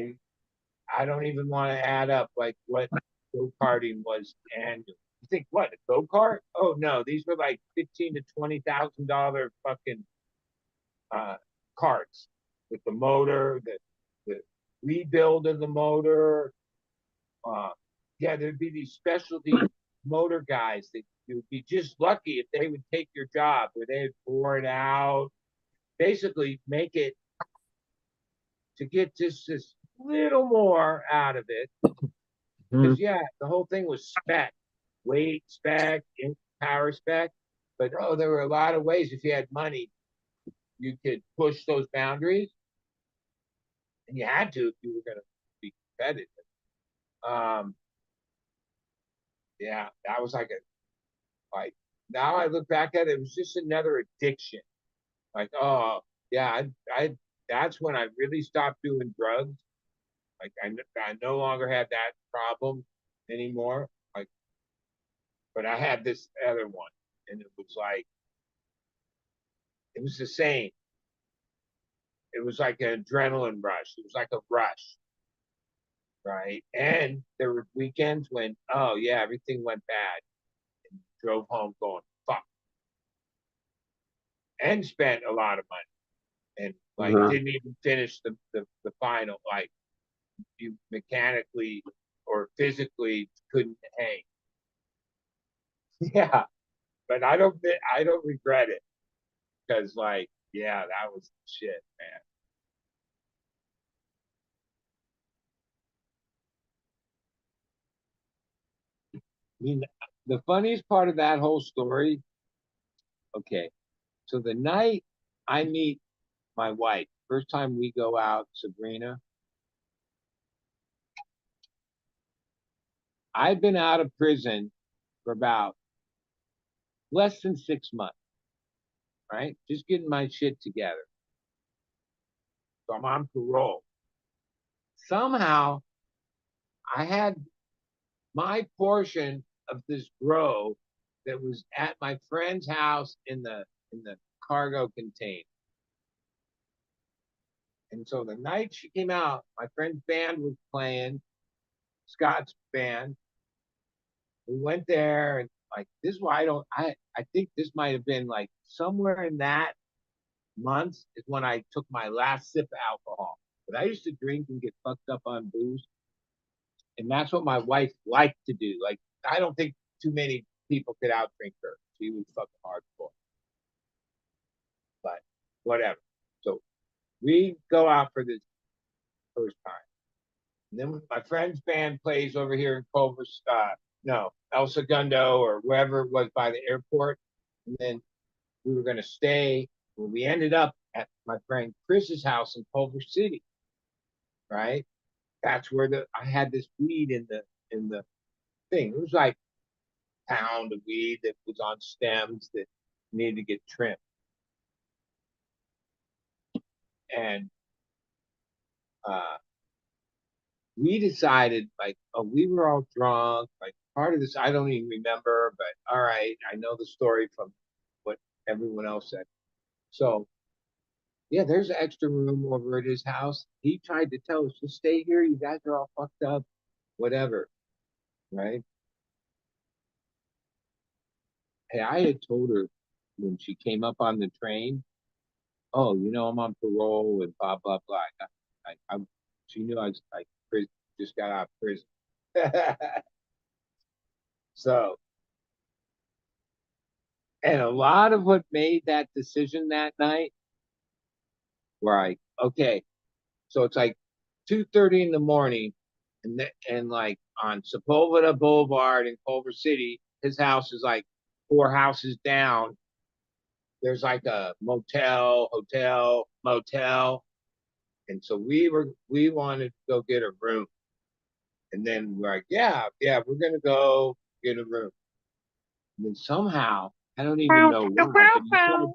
I don't even want to add up like what go-karting was annual. You think what a go-kart? Oh no, these were like $15,000 to $20,000 fucking carts with the motor, the rebuild of the motor. Uh, yeah, there'd be these specialty motor guys that you would be just lucky if they would take your job where they'd bore it out, basically make it to get just this little more out of it. Because yeah, the whole thing was spec, weight spec, power spec. But oh, there were a lot of ways if you had money, you could push those boundaries, and you had to if you were going to be competitive. Yeah, that was like now I look back at it, it was just another addiction. Like oh yeah, I that's when I really stopped doing drugs. Like I no longer had that problem anymore. Like, but I had this other one, and it was like it was the same. It was like an adrenaline rush. It was like a rush, right? And there were weekends when, oh yeah, everything went bad, and drove home going fuck, and spent a lot of money, and like didn't even finish the final. Like you mechanically or physically couldn't hang. Yeah, but I don't regret it because like yeah, that was shit, man. I mean, the funniest part of that whole story, okay, so the night I meet my wife, first time we go out, Sabrina, I've been out of prison for about less than 6 months, right? Just getting my shit together. So I'm on parole. Somehow I had my portion of this grow that was at my friend's house in the cargo container. And so the night she came out, my friend's band was playing, Scott's band. We went there and like this is why I think this might have been like somewhere in that month is when I took my last sip of alcohol. But I used to drink and get fucked up on booze, and that's what my wife liked to do. Like I don't think too many people could outdrink her. She was fucking hardcore, but whatever. So we go out for this first time. And then my friend's band plays over here in Culver, no, El Segundo or wherever it was by the airport. And then we were going to stay. Well, we ended up at my friend Chris's house in Culver City, right? That's where I had this weed in the thing. It was like a pound of weed that was on stems that needed to get trimmed. And we decided like, oh, we were all drunk. Like part of this, I don't even remember, but all right, I know the story from what everyone else said. So yeah, there's an extra room over at his house. He tried to tell us to stay here. You guys are all fucked up, whatever, right? Hey, I had told her when she came up on the train, oh, I'm on parole and blah blah blah. She knew I was like just got out of prison. So, and a lot of what made that decision that night, where okay, so it's like 2:30 in the morning, and like on Sepulveda Boulevard in Culver City, his house is like 4 houses down. There's like a motel, hotel, motel, and so we wanted to go get a room, and then we're like, yeah, we're gonna go get a room. And then somehow I don't even know why, but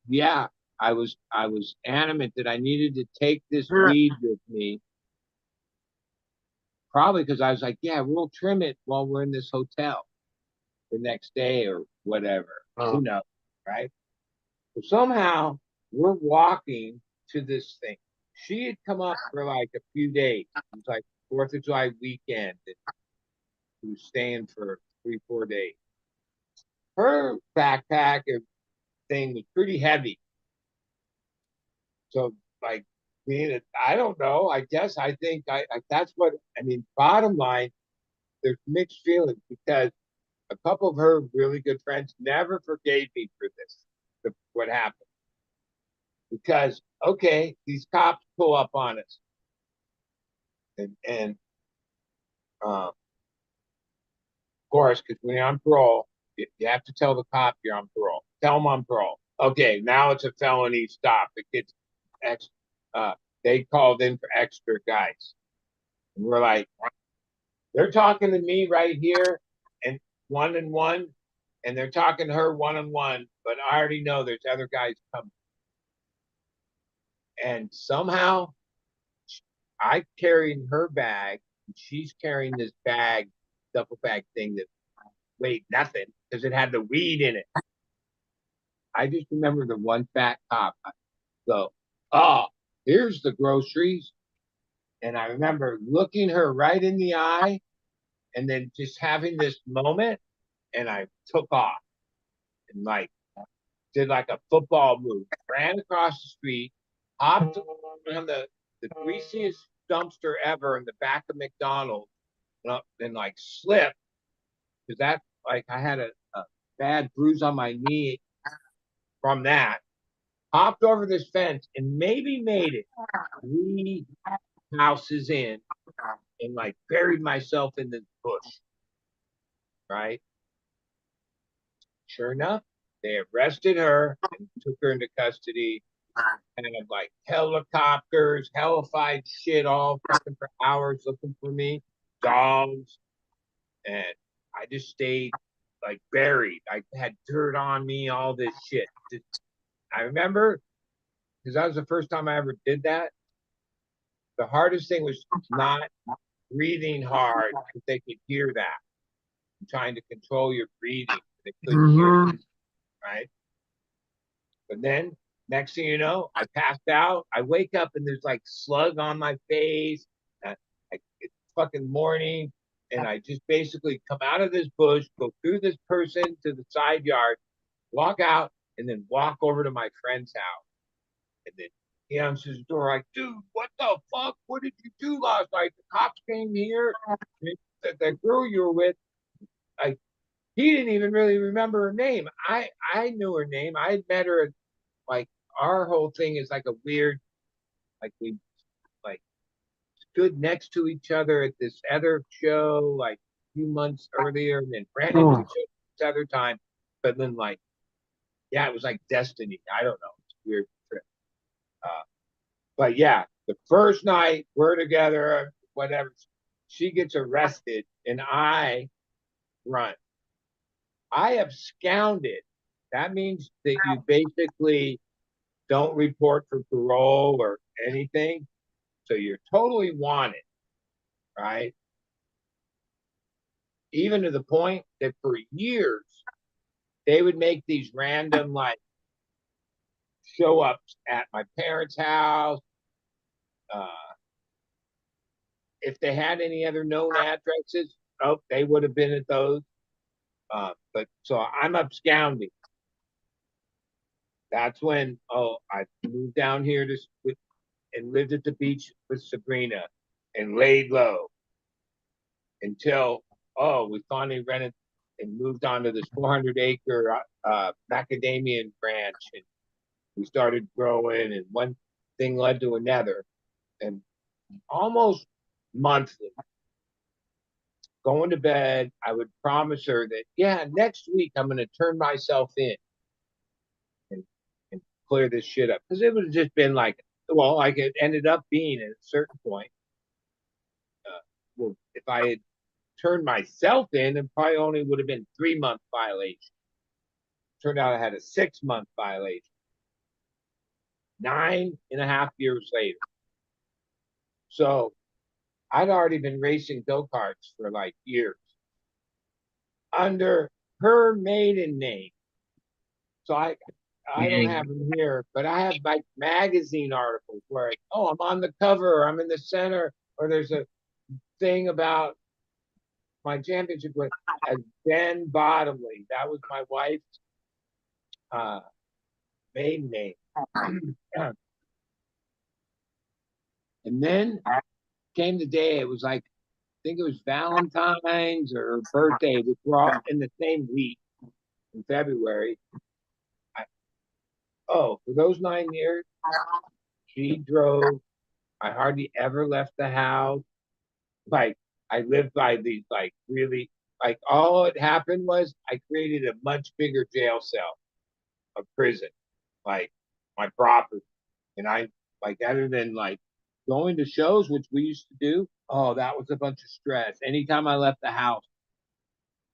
yeah, I was adamant that I needed to take this weed with me. Probably because I was like, yeah, we'll trim it while we're in this hotel the next day or whatever. Who knows, right? So somehow we're walking to this thing. She had come up for like a few days. It was like 4th of July weekend. She was staying for 3, 4 days. Her backpack thing was pretty heavy. So like I don't know. I guess I think that's what I mean. Bottom line, there's mixed feelings because a couple of her really good friends never forgave me for this, what happened. Because okay, these cops pull up on us, and of course, because when you're on parole, you have to tell the cop you're on parole. Tell them on parole. Okay, now it's a felony stop. It gets they called in for extra guys. And we're like, they're talking to me right here, and one, and they're talking to her one, but I already know there's other guys coming. And somehow I carried her bag, and she's carrying this bag, duffel bag thing that weighed nothing because it had the weed in it. I just remember the one fat cop go, oh, here's the groceries. And I remember looking her right in the eye and then just having this moment, and I took off and like did like a football move, ran across the street, hopped on the greasiest dumpster ever in the back of McDonald's, and like slipped because that like I had a bad bruise on my knee from that. Hopped over this fence and maybe made it 3 houses in, and like buried myself in the bush. Right. Sure enough, they arrested her and took her into custody. And I'm like helicopters, hellified shit, all fucking for hours looking for me, dogs, and I just stayed like buried. I had dirt on me, all this shit. I remember because that was the first time I ever did that. The hardest thing was not breathing hard because they could hear that. I'm trying to control your breathing. They couldn't hear it, right? But then next thing you know, I passed out. I wake up and there's like slug on my face. Like it's fucking morning. and I just basically come out of this bush, go through this person to the side yard, walk out, and then walk over to my friend's house. And then he answers the door like, dude, what the fuck? What did you do last night? The cops came here. That girl you were with, like, he didn't even really remember her name. I knew her name. I had met her. Like, our whole thing is like a weird, like, we like stood next to each other at this other show like a few months earlier, and then ran into each other this other time. But then, like, yeah, it was like destiny. I don't know. It's a weird trip. But yeah, the first night we're together, whatever, she gets arrested and I run. I absconded. That means that you basically don't report for parole or anything. So you're totally wanted, right? Even to the point that for years, they would make these random, like, show ups at my parents' house. Uh, if they had any other known addresses, oh, they would have been at those. But so I'm absconding. That's when, I moved down here and lived at the beach with Sabrina and laid low until, we finally rented and moved on to this 400-acre macadamia ranch, and we started growing, and one thing led to another, and almost monthly, going to bed, I would promise her that, yeah, next week I'm going to turn myself in and, and clear this shit up. Because it would have just been like, well, like it ended up being at a certain point. Well, if I had turned myself in, it probably only would have been 3-month violation. Turned out I had a 6-month violation. 9.5 years later. So I'd already been racing go-karts for like years under her maiden name. So I don't have them here, but I have like magazine articles where, I'm on the cover, or I'm in the center, or there's a thing about my championship with as Ben Bottomley. That was my wife's maiden name. And then came the day, it was like, I think it was Valentine's or her birthday, which were all in the same week in February. For those 9 years, she drove. I hardly ever left the house. Like, I lived by these, like, really, like, all it happened was I created a much bigger jail cell, a prison, like my property. And I, like, other than like going to shows, which we used to do, that was a bunch of stress. Anytime I left the house,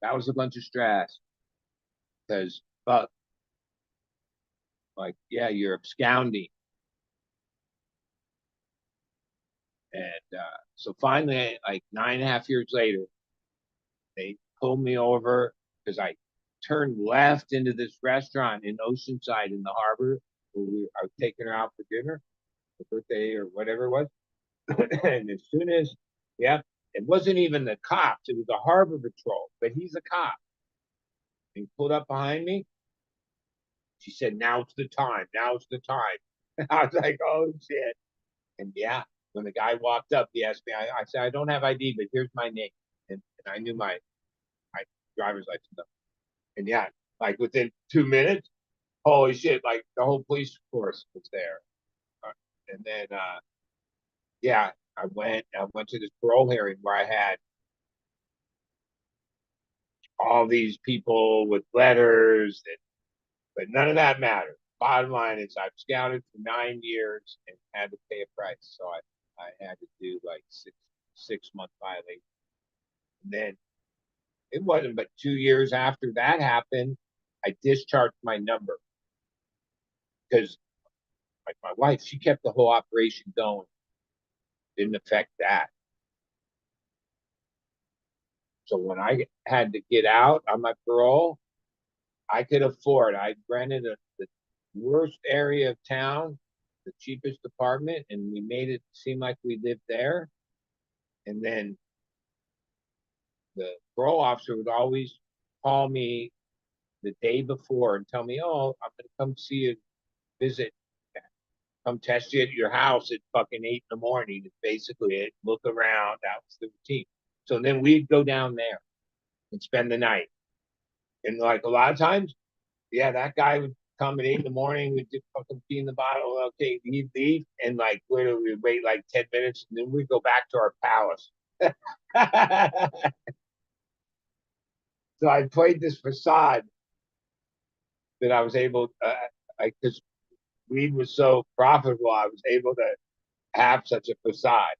that was a bunch of stress. Because, but, like, yeah, you're absconding. And so finally, like 9.5 years later, they pulled me over because I turned left into this restaurant in Oceanside in the harbor where I was taking her out for dinner, her birthday or whatever it was. And as soon as, it wasn't even the cops, it was the harbor patrol, but he's a cop. And he pulled up behind me. She said, "Now's the time. Now's the time." I was like, "Oh, shit." And when the guy walked up, he asked me, I said, "I don't have ID, but here's my name." And I knew my driver's license number. And like within 2 minutes, holy shit, like the whole police force was there. And then, I went to this parole hearing where I had all these people with letters, but none of that mattered. Bottom line is I've scouted for 9 years and had to pay a price. So I had to do like 6 month violation. And then it wasn't but 2 years after that happened, I discharged my number because, like, my wife, she kept the whole operation going. Didn't affect that. So when I had to get out on my parole, I could afford. I rented the worst area of town, the cheapest apartment, and we made it seem like we lived there. And then the parole officer would always call me the day before and tell me, "Oh, I'm gonna come see you, visit, come test you at your house at fucking 8 in the morning." It's basically it. Look around. That was the routine. So then we'd go down there and spend the night. And like a lot of times, yeah, that guy would come at 8 in the morning. We'd just fucking pee in the bottle. Okay, he'd leave, and like literally we'd wait like 10 minutes, and then we'd go back to our palace. So I played this facade that I was able, because weed was so profitable, I was able to have such a facade.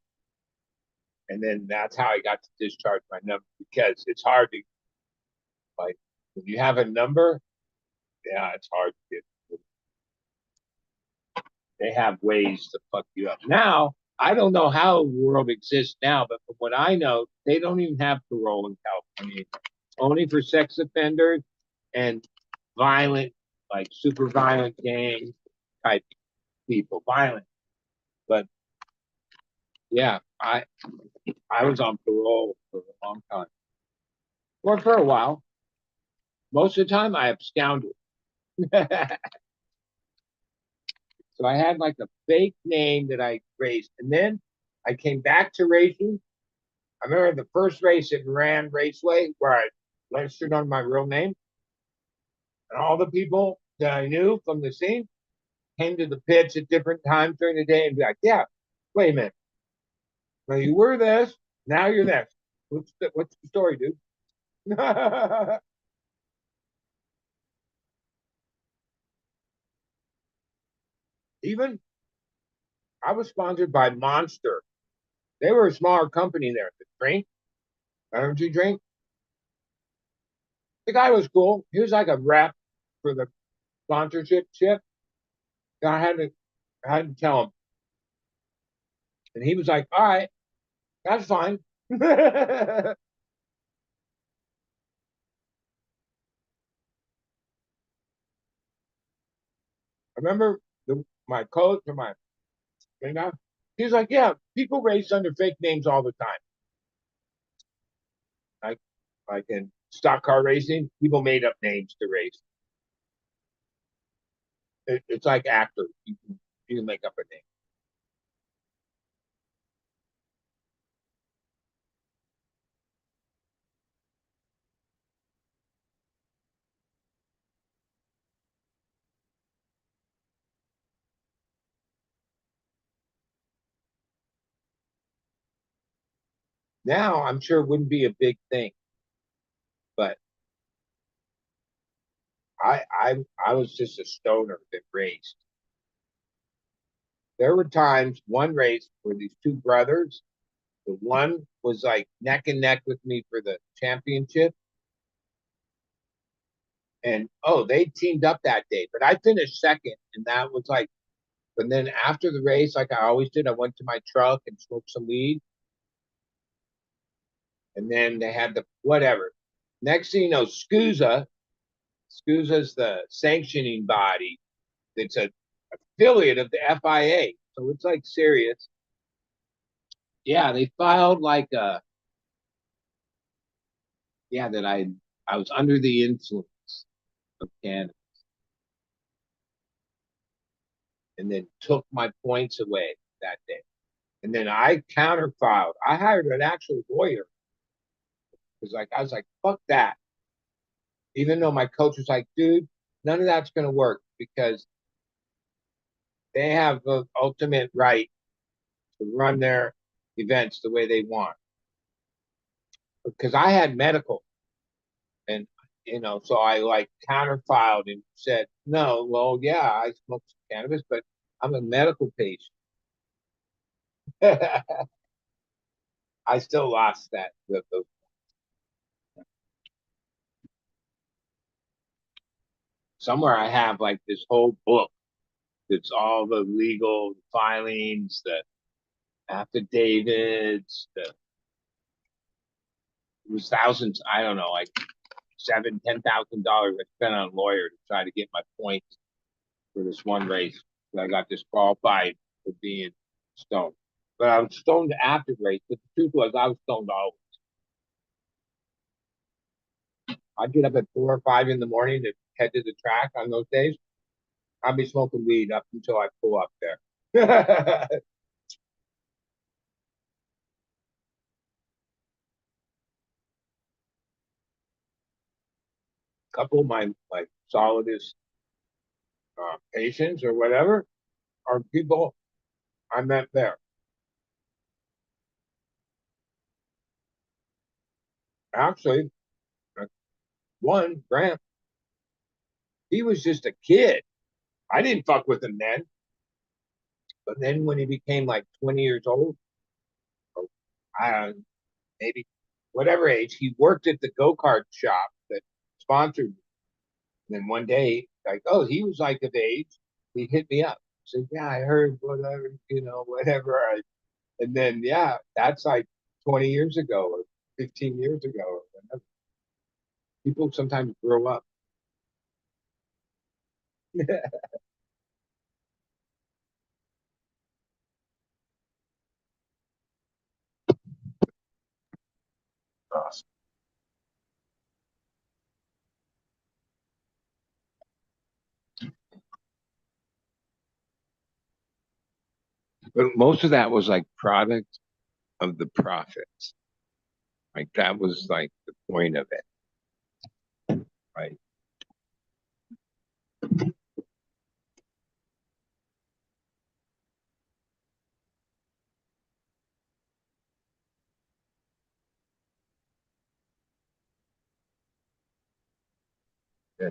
And then that's how I got to discharge my number, because it's hard to, like, when you have a number, yeah, it's hard to get. They have ways to fuck you up. Now, I don't know how the world exists now, but from what I know, they don't even have parole in California. Only for sex offenders and violent, like super violent gang type people, violent. But yeah, I was on parole for a long time, or for a while. Most of the time, I absconded. So I had like a fake name that I raced, and then I came back to racing. I remember the first race at Moran Raceway where I registered on my real name, and all the people that I knew from the scene came to the pits at different times during the day and be like, "Yeah, wait a minute, now you were this, now you're this. What's the story, dude?" Even I was sponsored by Monster. They were a smaller company there. The drink, energy drink. The guy was cool. He was like a rep for the sponsorship ship. I had to tell him, and he was like, "All right, that's fine." I remember my coach or my thing. He was like, "Yeah, people race under fake names all the time. Like in stock car racing, people made up names to race. It's like actors. You can make up a name." Now I'm sure it wouldn't be a big thing, but I was just a stoner that raced. There were times one race where these two brothers, the one was like neck and neck with me for the championship, and oh, they teamed up that day, but I finished second, and that was like. But then after the race, like I always did, I went to my truck and smoked some weed, and then they had the whatever. Next thing you know, SCUSA's the sanctioning body. It's a affiliate of the FIA, so it's like serious. Yeah, they filed like yeah, that I was under the influence of cannabis, and then took my points away that day. And then I counterfiled. I hired an actual lawyer because like I was like, fuck that. Even though my coach was like, dude, none of that's gonna work because they have the ultimate right to run their events the way they want. Because I had medical, and so I like counterfiled and said, no, well, yeah, I smoke some cannabis, but I'm a medical patient. I still lost that. Somewhere I have like this whole book that's all the legal filings, the affidavits, the it was thousands, I don't know, like $7,000-$10,000 I spent on a lawyer to try to get my points for this one race. I got disqualified for being stoned. But I was stoned after the race, but the truth was I was stoned always. I'd get up at 4 or 5 in the morning to head to the track on those days. I'd be smoking weed up until I pull up there. Couple of my like solidest patients or whatever are people I met there. Actually, one Grant, he was just a kid. I didn't fuck with him then, but then when he became like 20 years old, or maybe whatever age, he worked at the go-kart shop that sponsored me. And then one day, like, oh, he was like of age. He hit me up. Said, yeah, I heard whatever, whatever. And then, yeah, that's like 20 years ago or 15 years ago or whatever. People sometimes grow up. Awesome. But most of that was like product of the profits. Like that was like the point of it, right? Yeah.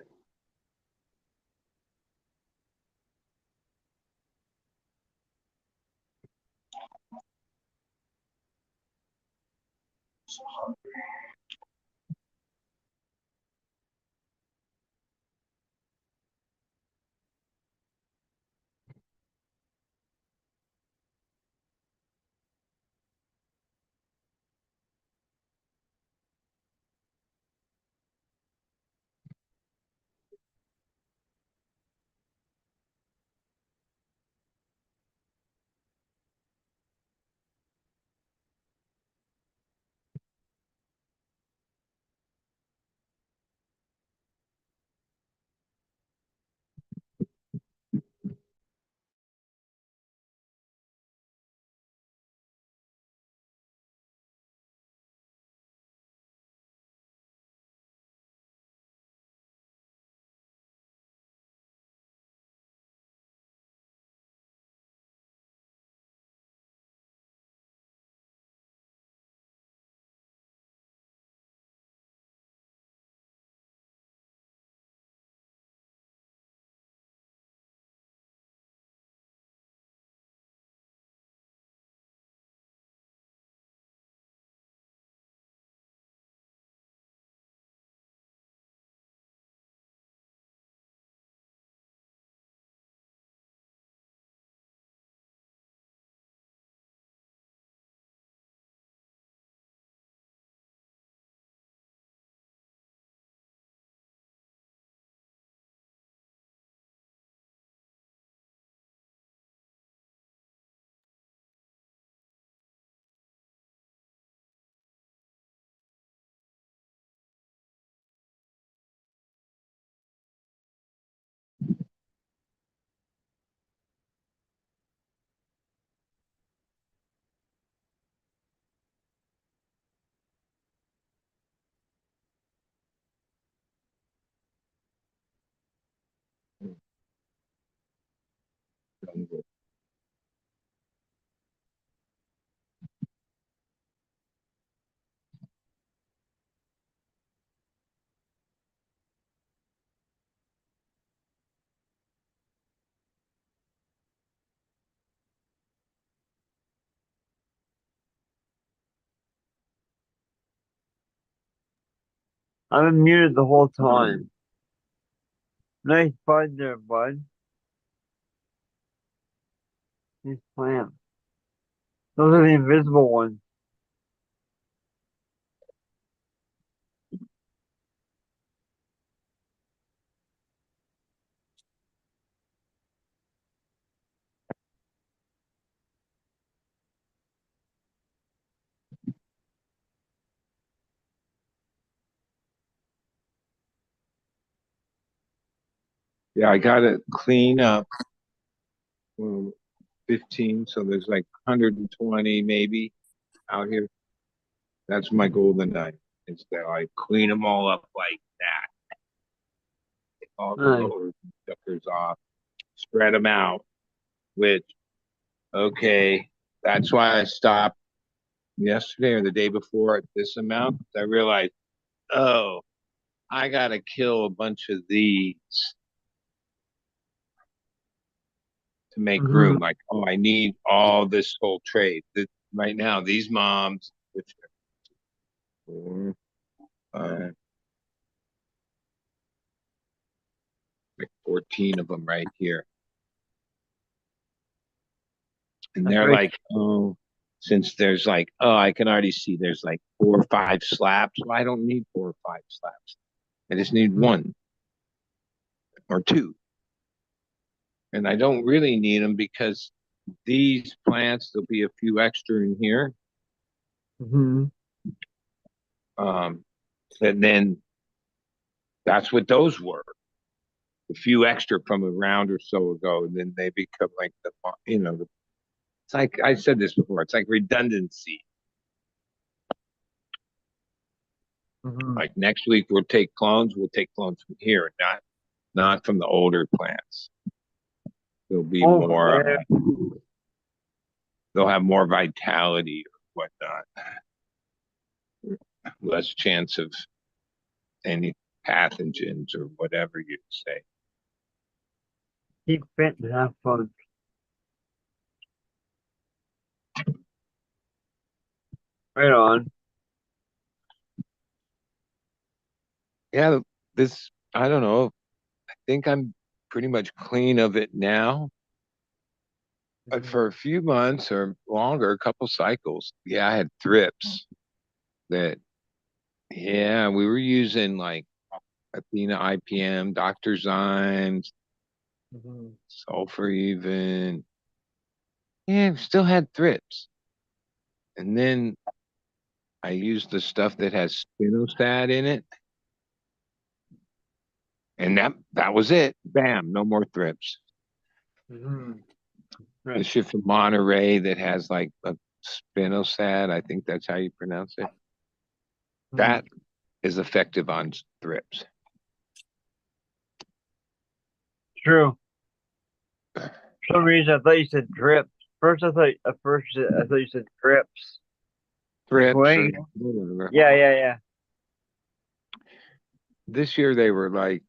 I've been muted the whole time. Nice bud there, bud. These plants. Those are the invisible ones. Yeah, I gotta clean up 15, so there's like 120 maybe out here. That's my goal tonight. Is that I clean them all up like that. All the Nice. lower suckers off, spread them out. Which, okay, that's why I stopped yesterday or the day before at this amount. I realized, oh, I gotta kill a bunch of these to make Mhm. room. Like, oh, I need all this whole trade. Right now, these moms, which are 14 of them right here. And That's they're right. like, oh, since there's like, oh, I can already see there's like 4 or 5 slaps. Well, I don't need 4 or 5 slaps. I just need 1 or 2. And I don't really need them because these plants, there'll be a few extra in here. Mhm. And then that's what those were. A few extra from a round or so ago. And then they become like it's like I said this before, it's like redundancy. Mhm. Like next week we'll take clones from here, not from the older plants. There'll be Oh more. yeah. They'll have more vitality or whatnot. Less chance of any pathogens or whatever you say. Keep fit and have fun. Right on. Yeah, this I don't know. I think I'm pretty much clean of it now. But for a few months or longer, a couple cycles, yeah, I had thrips that, yeah, we were using like Athena IPM, Dr. Zymes, Mhm. sulfur even. Yeah, still had thrips. And then I used the stuff that has spinosad in it. And that was it. Bam, no more thrips. Mhm. The Right. shit from Monterey that has like a spinosad, I think that's how you pronounce it. Mhm. That is effective on thrips. True. For some reason, I thought you said drips. I thought you said drips. Like Thrips or wait. whatever. Yeah. This year they were like,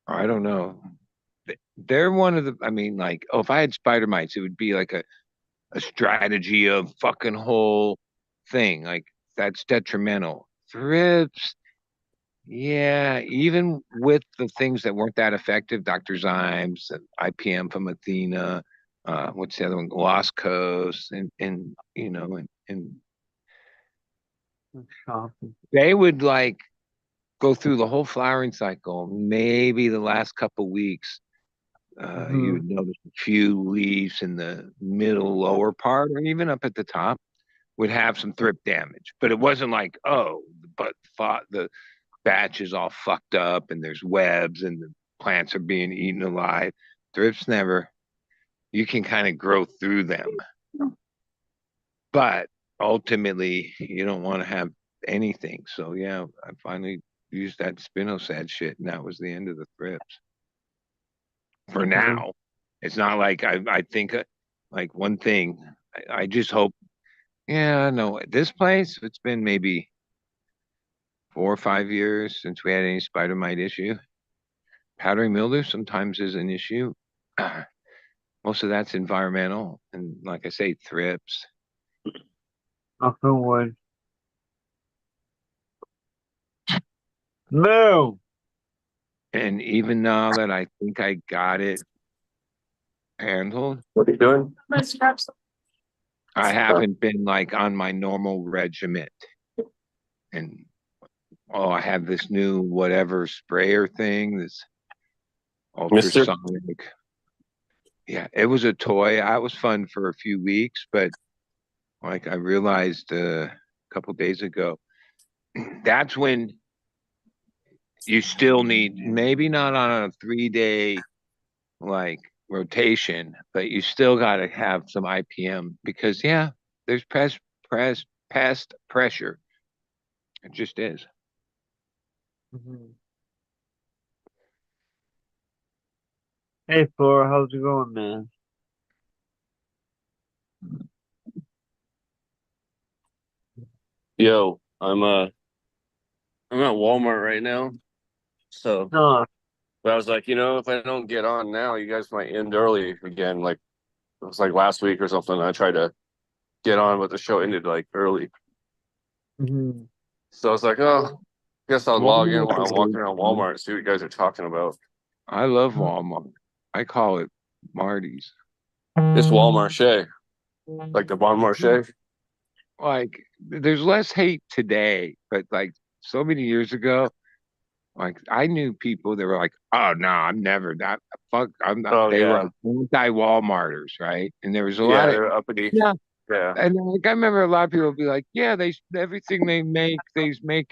I don't know. They're one of the, I mean, like, oh, if I had spider mites, it would be like a strategy of fucking whole thing. Like, that's detrimental. Thrips, yeah, even with the things that weren't that effective, Dr. Zymes and IPM from Athena, what's the other one? Lost Coast, and and Shopping. they would like go through the whole flowering cycle. Maybe the last couple weeks, you Mhm. would notice a few leaves in the middle lower part, or even up at the top, would have some thrip damage. But it wasn't like, oh, but the batch is all fucked up and there's webs and the plants are being eaten alive. Thrips never. You can kind of grow through them, but ultimately you don't want to have anything. So yeah, I finally used that spinosad shit, and that was the end of the thrips for Mhm. now. It's not like I think like one thing. I just hope. Yeah, no, this place it's been maybe 4 or 5 years since we had any spider mite issue. Powdery mildew sometimes is an issue. Most of that's environmental, and like I say, thrips. Knock on wood. No. And even now that I think I got it handled, What are you doing? I haven't been like on my normal regiment. And oh, I have this new whatever sprayer thing, this Mister? ultrasonic. Yeah, it was a toy. I was fun for a few weeks, but like I realized a couple days ago, that's when you still need, maybe not on a 3-day like rotation, but you still got to have some IPM because yeah, there's pest pressure. It just is. Mhm. Hey, Flora, how's it going, man? Yo, I'm at Walmart right now. So No, but I was like, if I don't get on now, you guys might end early again. Like it was like last week or something. I tried to get on, but the show ended like early. mhm. So I was like, oh, I guess I'll log in while I'm walking around Walmart. Walmart and see what you guys are talking about. I love Walmart. I call it Marty's. It's Walmart, like the Bon Marché. Like, there's less hate today, but like so many years ago, like I knew people that were like, "Oh no, I'm never that. Fuck, I'm not." Oh They were yeah, like anti-Walmarters, right? And there was a lot yeah, of they're uppity. yeah. Yeah, And like I remember a lot of people would be like, "Yeah, everything they make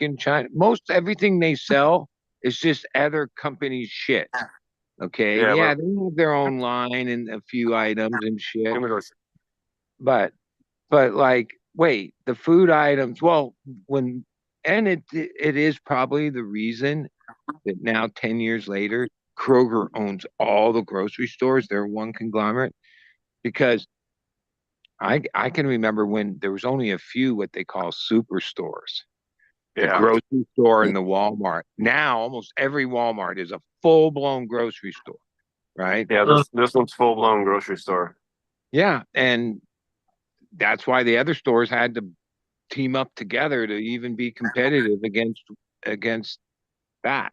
in China. Most everything they sell is just other companies' shit." Okay, yeah, yeah, but they have their own line and a few items and shit, but like, wait, the food items. Well, when and it is probably the reason that now 10 years later, Kroger owns all the grocery stores. They're one conglomerate because I can remember when there was only a few what they call superstores, the yeah, grocery store and the Walmart. Now almost every Walmart is a full blown grocery store, right? yeah. This one's full blown grocery store. Yeah, and that's why the other stores had to team up together to even be competitive against that.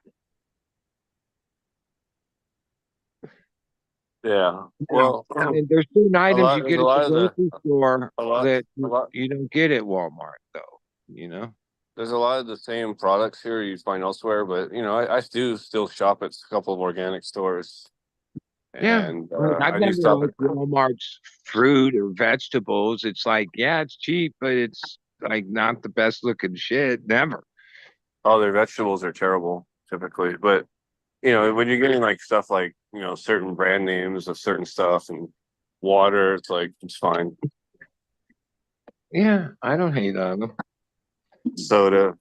Yeah. Yeah. Well, I mean, there's certain a items lot. you There's get a at the lot of the grocery store a lot that a lot. you don't get at Walmart, though. You know? There's a lot of the same products here you find elsewhere, but I do still shop at a couple of organic stores, Yeah. and Like I've I do never stop at. liked Walmart's fruit or vegetables. It's like, yeah, it's cheap, but it's like not the best looking shit. Never. Oh, their vegetables are terrible typically, but when you're getting like stuff like certain brand names of certain stuff and water, it's like it's fine. Yeah, I don't hate on them. Soda,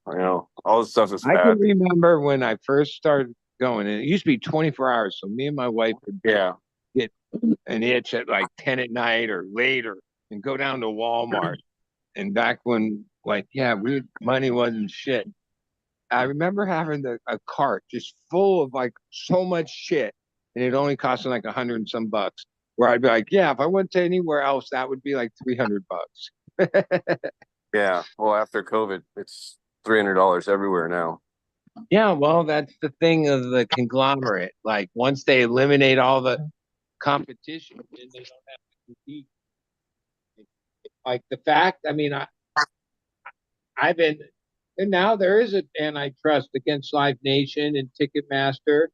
all the stuff is I can bad. remember when I first started going, and it used to be 24 hours. So me and my wife would Yeah, get an itch at like 10 at night or later and go down to Walmart. And back when, like, yeah, money wasn't shit. I remember having a cart just full of like so much shit, and it only cost me like 100 and some bucks. Where I'd be like, yeah, if I went to anywhere else, that would be like $300. yeah. Well, after COVID, it's $300 everywhere now. Yeah, well, that's the thing of the conglomerate. Like once they eliminate all the competition, then they don't have to compete. Like the fact, I mean, I've been, and now there is an antitrust against Live Nation and Ticketmaster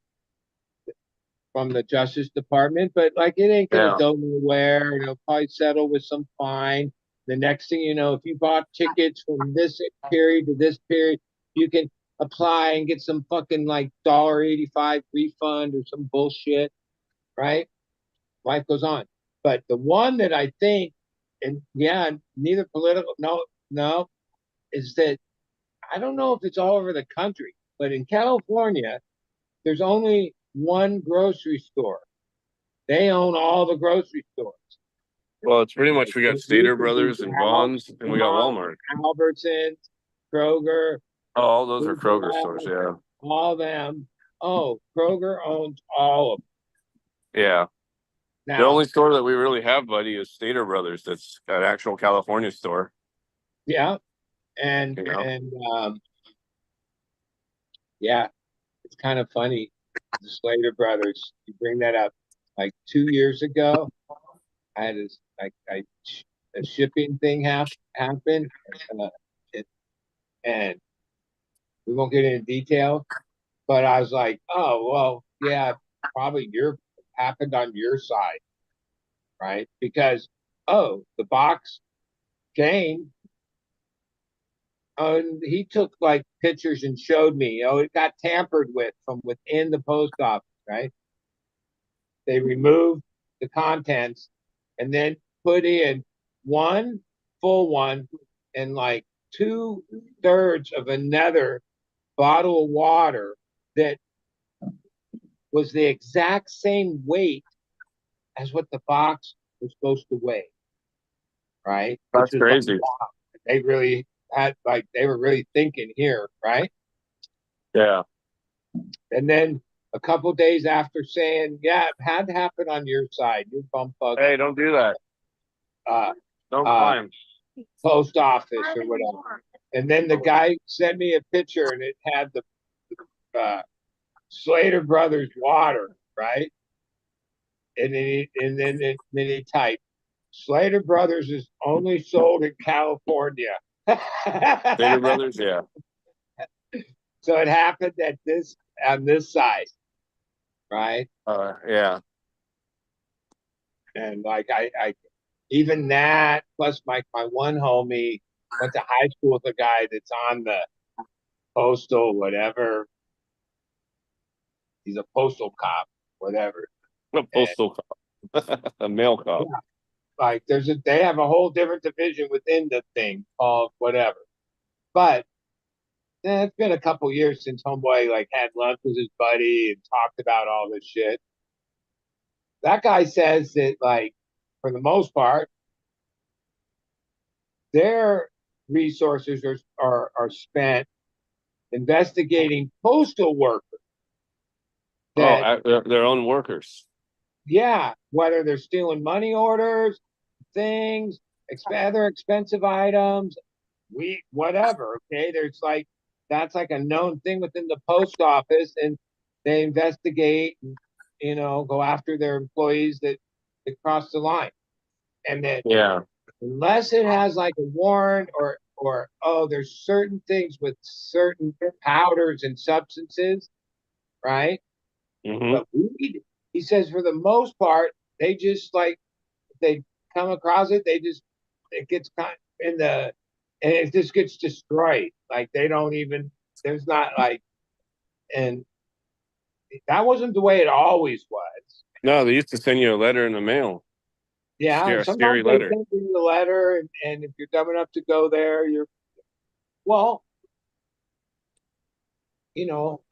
from the Justice Department, but like it ain't gonna Yeah, go nowhere. Probably settle with some fine. The next thing you know, if you bought tickets from this period to this period, you can apply and get some fucking like $1.85 refund or some bullshit, right? Life goes on. But the one that I think, and yeah, neither political, no, no, is that I don't know if it's all over the country, but in California, there's only one grocery store. They own all the grocery stores. well, it's pretty much we got It used Stater to be Brothers and Vons, and we got Walmart. Albertsons, Kroger, Oh, all those are Food Kroger stores. Lion, Yeah, all them. Oh, Kroger owns all of them. yeah. The Now, only store that we really have, buddy, is Stater Brothers. That's an actual California store. yeah, and You know. and yeah, it's kind of funny. The Slater brothers, you bring that up. Like 2 years ago, I had this like a shipping thing happen, uh, it, and we won't get into detail. But I was like, oh well, yeah, probably your happened on your side, right? Because the box came. And he took like pictures and showed me. It got tampered with from within the post office, right? They removed the contents and then put in one full one and like 2/3 of another bottle of water that was the exact same weight as what the box was supposed to weigh, right? Which That's was like, crazy. wow, they really had like they were really thinking here, right? Yeah. And then a couple days after saying, yeah, it had to happen on your side, you bum bug, Hey, don't do that. uh, Don't uh, climb. post office or whatever. And then the guy sent me a picture and it had the Slater Brothers water, right? And then he typed, Slater Brothers is only sold in California. Vader Brothers, yeah. So it happened at this on this side, right? Yeah. And like I even that plus my one homie went to high school with a guy that's on the postal whatever. He's a postal cop, whatever. A And postal cop. A mail cop. yeah, like they have a whole different division within the thing called whatever. But it's been a couple years since homeboy like had lunch with his buddy and talked about all this shit. That guy says that like for the most part, their resources are spent investigating postal workers that Their own workers. yeah, whether they're stealing money orders, things, other expensive items, whatever. Okay, there's like that's like a known thing within the post office, and they investigate, and, go after their employees that cross the line, and then Yeah. unless it has like a warrant or oh, there's certain things with certain powders and substances, right? Hmm. But weed, he says, for the most part, they just like they come across it, it gets in the and it just gets destroyed. Like they don't even there's not like and that wasn't the way it always was. No, they used to send you a letter in the mail. Yeah, A sometimes scary they letter. send you the letter, and if you're dumb enough to go there, well,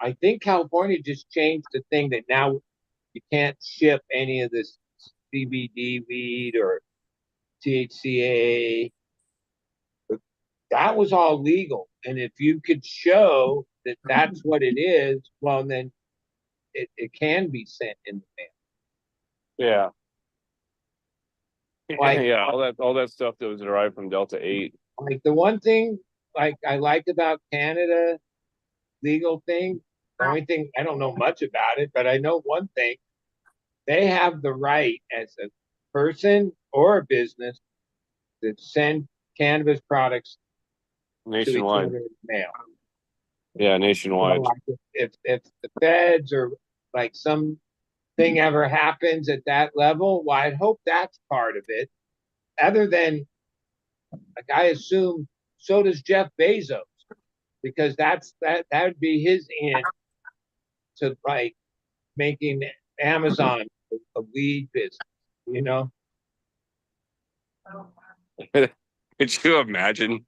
I think California just changed the thing that now you can't ship any of this CBD weed or THCA. But that was all legal, and if you could show that that's what it is, well, then it can be sent in the mail. Yeah. Like Yeah, all that stuff that was derived from Delta 8. like the one thing like I like about Canada legal thing, the only thing I don't know much about it, but I know one thing. They have the right as a person or a business to send cannabis products to each Nationwide. other in the mail. Yeah, So nationwide. like if the feds or like some thing ever happens at that level, well, I'd hope that's part of it. Other than like I assume so does Jeff Bezos, because that would be his end to like making Amazon a weed business, you know? Could you imagine?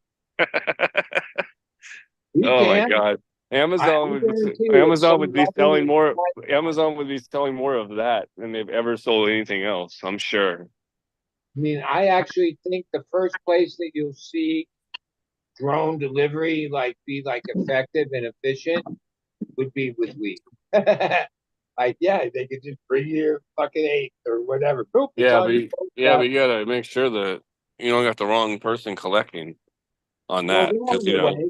You Oh my can. God. I Amazon would guarantee you, at Amazon some would be selling level, more Amazon would be selling more of that than they've ever sold anything else, I'm sure. I mean, I actually think the first place that you'll see drone delivery like be like effective and efficient would be with weed. Like, yeah, they could just bring you your fucking eighth or whatever. Boop, it's Yeah, on but your but doorstep. you gotta make sure that you don't got the wrong person collecting on Well, that they're because on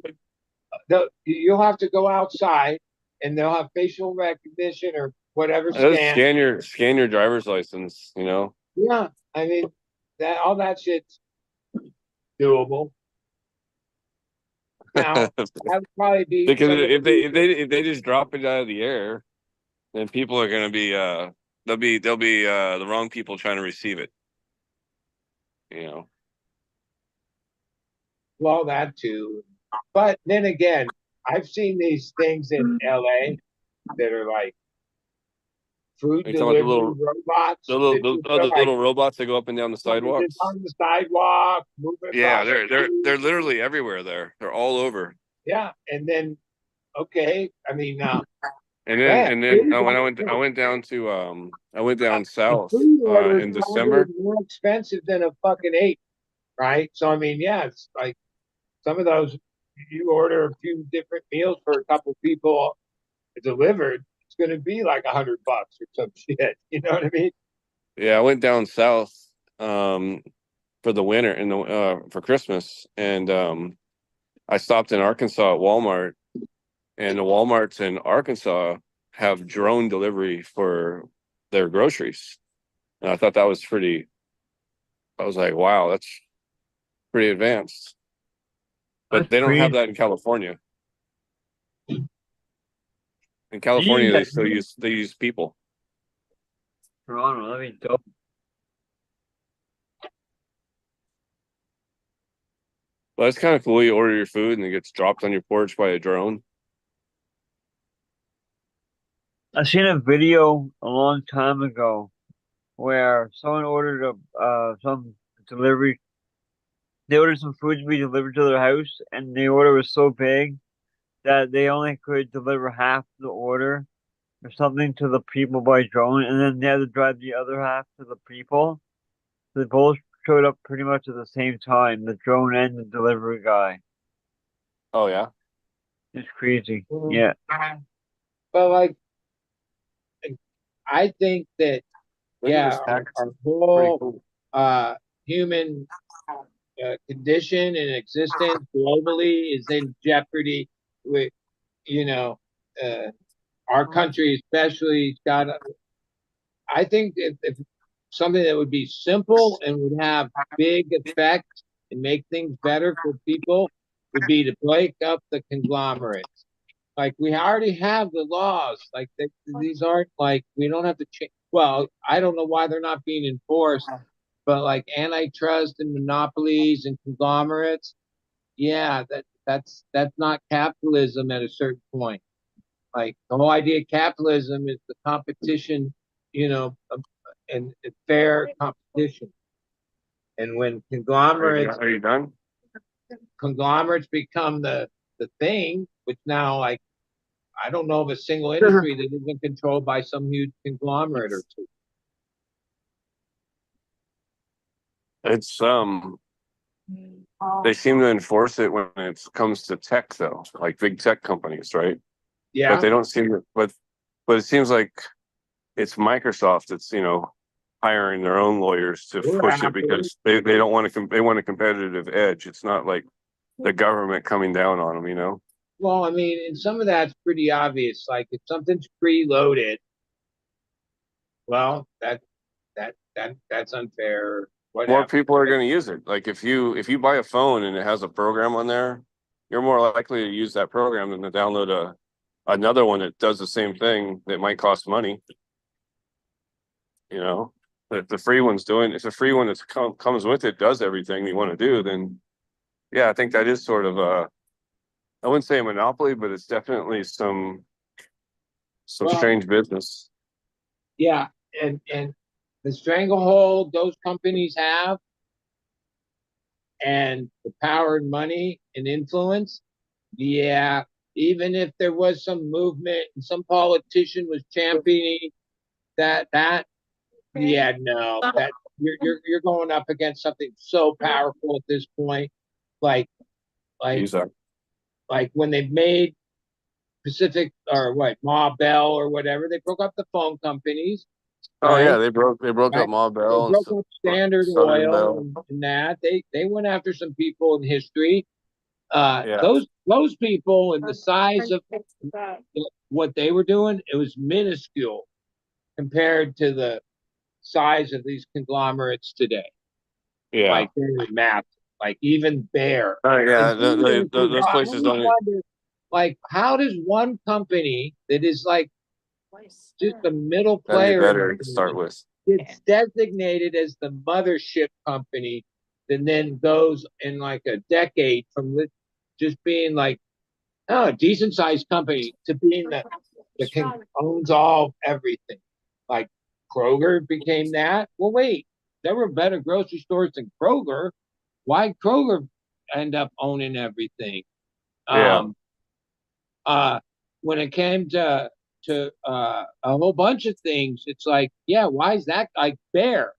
the way. You'll have to go outside and they'll have facial recognition or whatever just scan. scan your driver's license, Yeah, I mean, that all that shit's doable. Now, that would probably be because some of if the they just drop it out of the air, then people are gonna be they'll be the wrong people trying to receive it. You know. well, that too. But then again, I've seen these things in LA that are like food Are you talking about delivery robots that just the are like little robots that go up and down the just sidewalks? on the sidewalk, moving Yeah, across the they're street. literally everywhere there. They're all over. Yeah, and then okay, I mean now, man, And then food, when I went down to I went down south food order is in probably December. more expensive than a fucking ape, right? So I mean, yeah, it's like some of those you order a few different meals for a couple people delivered, it's going to be like $100 or some shit. You know what I mean? Yeah, I went down south for the winter and the for Christmas, and I stopped in Arkansas at Walmart, and the Walmarts in Arkansas have drone delivery for their groceries. And I thought that was pretty. I was like, wow, that's pretty advanced. But That's they don't have crazy. that in California. In California, Yeah, they use people. Toronto, I mean, dope. But it's kind of cool. You order your food and it gets dropped on your porch by a drone. I seen a video a long time ago where someone ordered a some delivery. They ordered some food to be delivered to their house, and the order was so big that they only could deliver half the order or something to the people by drone, and then they had to drive the other half to the people. So they both showed up pretty much at the same time, the drone and the delivery guy. Oh yeah. It's crazy. Mhm. Yeah. But like, I think that Look at yeah, this tax. our Pretty whole cool. human condition and existence globally is in jeopardy. With you know, uh, our country especially got. I think if something that would be simple and would have big effects and make things better for people would be to break up the conglomerates. Like we already have the laws. Like these aren't like we don't have to change. Well, I don't know why they're not being enforced, but like antitrust and monopolies and conglomerates, yeah, that's not capitalism at a certain point. Like the whole idea of capitalism is the competition, you know, and fair competition. And when Are you done? conglomerates become the thing, which now like I don't know of a single industry that isn't controlled by some huge conglomerate or two. It's they seem to enforce it when it comes to tech though, like big tech companies, right? But Yeah. they don't seem to but it seems like it's Microsoft that's, hiring their own lawyers to Or push it Apple. because they don't want to they want a competitive edge. It's not like the government coming down on them. Well, I mean, and some of that's pretty obvious. Like if something's preloaded, well, that's unfair. More Whatever. people are going to use it. Like if you buy a phone and it has a program on there, you're more likely to use that program than to download another one that does the same thing that might cost money. If the free one's doing, if the free one that comes with it does everything you want to do, then yeah, I think that is sort of I wouldn't say a monopoly, but it's definitely some Well, strange business. yeah, and the stranglehold those companies have and the power and money and influence, yeah, even if there was some movement and some politician was championing that yeah, no, that you're going up against something so powerful at this point. Like like Use that. like when they made Pacific or what, Ma Bell or whatever, they broke up the phone companies, Oh yeah, right? they broke up Right. Ma They Bell and broke up Standard Southern Oil Bell. and that. They went after some people in history. Yeah, Those people and the size of what they were doing, it was minuscule compared to the size of these conglomerates today. yeah. Like they're massive. Like even Bear. Oh yeah, And some of this is, those I places always don't. wonder, like, how does one company that is like just a middle That'd be player in better to start things with. gets designated as the mothership company and then goes in like a decade from just being like, oh, a decent sized company to being that owns all everything. Like Kroger became that. Well, wait, there were better grocery stores than Kroger. Why Kroger end up owning everything? Yeah. Uh, when it came to a whole bunch of things, it's like, yeah, why is that like Bear?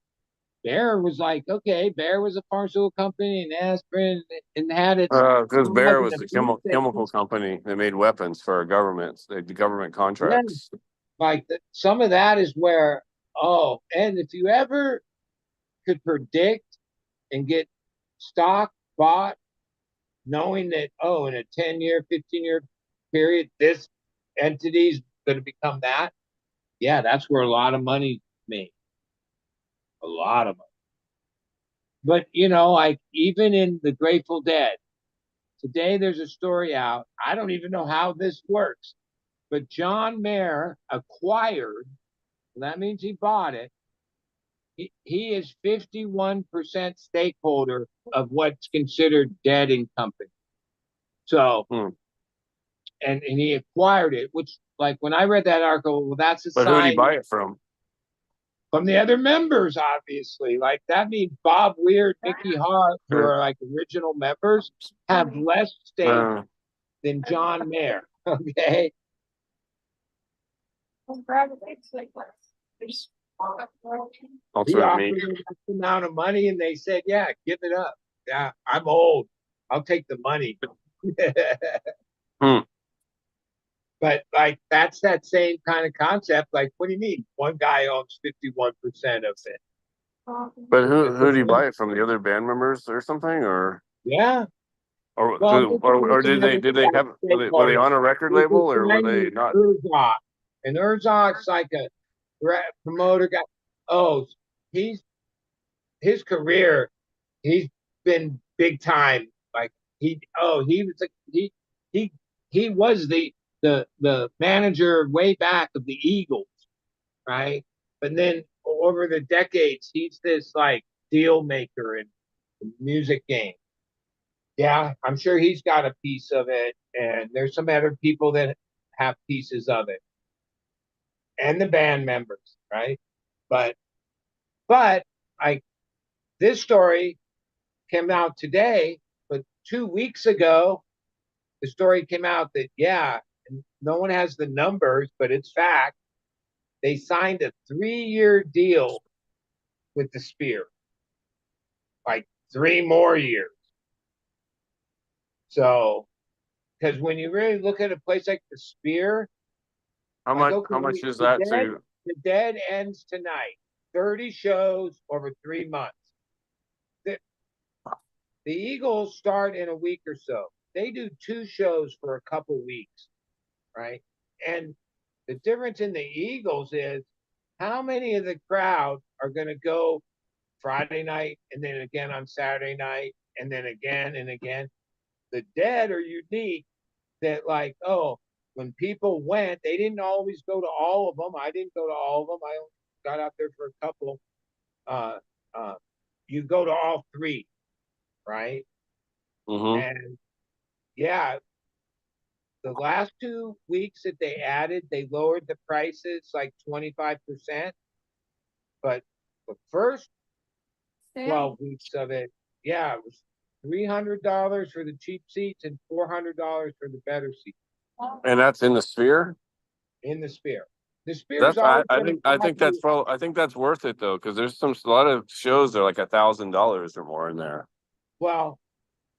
Bear was like, okay, Bear was a pharmaceutical company in aspirin and had its Because rise Bayer in was the the food chemical business. company that made weapons for our governments. They did government Yeah, contracts. like some of that is where, oh, and if you ever could predict and get stock bought, knowing that, oh, in a 10-year, 15-year period, this entity's going to become that, yeah, that's where a lot of money made. A lot of money. But, like even in the Grateful Dead, today there's a story out. I don't even know how this works, but John Mayer acquired, that means he bought it. He is 51% stakeholder of what's considered Dead and Company. So, Hmm. and he acquired it, which, like, when I read that article, well, that's a But who did he sign buy it from? from the other members, obviously. Like, that means Bob Weir, Mickey Hart, who Or, are like original members, have less stake uh, than John Mayer. Okay. He alternate meat. offered them X amount of money and they said, yeah, give it up. Yeah, I'm old. I'll take the money. Hmm. But like that's that same kind of concept. Like, what do you mean? One guy owns 51% of it. But who did he buy it from? The other band members or something, Yeah. or Well, who, or some other did they have were they stakeholders. on a record There's label this or guy were they named not? Herzog. And Herzog's like a promoter guy. Oh, he's his career, he's been big time. Like he was like he he was the manager way back of the Eagles, right? But then over the decades, he's this like deal maker in the music game. Yeah, I'm sure he's got a piece of it, and there's some other people that have pieces of it, and the band members, right? But but like this story came out today, but 2 weeks ago, the story came out that, yeah, no one has the numbers, but it's fact. They signed a 3-year deal with the Spear, like 3 more years. So, because when you really look at a place like the Spear, like, okay, How much is that to? the Dead ends tonight, 30 shows over 3 months. The, the Eagles start in a week or so. They do 2 shows for a couple weeks, right? And the difference in the Eagles is how many of the crowd are going to go Friday night and then again on Saturday night and then again and again. The Dead are unique that, like, oh, when people went, they didn't always go to all of them. I didn't go to all of them. I only got out there for a couple. Uh, uh, you go to all three, right? Mm-hmm. And yeah, the last 2 weeks that they added, they lowered the prices like 25%. But the first 12 weeks of it, yeah, it was $300 for the cheap seats and $400 for the better seats And that's in the Sphere. in the Spear. The Spear's That's always going to I cost think that's you. I think that's worth it though, because there's a lot of shows that are like $1,000 or more in there. Well,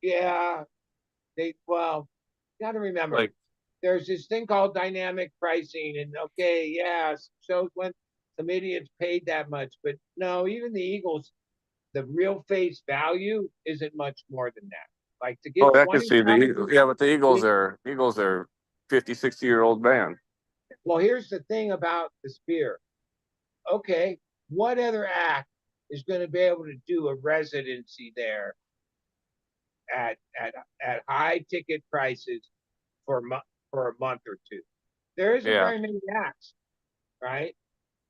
yeah, well, you got to remember, Like, there's this thing called dynamic pricing, and okay, yeah, shows when some idiots paid that much, but no, even the Eagles, the real face value isn't much more than that. Like to oh, get I can see the 25. Yeah, but the Eagles are 50, 60-year-old band. Well, here's the thing about the Spear. Okay, what other act is going to be able to do a residency there at at at high ticket prices for for a month or two? There isn't Yeah, very many acts, right?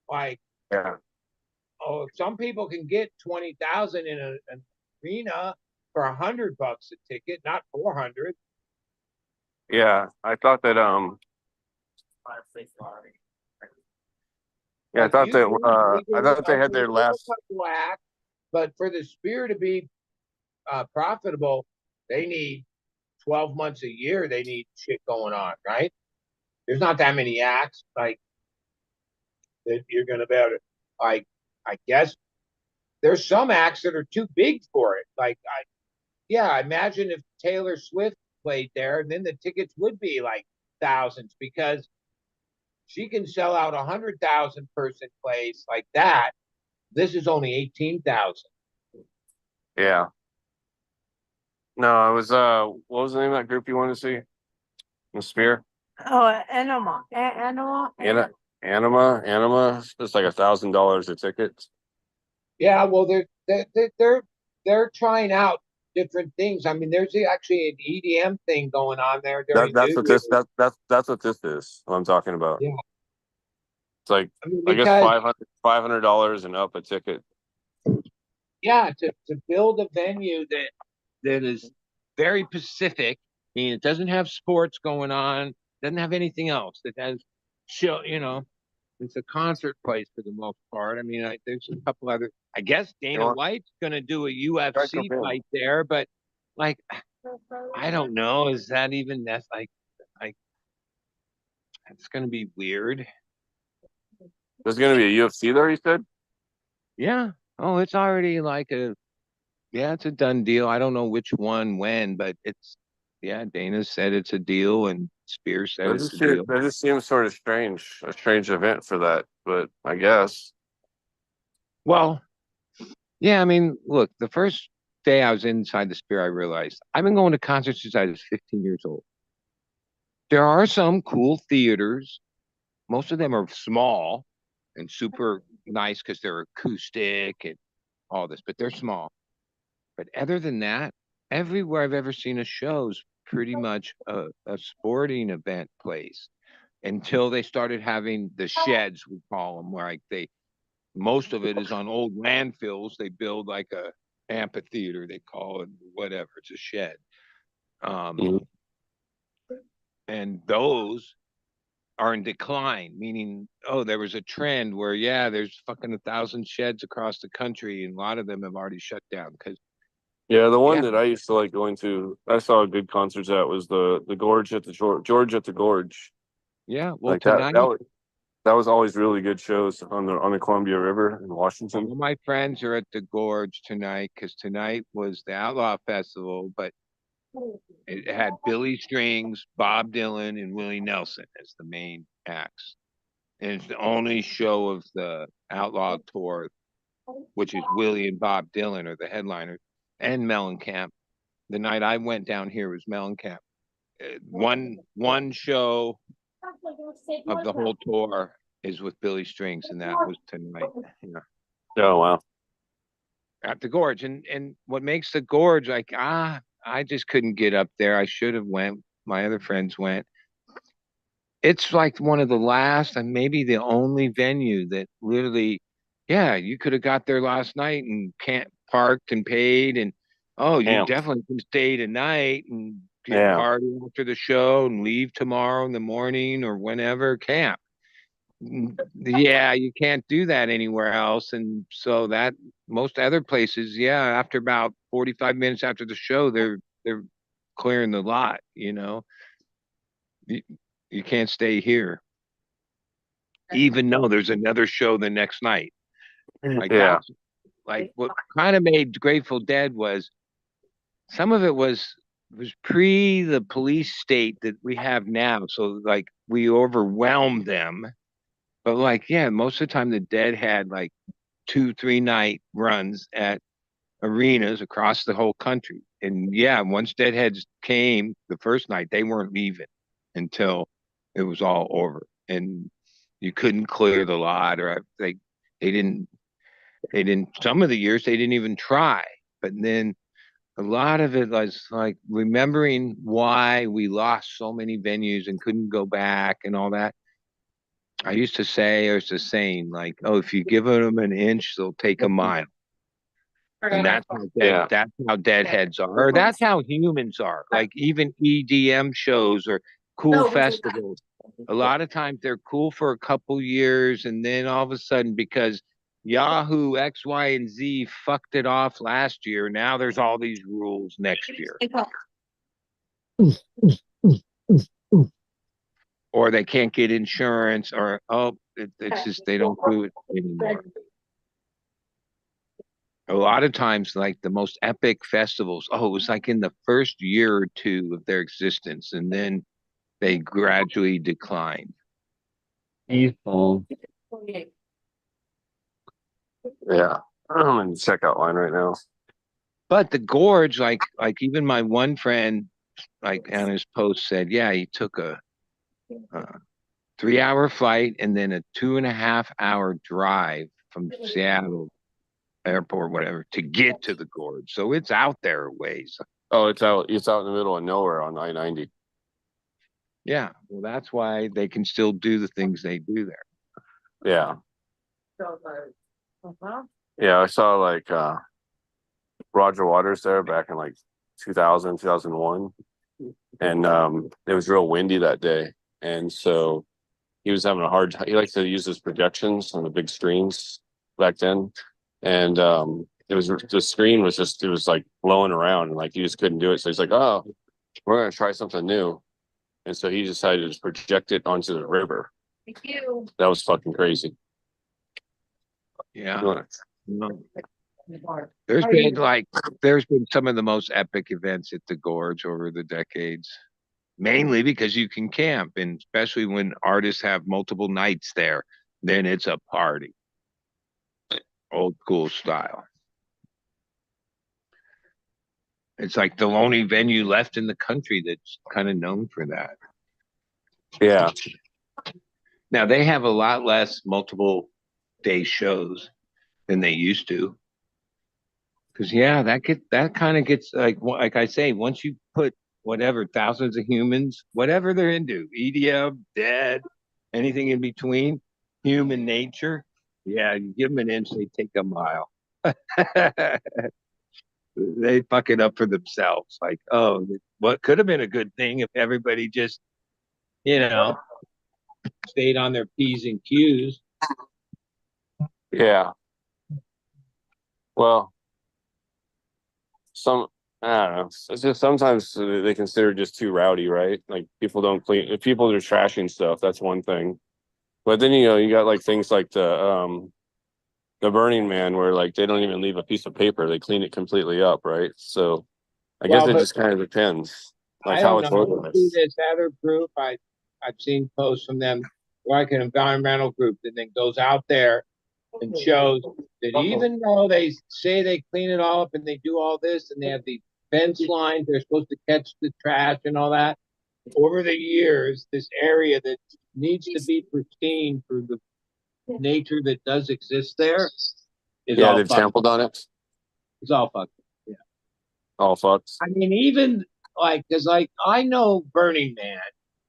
Like, yeah. oh, some people can get 20,000 in an arena for $100 a ticket, not 400. Yeah, I thought that yeah, I Like thought that usually I they thought they had their do a last. couple acts, but for the spear to be profitable, they need 12 months a year. They need shit going on, right? There's not that many acts like that you're gonna be able to. Like, I guess there's some acts that are too big for it. Like, I imagine if Taylor Swift played there, then the tickets would be like thousands because she can sell out 100,000 person place like that. This is only 18,000. Yeah. No, it was what was the name of that group you wanted to see? The Spear? Oh, animal, animal. Anima. It's like $1,000 a ticket. Yeah, well, they're trying out different things. I mean, there's actually an EDM thing going on there during That's New what Year. that's what this is. What I'm talking about. Yeah, It's like I mean, I guess because $500 and up a ticket. yeah, to build a venue that is very Pacific, and it doesn't have sports going on, doesn't have anything else. That has show, it's a concert place for the most part. I mean, there's a couple other. I guess You Dana want White's going to do a try UFC something? fight there, but like, I don't know. Is that even that's like it's going to be weird? There's gonna be a UFC there, you said? Yeah. Oh, it's already like it's a done deal. I don't know which one when, but yeah. Dana said it's a deal, and Spears said it's a deal. That just seems sort of strange. A strange event for that, but I guess. Well, yeah. I mean, look, the first day I was inside the Spear, I realized I've been going to concerts since I was 15 years old. There are some cool theaters. Most of them are small and super nice because they're acoustic and all this, but they're small. But other than that, everywhere I've ever seen a show is pretty much a sporting event place until they started having the sheds, we call them, where like most of it is on old landfills. They build like a amphitheater, they call it, whatever. It's a shed. Um, Mhm. and those are in decline, meaning, oh, there was a trend where, yeah, there's fucking 1,000 sheds across the country, and a lot of them have already shut down because, Yeah, the one yeah, that I used to like going to, I saw good concerts at was the Gorge at the George at the Gorge. yeah. Well, Like that tonight, that was always really good shows on the Columbia River in Washington. all my friends are at the Gorge tonight because tonight was the Outlaw Festival, but it had Billy Strings, Bob Dylan, and Willie Nelson as the main acts. And it's the only show of the Outlaw tour, which is Willie and Bob Dylan are the headliners, and Mellencamp. The night I went down here was Mellencamp. One show of the whole tour is with Billy Strings, and that was tonight. Yeah. Oh wow. At the gorge. And what makes the gorge like I just couldn't get up there. I should have went. My other friends went. It's like one of the last and maybe the only venue that literally, yeah, you could have got there last night and can't parked and paid and oh, you Damn. definitely can stay tonight and get Yeah. party after the show and leave tomorrow in the morning or whenever camp. Yeah, you can't do that anywhere else. And so that most other places, yeah, after about 45 minutes after the show, they're clearing the lot, you know. You, you can't stay here, even though there's another show the next night. Like Yeah. that's like what kind of made Grateful Dead was some of it was pre the police state that we have now. So like we overwhelmed them. But like, yeah, most of the time the Dead had like 2, 3 night runs at arenas across the whole country. And yeah, once Deadheads came the first night, they weren't leaving until it was all over. And you couldn't clear the lot or they didn't some of the years they didn't even try. But then a lot of it was like remembering why we lost so many venues and couldn't go back and all that. I used to say, there's a saying like, oh, if you give them an inch, they'll take a mile. And Yeah. that's how deadheads are, or that's how humans are. Like even EDM shows or cool festivals. A lot of times they're cool for a couple years, and then all of a sudden, because Yahoo X, Y, and Z fucked it off last year, now there's all these rules next year. Or they can't get insurance, or it's just they don't do it anymore. A lot of times, like the most epic festivals, it was like in the first year or two of their existence, and then they gradually decline. Peaceful. Yeah. I'm in the checkout line right now. But the gorge, like even my one friend, like on his post said, yeah, he took a 3 hour flight and then a 2.5 hour drive from Seattle airport, whatever, to get to the gorge. So it's out there a ways. Oh, it's out in the middle of nowhere on I-90. Yeah, well, that's why they can still do the things they do there. Yeah. Yeah, I saw like Roger Waters there back in like 2000, 2001. And it was real windy that day. And so he was having a hard time. He likes to use his projections on the big screens back then. And it was the screen was just, it was like blowing around and like he just couldn't do it. So he's like, oh, we're going to try something new. And so he decided to project it onto the river. Thank you. That was fucking crazy. Yeah. You There's been some of the most epic events at the gorge over the decades, mainly because you can camp, and especially when artists have multiple nights there, then it's a party. Old school style. It's like the only venue left in the country that's kind of known for that. Yeah. Now they have a lot less multiple day shows than they used to. Because that kind of gets like I say, once you put whatever thousands of humans, whatever they're into, EDM, dead, anything in between, human nature, yeah, you give them an inch, they take a mile. They fuck it up for themselves. Like, oh, what could have been a good thing if everybody just, you know, stayed on their P's and Q's. Yeah. Well, I don't know. It's just sometimes they consider just too rowdy, right? Like people don't clean. If people are trashing stuff, that's one thing. But then you got like things like the Burning Man, where like they don't even leave a piece of paper; they clean it completely up, right? So I guess it just kind of depends, like how it's organized. This other group, I've seen posts from them, like an environmental group, that then goes out there and shows that even though they say they clean it all up and they do all this and they have these fence lines, they're supposed to catch the trash and all that. Over the years, this area that needs to be pristine for the nature that does exist there is all they've trampled on it. It's all fucked. Yeah, all fucked. I mean, even because I know Burning Man,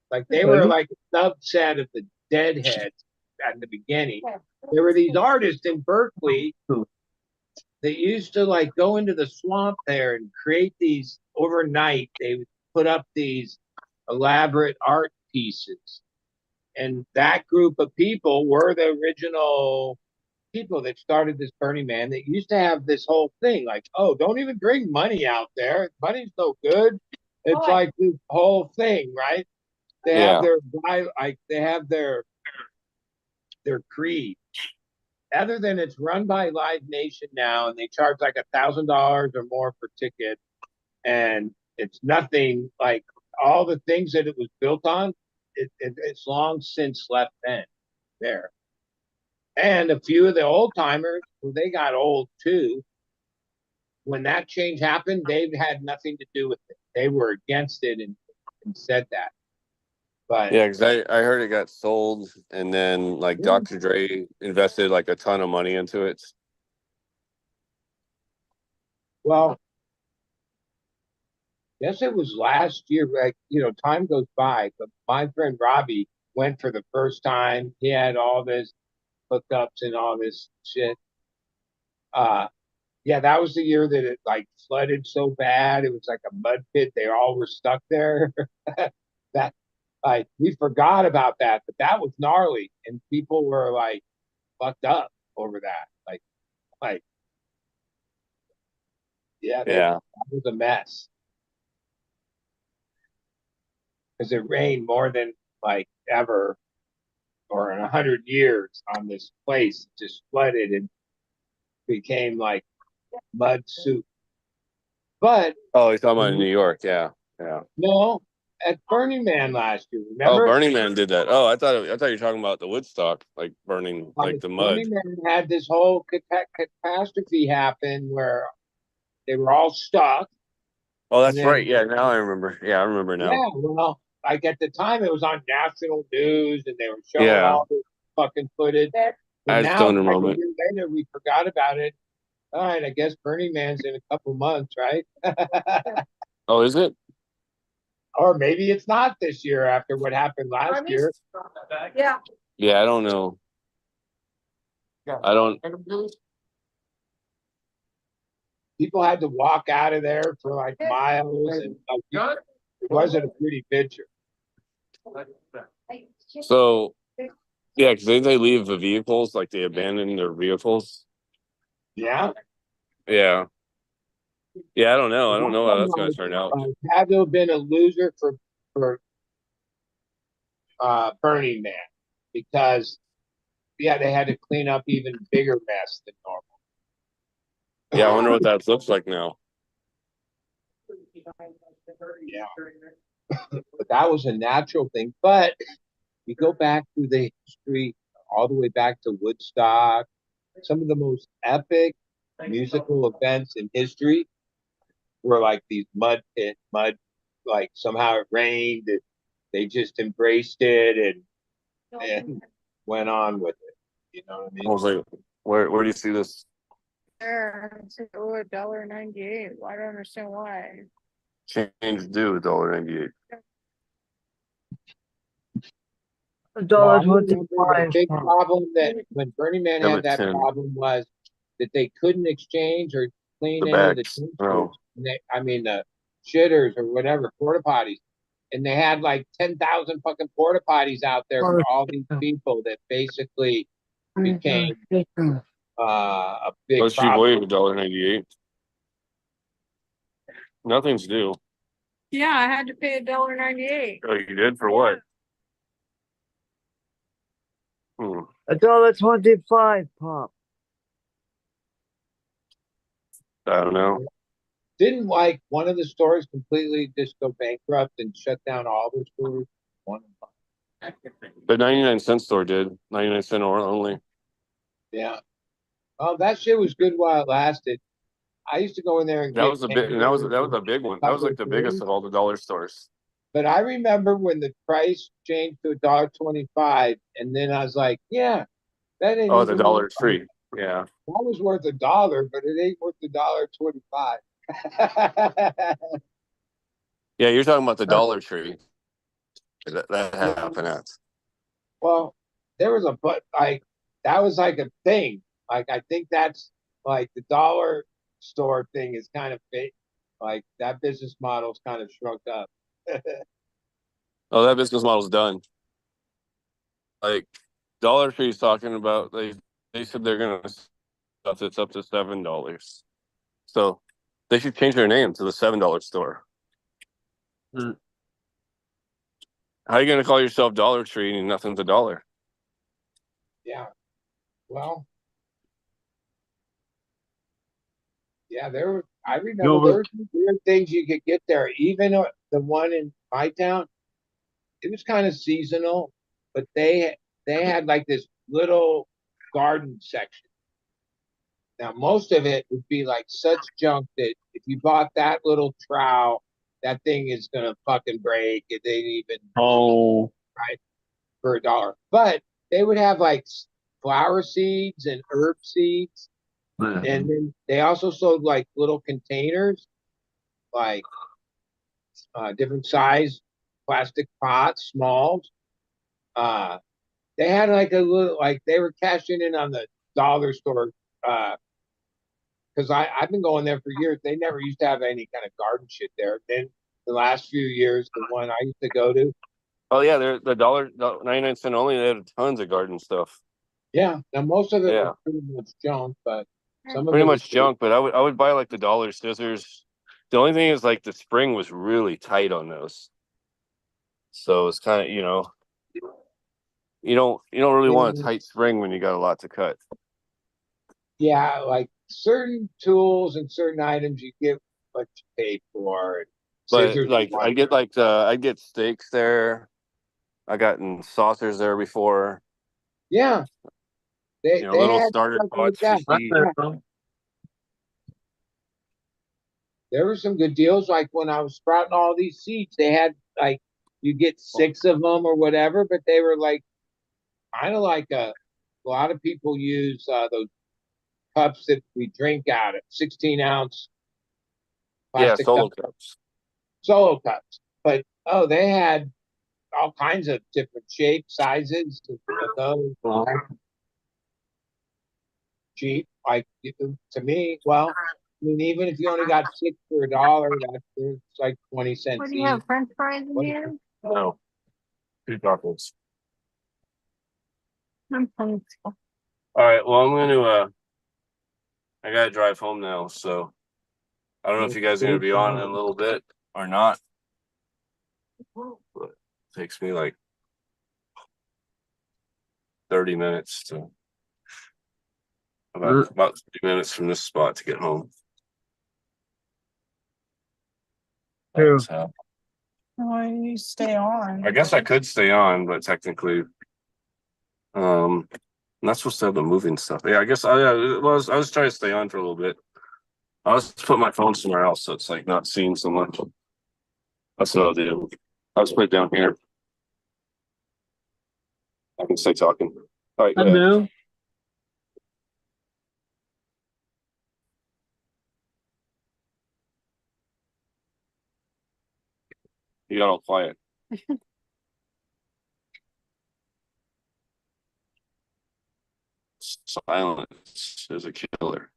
like they were like a subset of the Deadheads at the beginning. There were these artists in Berkeley that used to like go into the swamp there and create these overnight. They would put up these elaborate art pieces. And that group of people were the original people that started this Burning Man that used to have this whole thing like, oh, don't even bring money out there. Money's no good. It's like this whole thing, right? They have their creed. Other than it's run by Live Nation now, and they charge like $1,000 or more per ticket, and it's nothing like all the things that it was built on. It's long since left bent there. And a few of the old timers, they got old too. When that change happened, they had nothing to do with it. They were against it and said that. But yeah, because I heard it got sold, and then like Dr. Dre invested like a ton of money into it. Well, yes, it was last year. Like, time goes by. But my friend Robbie went for the first time. He had all this hookups and all this shit. Yeah, that was the year that it like flooded so bad. It was like a mud pit. They all were stuck there. That like we forgot about that, but that was gnarly, and people were like fucked up over that. Like yeah, Yeah. that was a mess because it rained more than like ever or in 100 years on this place. It just flooded and became like mud soup. But Oh, he's talking about in New York. Yeah. Yeah. no, at Burning Man last year, Oh, remember? Burning Man did that. Oh, I thought you were talking about the Woodstock, like burning, like Like the mud. Burning Man had this whole catastrophe happen where they were all stuck, Oh, and that's right. then Yeah, now I remember. Yeah, I remember now. yeah, well, like at the time it was on national news and they were showing Yeah, all this fucking footage. I And had a now, stoner like a moment. year later, we forgot about it. All right, I guess Burning Man's in a couple months, right? Oh, is it? Or maybe it's not this year after what happened last year. Yeah. Yeah, I don't know. I don't. People had to walk out of there for like miles, and it wasn't a pretty picture. So yeah, because they leave the vehicles, like they abandon their vehicles. Yeah. Yeah, yeah. I don't know. I don't know how One that's going was, to turn out. had to have been a loser for Burning Man because yeah, they had to clean up even bigger mess than normal. Yeah, I wonder what that looks like now. Yeah, but that was a natural thing. But you go back through the history, all the way back to Woodstock, some of the most epic musical events in history were like these mud, like somehow it rained, they just embraced it and went on with it. You know what I I mean? was like, where do you see this There, it's $1.98. I don't understand why. change due $1.98? Well, I $1.25. remember the big problem that when Burning Man Yeah, had but that 10 problem was that they couldn't exchange or the clean any of the bags. dumpsters. Oh, I mean, the shitters or whatever, porta potties. And they had like 10,000 fucking porta potties out there for all these people that basically became a big those cheap problem. wave $1.98. Nothing's due. Yeah, I had to pay $1.98. Oh, you did for what? Hmm. $1.25 pop. I don't know. Didn't like one of the stores completely just go bankrupt and shut down all the stores? One of them. The 99-cent store did 99-cent or only. Yeah. Oh, that shit was good while it lasted. I used to go in there and That get was a big. And that was hamburgers a big one. a That was couple like of the biggest things. of all the dollar stores. But I remember when the price changed to $1.25, and then I was like, yeah, that ain't Oh, the even Dollar like, Tree. Yeah. that was worth $1, but it ain't worth $1.25. Yeah, you're talking about the Dollar Tree. That Yeah. happened at. Well, there was a but like that was like a thing. Like I think that's like the dollar store thing is kind of fake. Like that business model's kind of shrunk up. Oh, that business model's done. Like Dollar Tree's talking about they said they're gonna stuff it's up to $7. So they should change their name to the $7 store. Mm. How are you gonna call yourself Dollar Tree and nothing's a dollar? Yeah. Well, yeah, there were I remember there were some weird things you could get there. Even the one in my town, it was kind of seasonal, but they had like this little garden section. Now, most of it would be like such junk that if you bought that little trowel, that thing is gonna fucking break. It ain't even Oh. right for $1. But they would have like flower seeds and herb seeds, and then they also sold like little containers, like different size plastic pots, smalls. Uh, they had like a little like they were cashing in on the dollar store uh, because I've been going there for years. They never used to have any kind of garden shit there. Then the last few years, the one I used to go to, Oh yeah, they're the dollar 99 cent only. They have tons of garden stuff. yeah. Now most of it Yeah. was pretty much junk, but some of Pretty it was much junk, but I would buy like the dollar scissors. The only thing is like the spring was really tight on those. So it's kind of, you don't really want a tight spring when you got a lot to cut. Yeah, like certain tools and certain items you get what you pay for. And But scissors, like I get steaks there. I gotten saucers there before. yeah, they Little had starter stuff like pots for that. seeds. Yeah. There were some good deals. Like when I was sprouting all these seeds, they had like you get 6 of them or whatever, but they were like kind of like a lot of people use those cups that we drink out of, 16-ounce Yeah, plastic solo cups, cups. solo cups. But oh, they had all kinds of different shapes, sizes of those. Cheap, like to me. Well, I mean, even if you only got 6 for $1, it's like 20 What cents do you each. have, French fries in What- here? No, 2 tacos. I'm thankful. All right. Well, I gotta drive home now, so I don't know if you guys are gonna be on in a little bit or not. But it takes me like 30 minutes to about 30 minutes from this spot to get home. True. So, Why do you stay on? I guess I could stay on, but technically, I'm not supposed to have the moving stuff. Yeah, I guess I was trying to stay on for a little bit. I was put my phone somewhere else, so it's like not seeing so much. That's what I'll do. I'll just put it down here. I can stay talking. All right, go ahead. Hello. You got all quiet. Silence is a killer.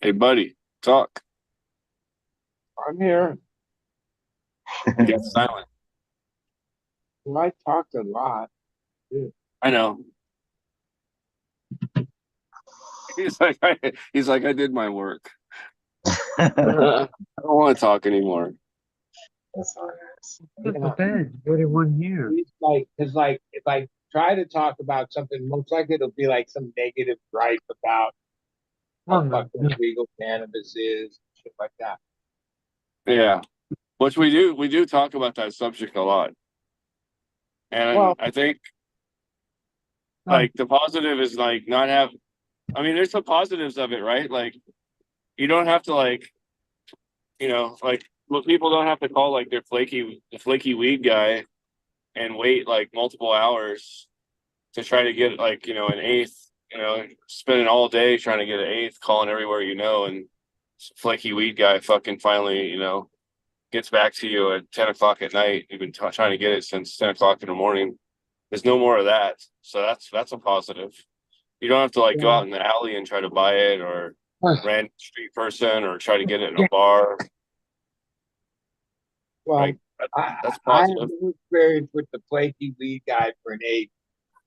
Hey, buddy, talk. I'm here. You got silent. Well, I talked a lot. I know. He's like, I did my work. I don't want to talk anymore. That's hilarious. Yeah. Bed. Everyone here. It's like, because like if I try to talk about something, most likely it'll be like some negative gripe about how fucking legal cannabis is, shit like that. Yeah, which we do talk about that subject a lot, and Well, I think like the positive is like not have. I mean, there's some positives of it, right? Like you don't have to like, like well, people don't have to call like the flaky weed guy and wait like multiple hours to try to get like an eighth. Spending all day trying to get an eighth, calling everywhere and flaky weed guy fucking finally gets back to you at 10 o'clock at night. You've been trying to get it since 10 o'clock in the morning. There's no more of that, so that's a positive. You don't have to like go out in the alley and try to buy it, or random street person, or try to get it in a bar. well, Right? That's I have positive. no experience with the flaky weed guy for an eight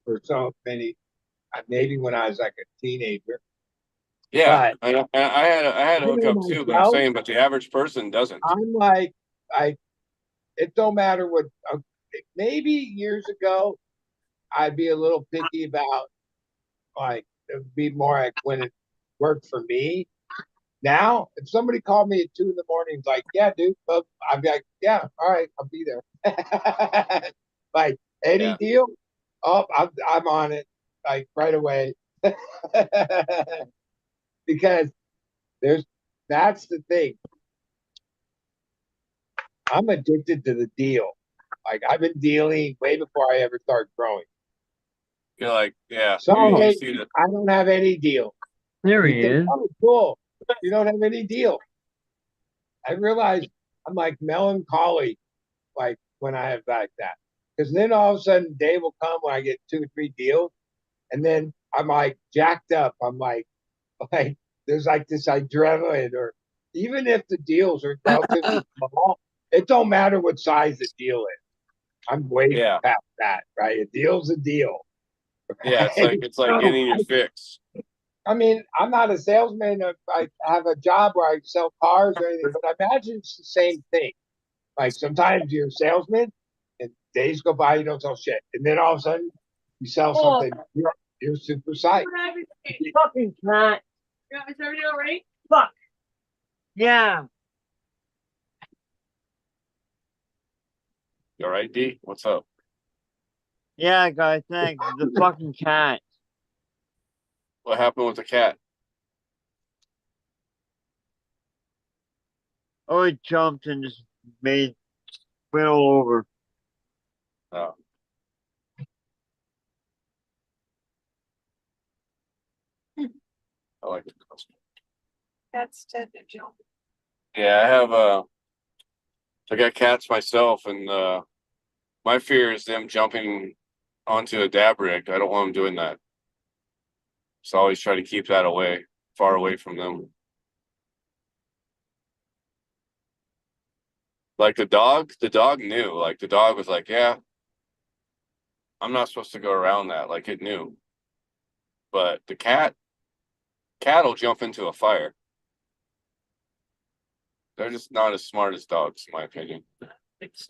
for so many, maybe when I was like a teenager. Yeah, But I had a I know hookup too, but I'm myself, saying, but the average person doesn't. I'm like, it don't matter what. Maybe years ago, I'd be a little picky about like it'd be more like when it worked for me. Now, if somebody called me at 2 in the morning, it's like, yeah, dude, I'd be like, yeah, all right, I'll be there. Like any Yeah. deal, oh, I'm on it, like right away. Because that's the thing. I'm addicted to the deal. Like I've been dealing way before I ever start growing. You're like, yeah, Some you days see the I don't have any deal. There You he think, is. oh, cool. You don't have any deal. I realize I'm like melancholy, like when I have like that. Because then all of a sudden, day will come when I get 2 or 3 deals, and then I'm like jacked up. I'm like there's like this adrenaline, or even if the deals are relatively small, it don't matter what size the deal is. I'm way Yeah. past that, right? A deal's a deal. Yeah, it's like So, getting your fix. I mean, I'm not a salesman. I have a job where I sell cars or anything, but I imagine it's the same thing. Like sometimes you're a salesman, and days go by, you don't sell shit, and then all of a sudden you sell something. You're super psyched. Fucking cat. Is everything all right? Fuck. Yeah. You all right, D? What's up? Yeah, guys, thanks. The fucking cat. What happened with the cat? Oh, it jumped and just went all over. Oh. I like the costume. That's dead, Joe. Yeah, I got cats myself, and my fear is them jumping onto a dab rig. I don't want them doing that. So I always try to keep that far away from them. Like the dog knew. Like the dog was like, yeah, I'm not supposed to go around that. Like it knew. But the cat will jump into a fire. They're just not as smart as dogs, in my opinion. Cats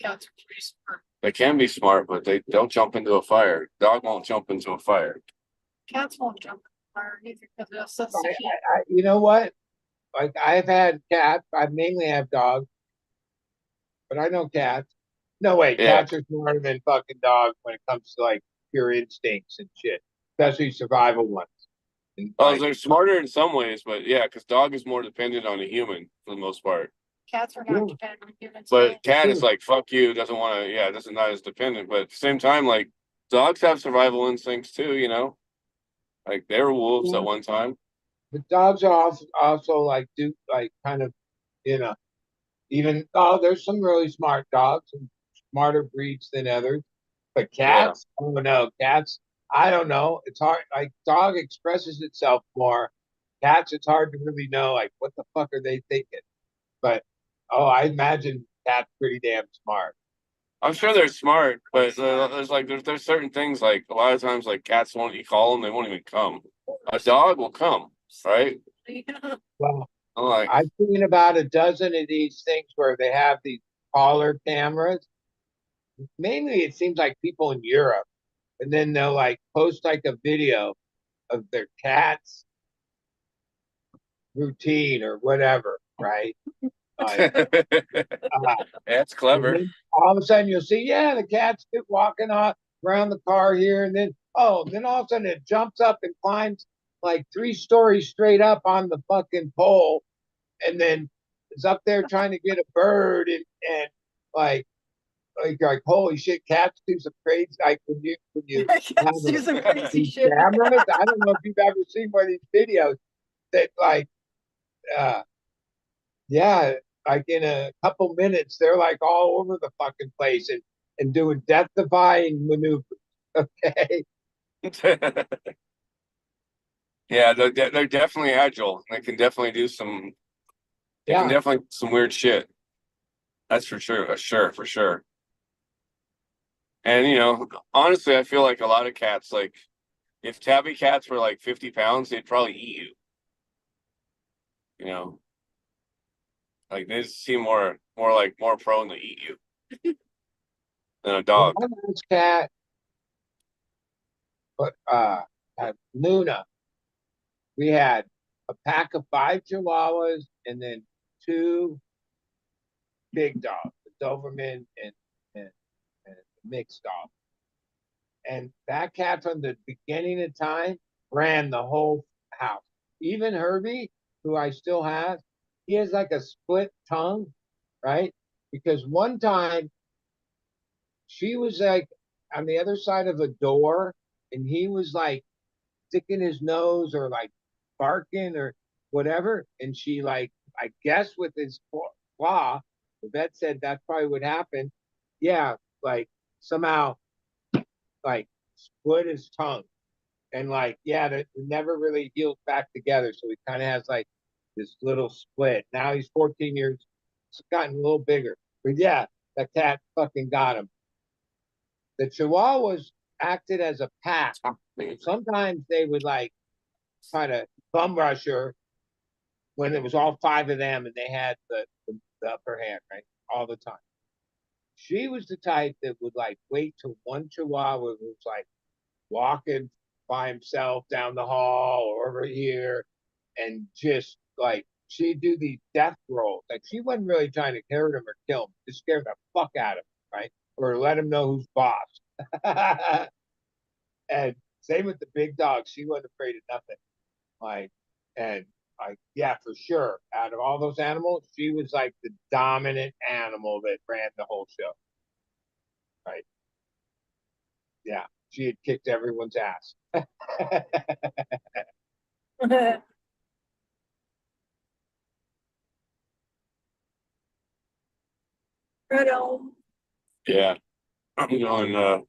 are pretty smart. They can be smart, but they'll jump into a fire. Dog won't jump into a fire. Cats won't jump in the fire either because they'll sense the heat. You know what? Like I've had cats. I mainly have dogs, but I know cats. No way, Yeah. cats are smarter than fucking dogs when it comes to like pure instincts and shit, especially survival ones. And, Oh, like, they're smarter in some ways, but yeah, because dog is more dependent on a human for the most part. Cats are Yeah. not dependent on humans. But cat is True. like, fuck you, doesn't want to, yeah, doesn't not as dependent. But at the same time, like dogs have survival instincts too, you know? Like they were wolves at one time. the dogs are also like do like kind of you know even there's some really smart dogs and smarter breeds than others, but Yeah. cats, oh no, cats, I don't know. It's hard. Like dog expresses itself more. Cats, it's hard to really know like what the fuck are they thinking. But I imagine cats pretty damn smart. I'm sure they're smart, but there's certain things like a lot of times like cats won't you call them, they won't even come. A dog will come, right? Well, I'm like, I've seen about a dozen of these things where they have these collar cameras. Mainly, it seems like people in Europe, and then they'll like post like a video of their cat's routine or whatever, right? Like, that's and clever. then all of a sudden you'll see, yeah, the cat's walking off around the car here, and then then all of a sudden it jumps up and climbs like 3 stories straight up on the fucking pole, and then is up there trying to get a bird, and like like holy shit, cats do some crazy like when you have Cats do some crazy these shit. cameras. I don't know if you've ever seen one of these videos that like uh yeah, like in a couple minutes they're like all over the fucking place and doing death defying maneuvers. Okay. Yeah, they're definitely agile. They can definitely do they can Yeah. definitely do some weird shit. That's for sure. For sure. And honestly, I feel like a lot of cats, like if tabby cats were like 50 pounds, they'd probably eat you. You know, like they just seem more prone to eat you than a Well, dog. my last cat, but at Luna, we had a pack of 5 Chihuahuas and then 2 big dogs, the Doberman and, and mixed dog. And that cat from the beginning of time ran the whole house. Even Herbie, who I still have, he has like a split tongue, right? Because one time she was like on the other side of a door and he was like sticking his nose or like barking or whatever. And she like, I guess with his claw, the vet said that's probably what happened. Yeah, like somehow like split his tongue. And like, yeah, it never really healed back together. So he kind of has like this little split. Now he's 14 years, it's gotten a little bigger. But yeah, that cat fucking got him. The Chihuahuas acted as a pack. Sometimes they would like try to bum rush her when it was all five of them and they had the upper hand, right? All the time. She was the type that would like wait till one Chihuahua was like walking by himself down the hall or over here and just like she'd do these death rolls. Like she wasn't really trying to hurt him or kill him, just scare the fuck out of him, right? Or let him know who's boss. And same with the big dog. She wasn't afraid of nothing. Like, and like, yeah, for sure. Out of all those animals, she was like the dominant animal that ran the whole show. Right. Yeah. She had kicked everyone's ass. Right on. Yeah. I'm going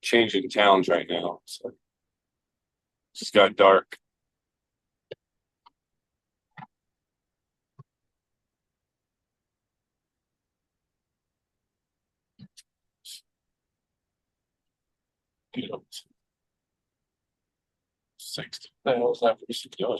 changing towns right now. So it's got dark. You know, 60. The hell's that person doing?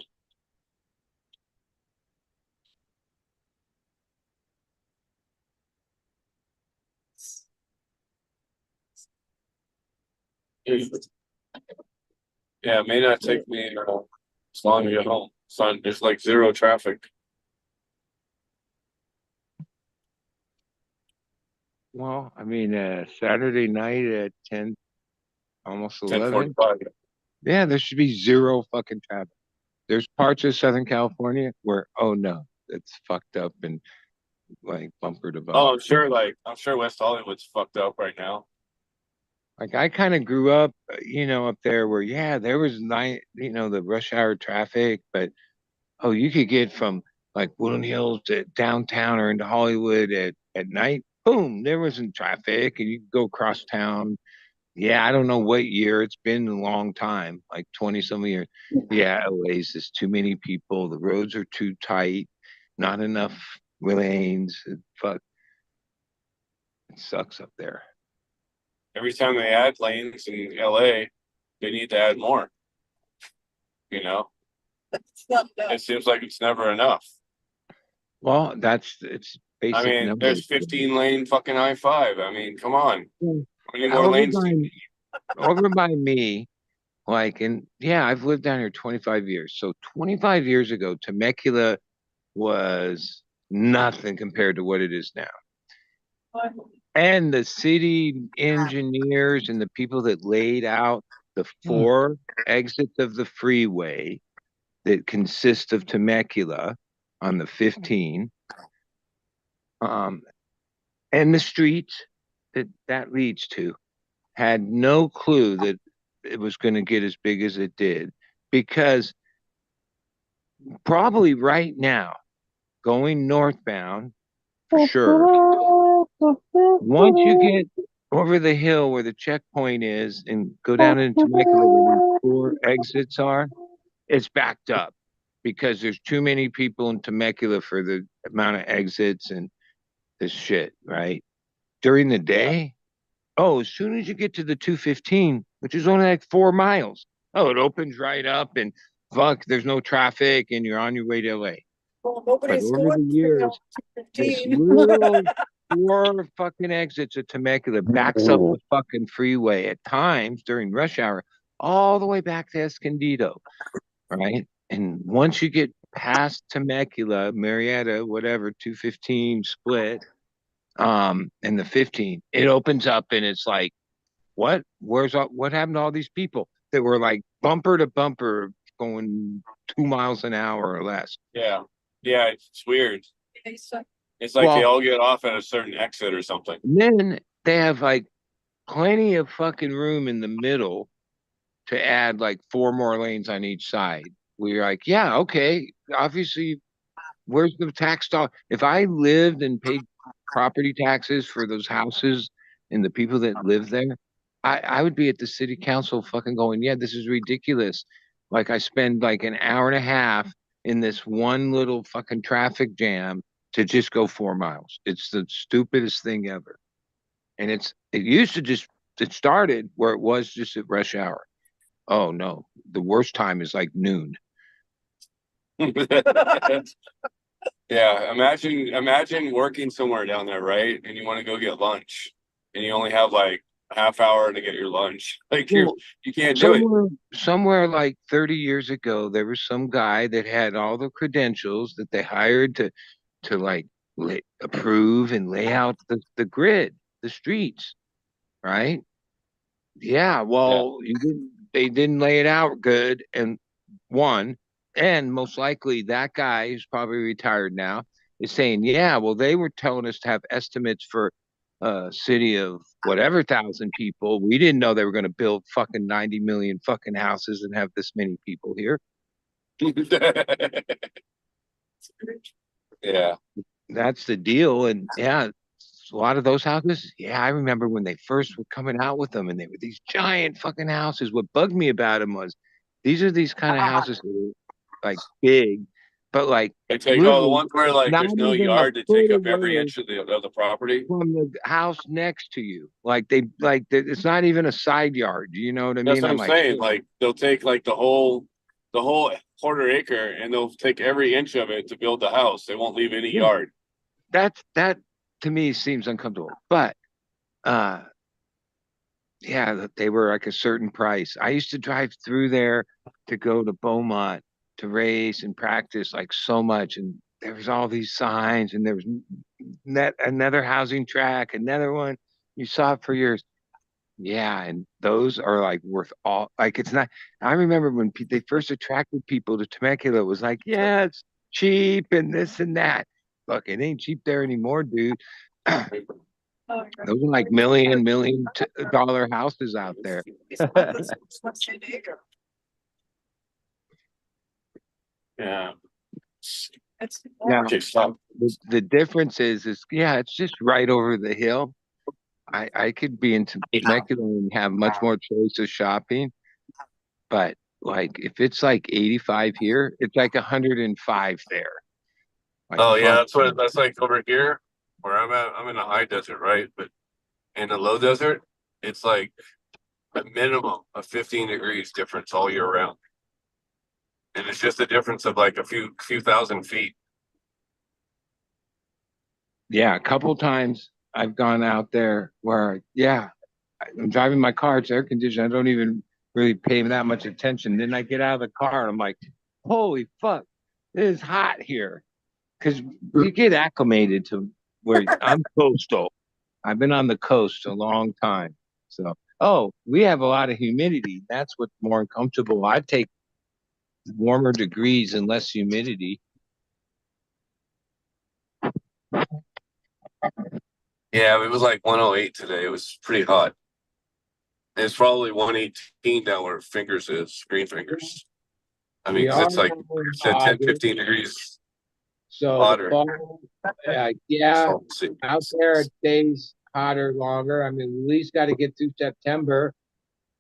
Yeah, it may not take me as long to get home. Son, there's like zero traffic. Well, I mean, Saturday night at 10, almost 11. 10:45. Yeah, there should be zero fucking traffic. There's parts of Southern California where, oh no, it's fucked up and like bumper to bumper. Oh, I'm sure West Hollywood's fucked up right now. Like I kind of grew up, up there where, yeah, there was night, the rush hour traffic, but oh, you could get from like Woodland Hills to downtown or into Hollywood at night. Boom, there wasn't traffic, and you could go across town. Yeah, I don't know what year. It's been a long time, like 20 some years. Yeah, aliases, too many people. The roads are too tight, not enough lanes. Fuck, it sucks up there. Every time they add lanes in LA, they need to add more. You know, it seems like it's never enough. Well, it's I basic mean, numbers. there's 15 lane fucking I-5. I mean, come on. How many more Over lanes? by, over by me, like, and yeah, I've lived down here 25 years. So 25 years ago, Temecula was nothing compared to what it is now. And the city engineers and the people that laid out the four exits of the freeway that consist of Temecula on the 15, and the streets that leads to had no clue that it was going to get as big as it did, because probably right now, going northbound, for sure, once you get over the hill where the checkpoint is and go down into Temecula where the four exits are, it's backed up because there's too many people in Temecula for the amount of exits and this shit, right? During the day, oh, as soon as you get to the 215, which is only like 4 miles, oh, it opens right up and fuck, there's no traffic and you're on your way to LA. Well, But nobody's over going the through years, this 15. little four fucking exits of Temecula backs up the fucking freeway at times during rush hour, all the way back to Escondido, right? And once you get past Temecula, Marietta, whatever, 215 split, and the 15, it opens up and it's like, what happened to all these people that were like bumper to bumper going 2 miles an hour or less? Yeah. Yeah, it's weird. They suck. It's like they Well, all get off at a certain exit or something. then they have like plenty of fucking room in the middle to add like four more lanes on each side. We're like, yeah, okay, obviously, where's the tax dollar? If I lived and paid property taxes for those houses and the people that live there, I would be at the city council fucking going, yeah, this is ridiculous. Like I spend like an hour and a half in this one little fucking traffic jam to just go 4 miles. It's the stupidest thing ever. And it used to just it started where it was just at rush hour. Oh no, the worst time is like noon. Yeah, imagine working somewhere down there, right? And you want to go get lunch, and you only have like a half hour to get your lunch. Like you can't do it. Somewhere like 30 years ago, there was some guy that had all the credentials that they hired to like approve and lay out the grid, the streets, right? Yeah, well, they didn't lay it out good, and one, and most likely that guy who's probably retired now is saying, yeah, well, they were telling us to have estimates for a city of whatever thousand people. We didn't know they were going to build fucking 90 million fucking houses and have this many people here. Yeah. That's the deal. And yeah, a lot of those houses, yeah, I remember when they first were coming out with them and they were these giant fucking houses. What bugged me about them was these are these kind of houses that are like big, but like They take all the literally ones where like not there's no even a yard to foot take up every away inch of the property. from the house next to you. It's not even a side yard. You know what I That's mean? what I'm I'm like, saying. Like they'll take like the whole quarter acre and they'll take every inch of it to build the house. They won't leave any yeah, yard. that to me seems uncomfortable. But uh yeah, that they were like a certain price. I used to drive through there to go to Beaumont to race and practice like so much. And there was all these signs, and there was another housing track, another one. You saw it for years. Yeah, and those are like worth all. Like it's not. I remember when they first attracted people to Temecula. It was like, yeah, it's cheap and this and that. Look, it ain't cheap there anymore, dude. Those are like million dollar houses out there. Yeah. Now, Okay, stop. the difference is yeah, it's just right over the hill. I could be in Temecula and have much more choice of shopping, but like if it's like 85 here, it's like 105 there. Like Oh yeah, fuck. that's like over here where I'm at. I'm in the high desert, right? But in the low desert, it's like a minimum of 15 degrees difference all year round. And it's just a difference of like a few thousand feet. Yeah, a couple times I've gone out there where yeah, I'm driving my car, it's air conditioned. I don't even really pay that much attention. Then I get out of the car and I'm like, holy fuck, it is hot here. Because you get acclimated to where I'm coastal. I've been on the coast a long time. So, oh, we have a lot of humidity. That's what's more uncomfortable. I take warmer degrees and less humidity. Yeah, it was like 108 today. It was pretty hot. It's probably 118 down where Fingers is, Green Fingers. I mean, We 'cause are it's like in said 10, August, 15 degrees so the hotter. fall, yeah, So, see. out there it stays hotter longer. I mean, we at least got to get through September,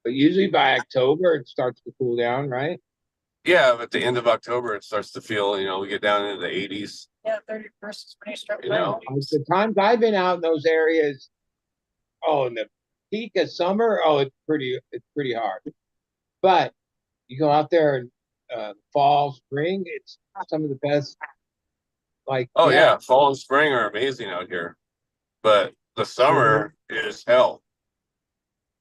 but usually by October it starts to cool down, right? Yeah, at the end of October, it starts to feel, we get down into the 80s. Yeah, 31st is when you start You know, raining. The times I've been out in those areas, oh, in the peak of summer, oh, it's pretty hard. But you go out there in fall, spring, it's some of the best. Like, oh yeah, yeah, fall and spring are amazing out here, but the summer is hell.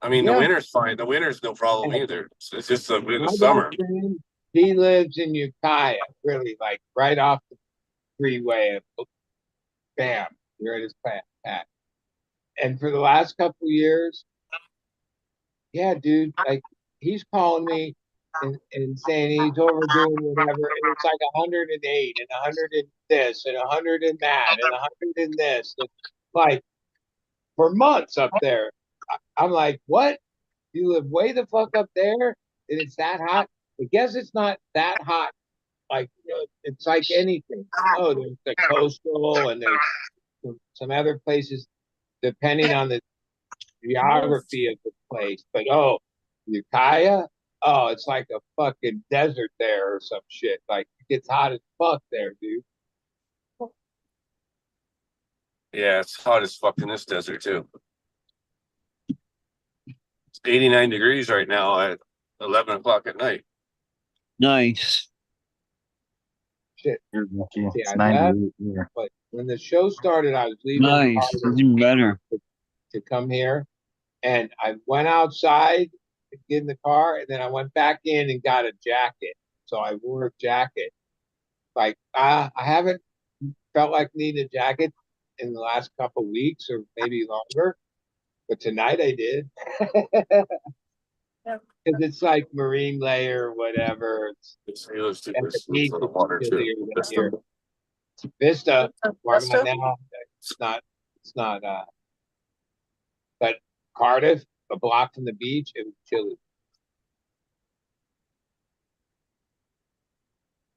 I mean, the yeah. winter's fine. The winter's no problem either. It's just the My summer. best friend, he lives in Ukiah, really, like right off the freeway. Bam, you're at his pack. And for the last couple of years, yeah, dude, like he's calling me and saying he's overdoing whatever, and it's like 108 and 100 and this and 100 and that and 100 and this, and like for months up there. I'm like, what? You live way the fuck up there, and it's that hot? I guess it's not that hot. Like it's like anything. Oh, there's the coastal, and there's some other places depending on the geography of the place. But oh, Ukiah, oh, it's like a fucking desert there or some shit. Like it gets hot as fuck there, dude. Yeah, it's hot as fuck in this desert too. It's 89 degrees right now at 11 o'clock at night. Nice. Shit. You're lucky. See, It's I left, 98 here. but when the show started, I was leaving Nice. That's even better. to come here, and I went outside to get in the car, and then I went back in and got a jacket. So I wore a jacket. Like I haven't felt like needing a jacket in the last couple of weeks or maybe longer, but tonight I did. Yep. Because it's like marine layer or whatever. It's Halo's too. At the It's beach, for the it's water too. chillier than here. Vista, where I'm at Vista? now, it's not, but Cardiff, a block from the beach, it was chilly.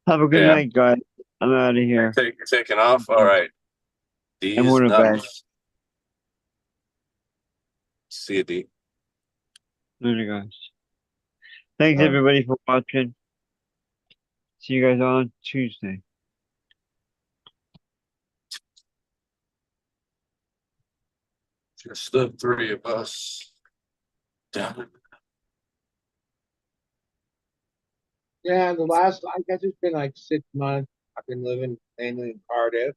Have a good Yeah. night, guys. I'm out of here. You're taking off? All right. I'm D's going to bed. nuts. See you, D. Later, guys. Thanks, All right. everybody, for watching. See you guys on Tuesday. Just the three of us. Down. Yeah, I guess it's been like 6 months. I've been living mainly in Cardiff,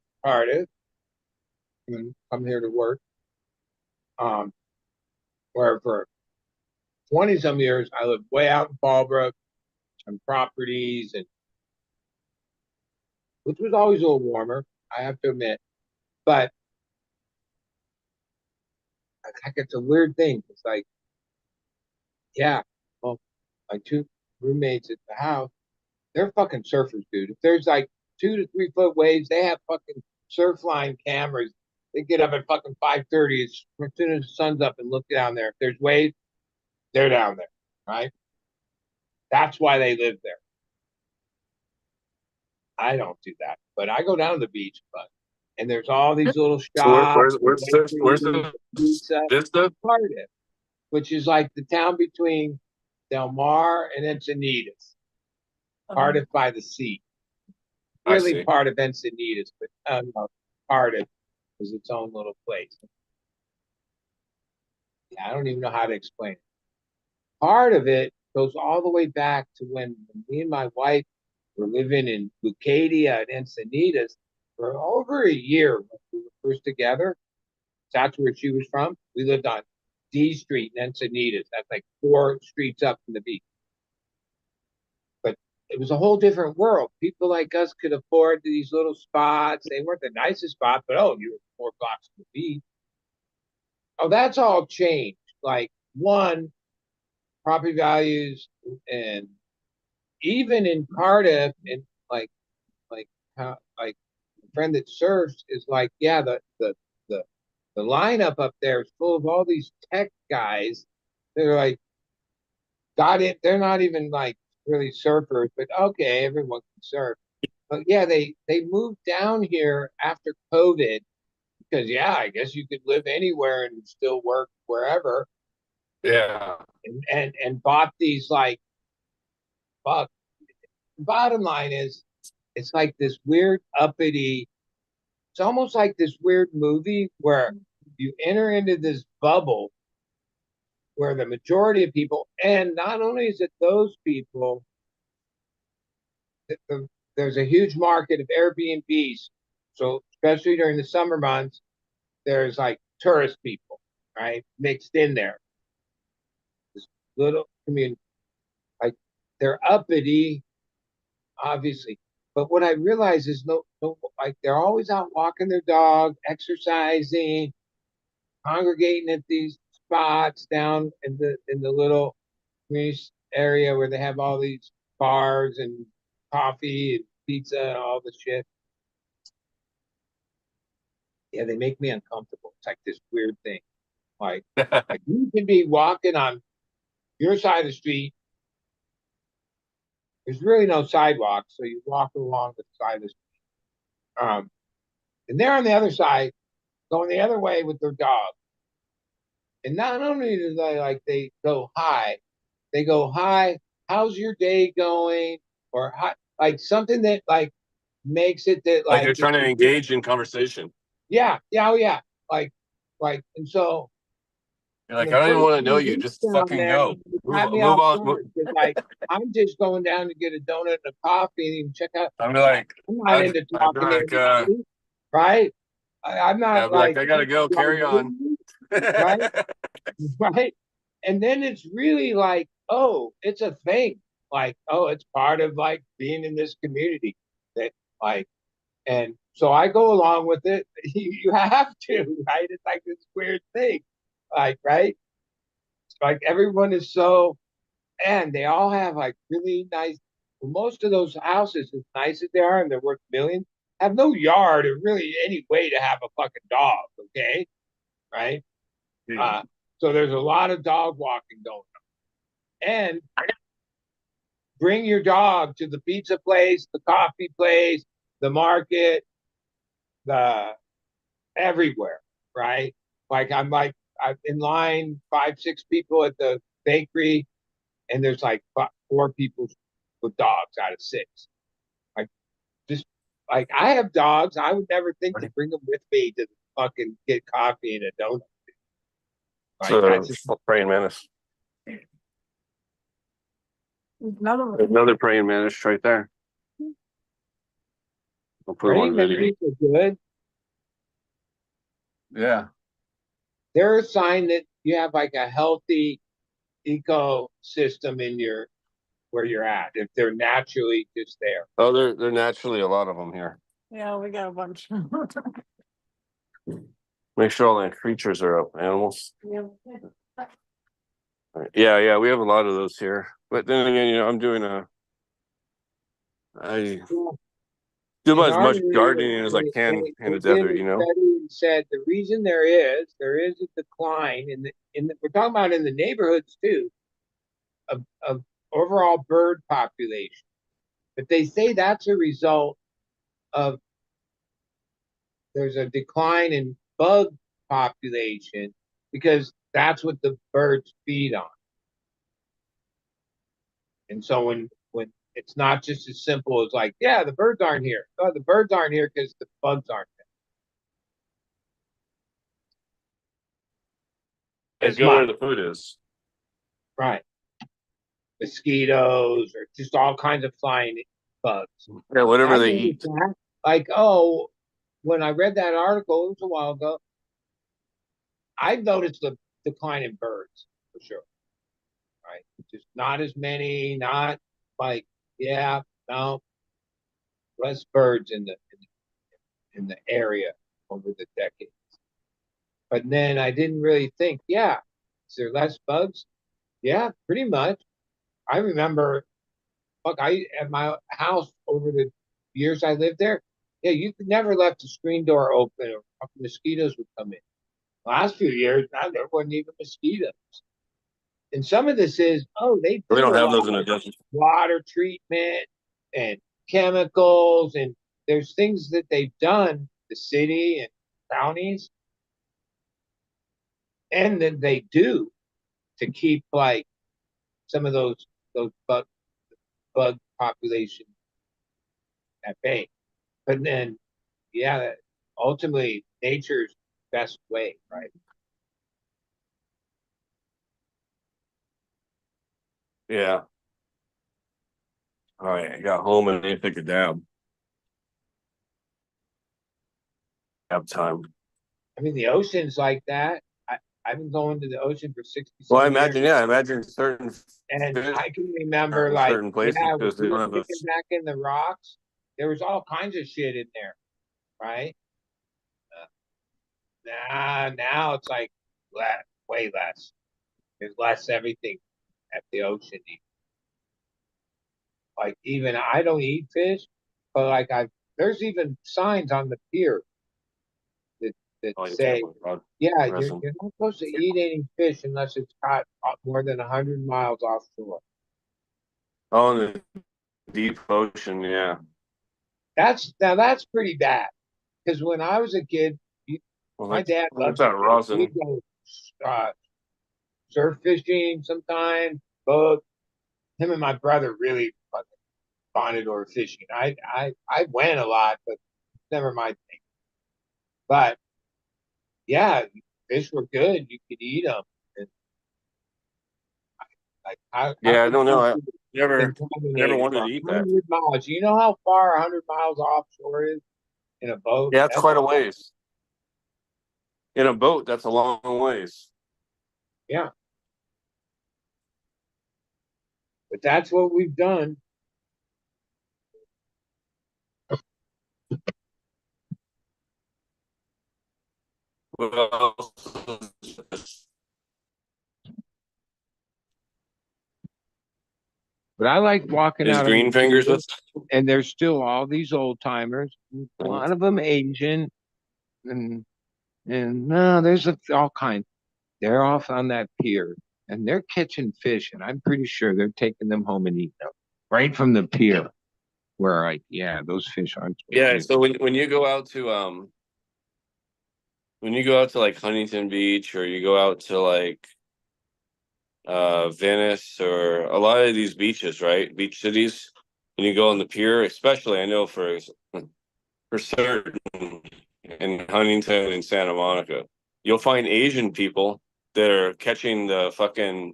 and come here to work. Where for 20 some years I lived way out in Fallbrook on properties, and which was always a little warmer, I have to admit. But like it's a weird thing. It's like, yeah, well, my two roommates at the house, they're fucking surfers, dude. If there's like 2 to 3 foot waves, they have fucking surf line cameras. They get up at fucking 5:30 as soon as the sun's up and look down there. If there's waves, they're down there, right? That's why they live there. I don't do that, but I go down to the beach, but and there's all these little So shops, where's bakeries, the pizza, Vista? Cardiff, which is like the town between Del Mar and Encinitas, Cardiff by the sea. I Really see. part of Encinitas, but no, Cardiff is its own little place. Yeah, I don't even know how to explain it. Part of it goes all the way back to when me and my wife were living in Lucadia and Encinitas for over a year when we were first together. That's where she was from. We lived on D Street in Encinitas. That's like 4 streets up from the beach. But it was a whole different world. People like us could afford these little spots. They weren't the nicest spots, but oh, you were 4 blocks from the beach. Oh, that's all changed. Like one, property values, and even in Cardiff, and like how like a friend that surfs is like, yeah, the lineup up there is full of all these tech guys. They're like got it. They're not even like really surfers, but okay, everyone can surf. But yeah, they moved down here after COVID because yeah, I guess you could live anywhere and still work wherever. Yeah. And bought these like fuck. Bottom line is it's like this weird uppity, it's almost like this weird movie where you enter into this bubble where the majority of people, and not only is it those people, there's a huge market of Airbnbs. So especially during the summer months, there's like tourist people, right, mixed in there. This little community, like they're uppity, obviously. But what I realize is no, like they're always out walking their dog, exercising, congregating at these spots down in the little community area where they have all these bars and coffee and pizza and all the shit. Yeah, they make me uncomfortable. It's like this weird thing. Like you can be walking on your side of the street. There's really no sidewalk, so you walk along the side of the street. And they're on the other side, going the other way with their dog. And not only do they go hi, they go hi, how's your day going? Or hi, like something that like makes it that Like they're like trying to engage in conversation. yeah, yeah, oh yeah. Like and so You're on like, the I don't even first want to know few you. weeks Just down fucking there, go. it Move, had me move off on. guard because like I'm just going down to get a donut and a coffee and check out. I'm like, I'm not into I'd be talking to like, anybody, right? I'm yeah, not I'd be like, like, I gotta go. Carry on. right? Right? And then it's really like, oh, it's a thing. Like, oh, it's part of like being in this community that like, and so I go along with it. You have to, right? It's like this weird thing, like, right? It's like everyone is so, and they all have like really nice. Most of those houses, as nice as they are, and they're worth millions, have no yard or really any way to have a fucking dog. Okay, right? Uh, so there's a lot of dog walking going on. And bring your dog to the pizza place, the coffee place, the market, the everywhere, right? I'm in line, 5, 6 people at the bakery, and there's like 4 people with dogs out of 6. Like just like I have dogs, I would never think to bring them with me to fucking get coffee and a donut. Like that's It's just a praying mantis. Another one. Another praying mantis right there. I'll put him praying on video. mantis are good. Yeah. They're a sign that you have like a healthy ecosystem in your where you're at if they're naturally just there. Oh, they're naturally a lot of them here. Yeah, we got a bunch. Make sure all the creatures are up, animals. Yeah. Yeah, we have a lot of those here. But then again, I'm doing I do In as our much area, gardening as I can in they the did desert, a study and said the reason there is a decline in the we're talking about in the neighborhoods too of overall bird population, but they say that's a result of there's a decline in bug population because that's what the birds feed on. And so when it's not just as simple as like, yeah, the birds aren't here. Oh, the birds aren't here because the bugs aren't there They as go where much. the food is. Right. Mosquitoes or just all kinds of flying bugs. Yeah, whatever I they noticed eat. that. Like, oh, when I read that article, it was a while ago, I noticed the decline in birds for sure. Right. Just not as many, not like, yeah, no, less birds in the area over the decades. But then I didn't really think, yeah, is there less bugs? Yeah, pretty much. I remember, look, I at my house over the years I lived there, yeah, you could never left the screen door open or mosquitoes would come in. Last few years, now there wasn't even mosquitoes. And some of this is, oh, they We do don't a have lot those in the of desert. water treatment and chemicals, and there's things that they've done, the city and counties, and that they do to keep like some of those bug population at bay. But then, yeah, ultimately, nature's best way, right? Yeah. All right, I got home and I took a dab. Have time. I mean, the ocean's like that. I've been going to the ocean for 60 Well, I some years. imagine, yeah, I imagine certain And fish I can are remember, in like, certain places yeah, when because they we don't were have a. digging back in the rocks, there was all kinds of shit in there, right? Now it's like way less. There's less everything at the ocean. Like even I don't eat fish, but like there's even signs on the pier that Oh, you can't say, with rod yeah, resin. you're not supposed to eat any fish unless it's caught more than 100 miles offshore. Oh, in the deep ocean, yeah. That's pretty bad because when I was a kid, Well, my dad that's loved to that fish. rosin. We'd go surf fishing sometimes, boat. Him and my brother really fucking bonded over fishing. I went a lot, but never my thing. But yeah, fish were good. You could eat them. And like how Yeah, I could don't know. I something never never contaminated wanted for to eat that. 100 miles? You know how far 100 miles offshore is in a boat? Yeah, it's That's quite a ways. In a boat, that's a long ways. yeah. But that's what we've done. What else But I like walking is out on the green fingers pier, with? and there's still all these old timers, a lot of them Asian, and no, there's all kinds. They're off on that pier, and they're catching fish, and I'm pretty sure they're taking them home and eating them right from the pier. Where yeah, those fish aren't supposed to Yeah, be. so when you go out to when you go out to like Huntington Beach, or you go out to like Venice, or a lot of these beaches, right? Beach cities, when you go on the pier, especially I know for certain in Huntington and Santa Monica, you'll find Asian people that are catching the fucking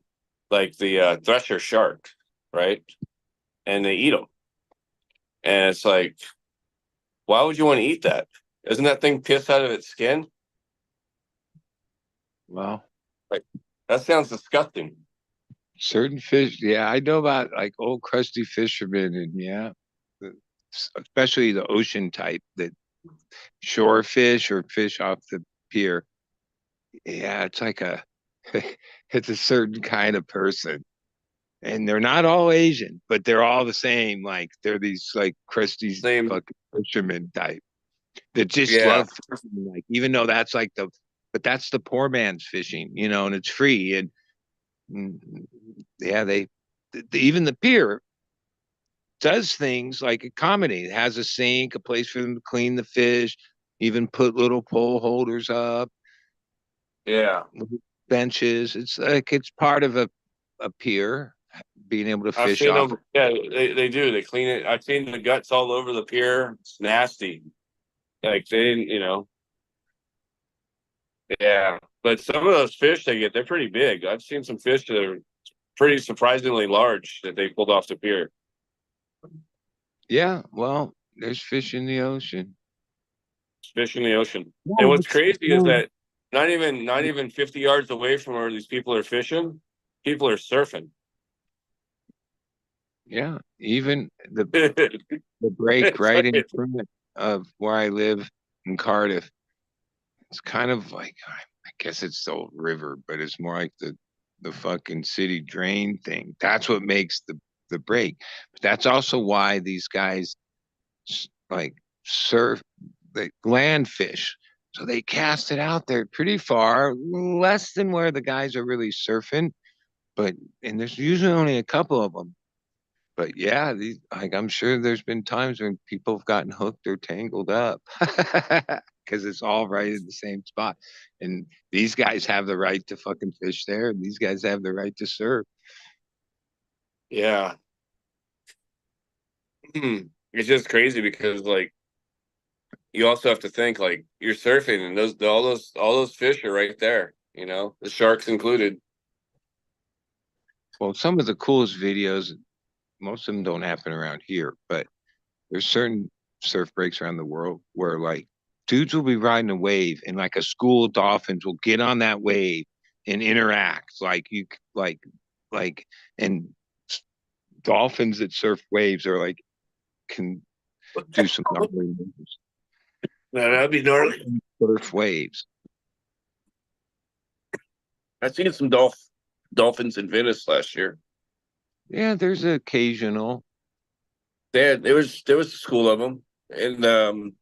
like the thresher shark, right? And they eat them. And it's like, why would you want to eat that? Doesn't that thing piss out of its skin? Well, Like, that sounds disgusting. certain fish, yeah, I know about like old crusty fishermen, and yeah, especially the ocean type, that shore fish or fish off the pier. Yeah, it's like it's a certain kind of person. And they're not all Asian, but they're all the same. Like they're these like crusty Same. fucking fisherman type that just Yeah. love fishing. Like even though that's like but that's the poor man's fishing, and it's free. And yeah, even the pier does things like accommodate. It has a sink, a place for them to clean the fish, even put little pole holders up, Yeah. benches. It's like it's part of a pier being able to I've fish seen off. them. Yeah, they do. They clean it. I've seen the guts all over the pier. It's nasty. Like they didn't, yeah. But some of those fish they get, they're pretty big. I've seen some fish that are pretty surprisingly large that they pulled off the pier. Yeah, well, there's fish in the ocean. Fish in the ocean. And No, what's crazy is that not even 50 yards away from where these people are fishing, people are surfing. yeah, even the break It's right in like- front of where I live in Cardiff. It's kind of like I guess it's the old river, but it's more like the fucking city drain thing. That's what makes the break. But that's also why these guys like surf, they land fish. So they cast it out there pretty far, less than where the guys are really surfing. But and there's usually only a couple of them. But yeah, like I'm sure there's been times when people have gotten hooked or tangled up because it's all right in the same spot. And these guys have the right to fucking fish there, and these guys have the right to surf. yeah. It's just crazy because like you also have to think like you're surfing and all those fish are right there, the sharks included. Well, some of the coolest videos, most of them don't happen around here, but there's certain surf breaks around the world where like dudes will be riding a wave and like a school of dolphins will get on that wave and interact like and dolphins that surf waves are like can do some gnarly moves. That'd be gnarly. Surf waves. I seen some dolphins in Venice last year. Yeah, there's occasional. There was a school of them, and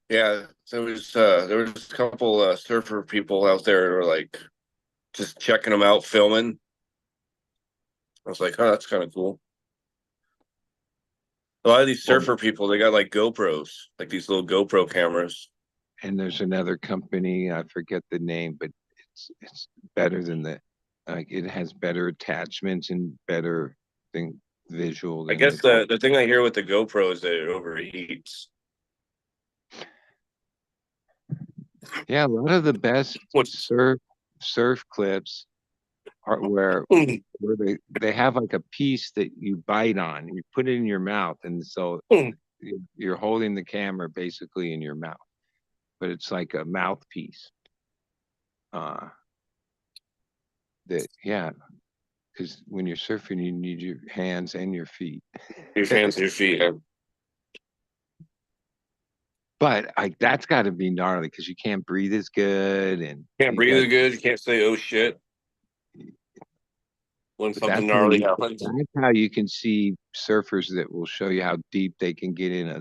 yeah, there was a couple surfer people out there who were like just checking them out, filming. I was like, oh, that's kind of cool. A lot of these Well, surfer people, they got like GoPros, like these little GoPro cameras. and there's another company, I forget the name, but it's better than the like it has better attachments and better thing visual I than guess the thing I hear with the GoPro is that it overheats. yeah, a lot of the best What's surf clips are where they have like a piece that you bite on and you put it in your mouth, and so you're holding the camera basically in your mouth, but it's like a mouthpiece. That yeah, because when you're surfing, you need your hands and your feet. your hands and your feet? But like that's got to be gnarly because you can't breathe as good, and Can't you breathe got as good. You can't say "oh shit" when something that's gnarly happens. that's how you can see surfers that will show you how deep they can get in a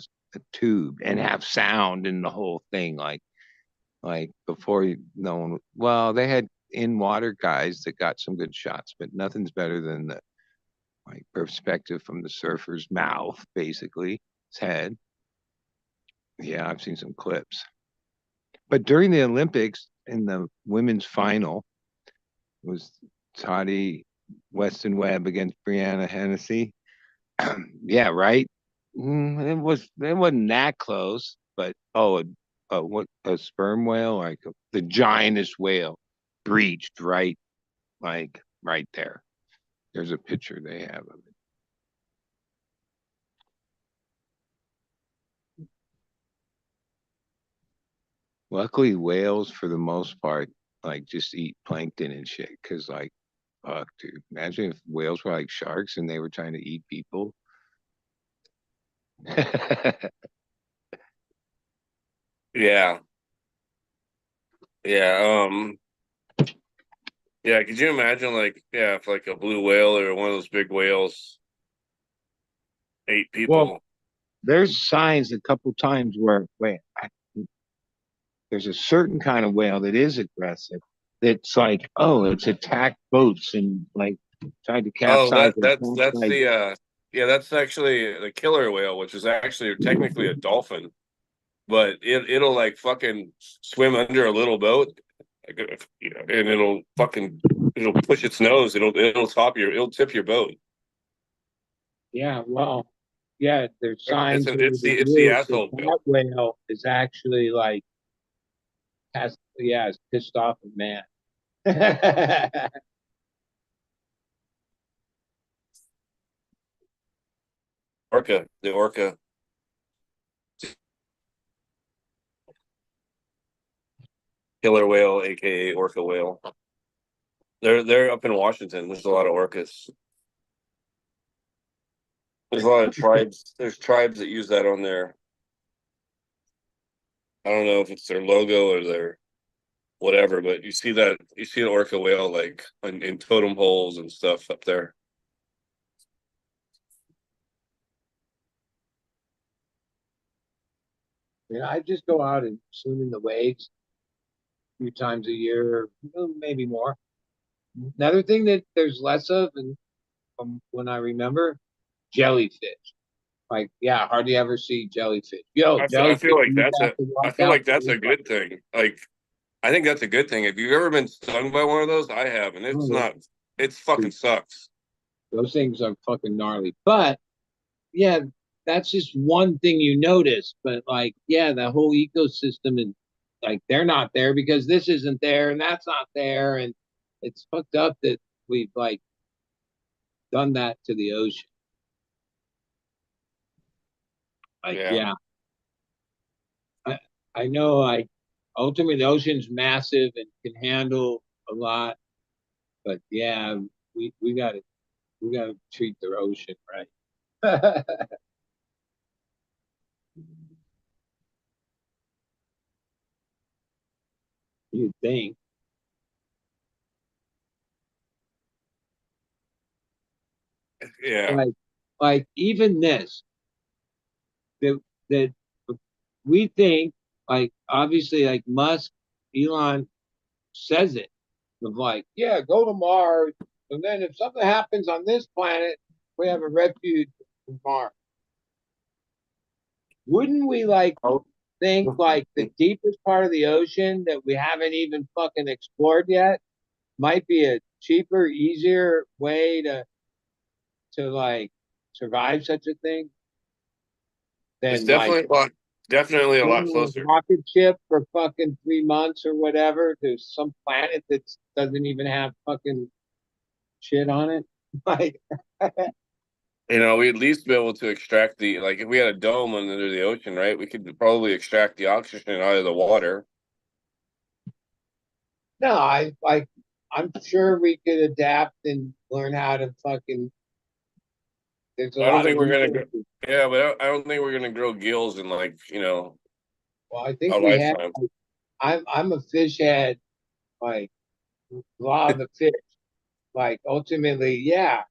tube and have sound in the whole thing. Like before, no one. Well, they had in water guys that got some good shots, but nothing's better than the like perspective from the surfer's mouth, basically his head. Yeah, I've seen some clips. But during the Olympics in the women's final was Toddy Weston Webb against Brianna Hennessy. Yeah, right. It wasn't that close, but what a sperm whale, like the giantest whale, breached right, like right there. There's a picture they have of it. Luckily, whales for the most part like just eat plankton and shit. Cause like, fuck, dude, imagine if whales were like sharks and they were trying to eat people. Yeah, yeah. Yeah. Could you imagine, like, yeah, if like a blue whale or one of those big whales ate Well, people? there's signs a couple times where there's a certain kind of whale that is aggressive. That's like, oh, it's attacked boats and like tried to Oh, capsize and that's capsize. the yeah, that's actually the killer whale, which is actually technically a dolphin, but it'll like fucking swim under a little boat, you know, and it'll push its nose. It'll tip your boat. Yeah, well, yeah, there's It's signs an, over the it's the years that asshole that whale. whale is actually like is pissed off at man. The orca, killer whale, aka orca whale. They're up in Washington. There's a lot of orcas. There's a lot of tribes. There's tribes that use that on their. I don't know if it's their logo or their whatever, but you see an orca whale like in totem holes and stuff up there. I just go out and swim in the waves a few times a year, maybe more. Another thing that there's less of, and when I remember, jellyfish. Like, yeah, hardly ever see jellyfish. Yo, I feel jellyfish, like you have to I watch feel out like for that's those. a good thing. Like I think that's a good thing. If you've ever been stung by one of those, I have, and it's Oh, not. It's fucking sucks. those things are fucking gnarly. But yeah, that's just one thing you notice. But like, yeah, the whole ecosystem and like they're not there because this isn't there and that's not there, and it's fucked up that we've like done that to the ocean. Like, Yeah, yeah, I I know like ultimately the ocean's massive and can handle a lot, but yeah, we gotta treat the ocean right. You think yeah. like even this that that we think like obviously like Musk, Elon says it of like, yeah, go to Mars, and then if something happens on this planet, we have a refuge in Mars. Wouldn't we like Oh, think like the deepest part of the ocean that we haven't even fucking explored yet might be a cheaper, easier way to like survive such a thing It's than like definitely a lot going on a closer. rocket ship for fucking 3 months or whatever to some planet that doesn't even have fucking shit on it. Like, We'd at least be able to extract if we had a dome under the ocean, right? We could probably extract the oxygen out of the water. no, I'm sure we could adapt and learn how to fucking. There's a I don't lot of think we're gonna grow. resources. Yeah, but I don't think we're gonna grow gills in Well, I a think we have. lifetime. I'm a fish head, like law of the fish. Like ultimately, yeah,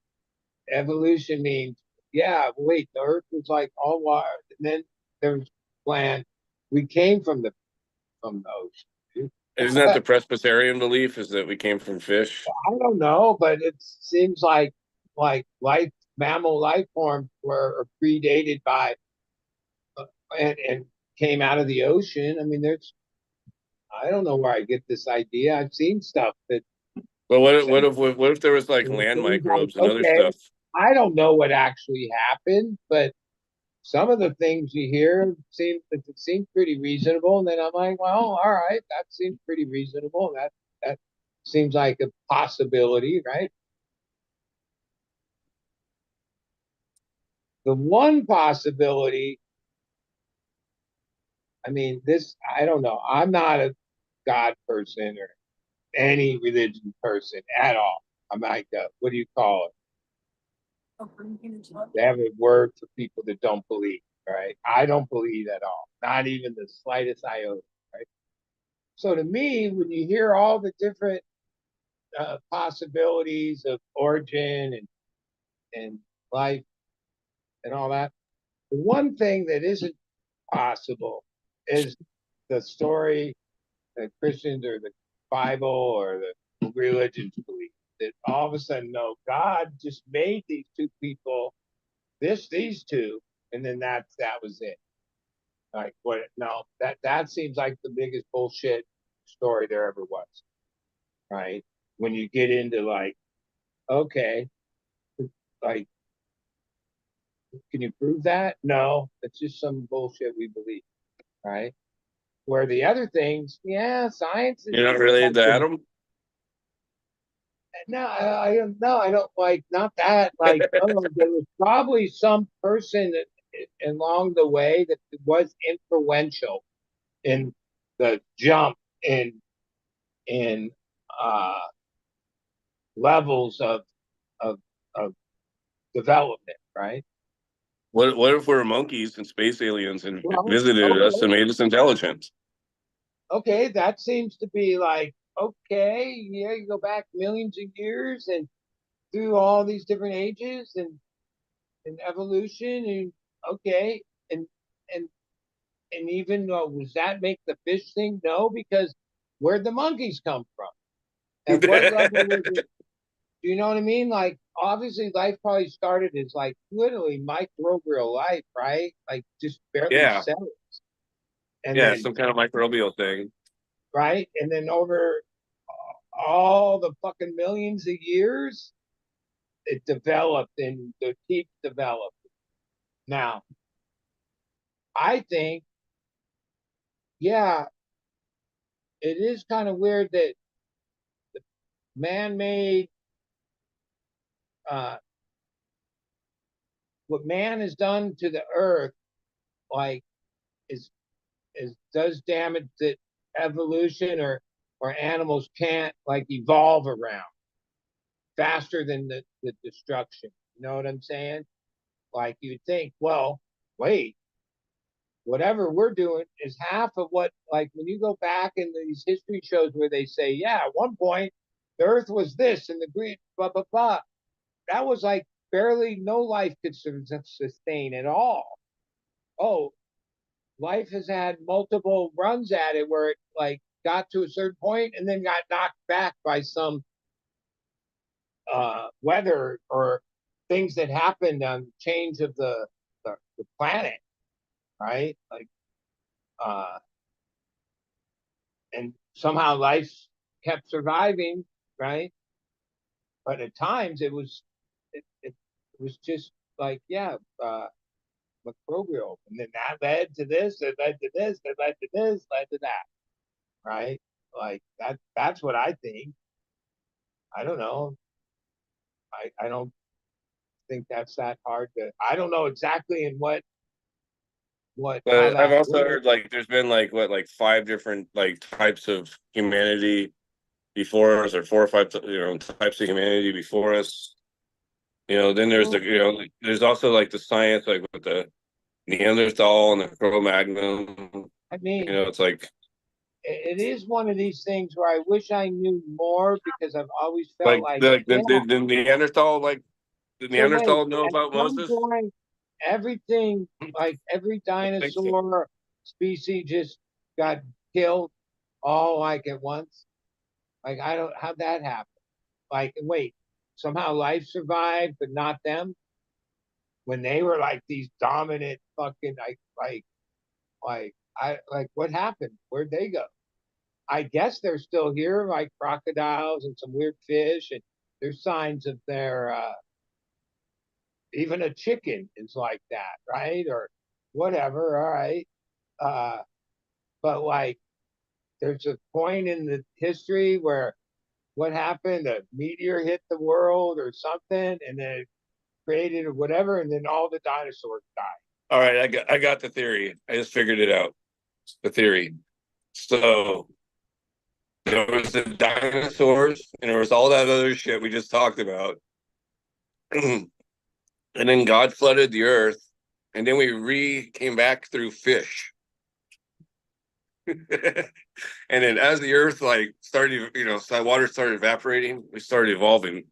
evolution means yeah. Wait, the Earth was like all water, and then there was land. We came from the ocean. Isn't that the Presbyterian belief? Is that we came from fish? I don't know, but it seems like life, mammal life forms were predated by and came out of the ocean. I mean, I don't know where I get this idea. I've seen stuff that But what says if there was like land things like, microbes and other okay, stuff? I don't know what actually happened, but some of the things you hear seem pretty reasonable. And then I'm like, well, all right, that seems pretty reasonable. That seems like a possibility, right? The one possibility, I mean, I don't know. I'm not a God person or any religion person at all. I'm like, what do you call it? They have a word for people that don't believe, right? I don't believe at all, not even the slightest iota, right? So to me, when you hear all the different possibilities of origin and life and all that, the one thing that isn't possible is the story that Christians or the Bible or the religions believe that all of a sudden, no, God just made these two people, these two, and then that was it. Like what? No, that seems like the biggest bullshit story there ever was, right? When you get into like, okay, like, can you prove that? No, it's just some bullshit we believe, right? Where the other things, yeah, science is You're not related to fucking. Adam? No, I don't know. I don't like not that. Like, oh, there was probably some person along the way that was influential in the jump in uh, levels of of development, right? What if we're monkeys and space aliens and Well, visited us and made us intelligent? okay, that seems to be like okay, yeah, you go back millions of years and through all these different ages and evolution and okay, and and and even does that make the fish thing? No, because where'd the monkeys come from? At what level was it? Do you know what I mean? Like, obviously, life probably started as like literally microbial life, right? Like just barely Yeah, cells, and yeah, then some kind of microbial thing. right, and then over all the fucking millions of years, it developed and it keeps developing. Now, I think, yeah, it is kind of weird that man-made uh, what man has done to the earth, like is does damage that evolution or animals can't like evolve around faster than the destruction. You know what I'm saying? Like you'd think, well, wait, whatever we're doing is half of what like when you go back in these history shows where they say, yeah, at one point the earth was this and the green blah blah blah. That was like barely no life could sustain at all. Oh, life has had multiple runs at it where it like got to a certain point and then got knocked back by some weather or things that happened on change of the planet, right? Like Uh, and somehow life kept surviving, right? But at times it was just like, yeah, microbial, and then that led to this, that led to this, that led to this, led to that, right? Like that's what I think. I don't know. I don't think that's that hard to. I don't know exactly in what how But I've that also works. heard like there's been like what like 5 different like types of humanity before us, or 4 or 5 types of humanity before us. Then there's the there's also like the science like with the Neanderthal and the Cro-Magnon. I mean, It's like it is one of these things where I wish I knew more because I've always felt like like, the yeah. the Neanderthal like the So wait, Neanderthal know at about some Moses? point, everything, like every I think so. dinosaur species just got killed all like at once. Like I don't how'd that happen? Like wait, somehow life survived, but not them when they were like these dominant fucking like I like what happened? Where'd they go? I guess they're still here, like crocodiles and some weird fish, and there's signs of their even a chicken is like that, right? Or whatever, all right. Uh, but like there's a point in the history where what happened? A meteor hit the world or something, and then it created whatever, and then all the dinosaurs died. All right, I got the theory. I just figured it out. The theory. So there was the dinosaurs, and there was all that other shit we just talked about. And then God flooded the earth, and then we came back through fish. And then as the earth like started, water started evaporating, we started evolving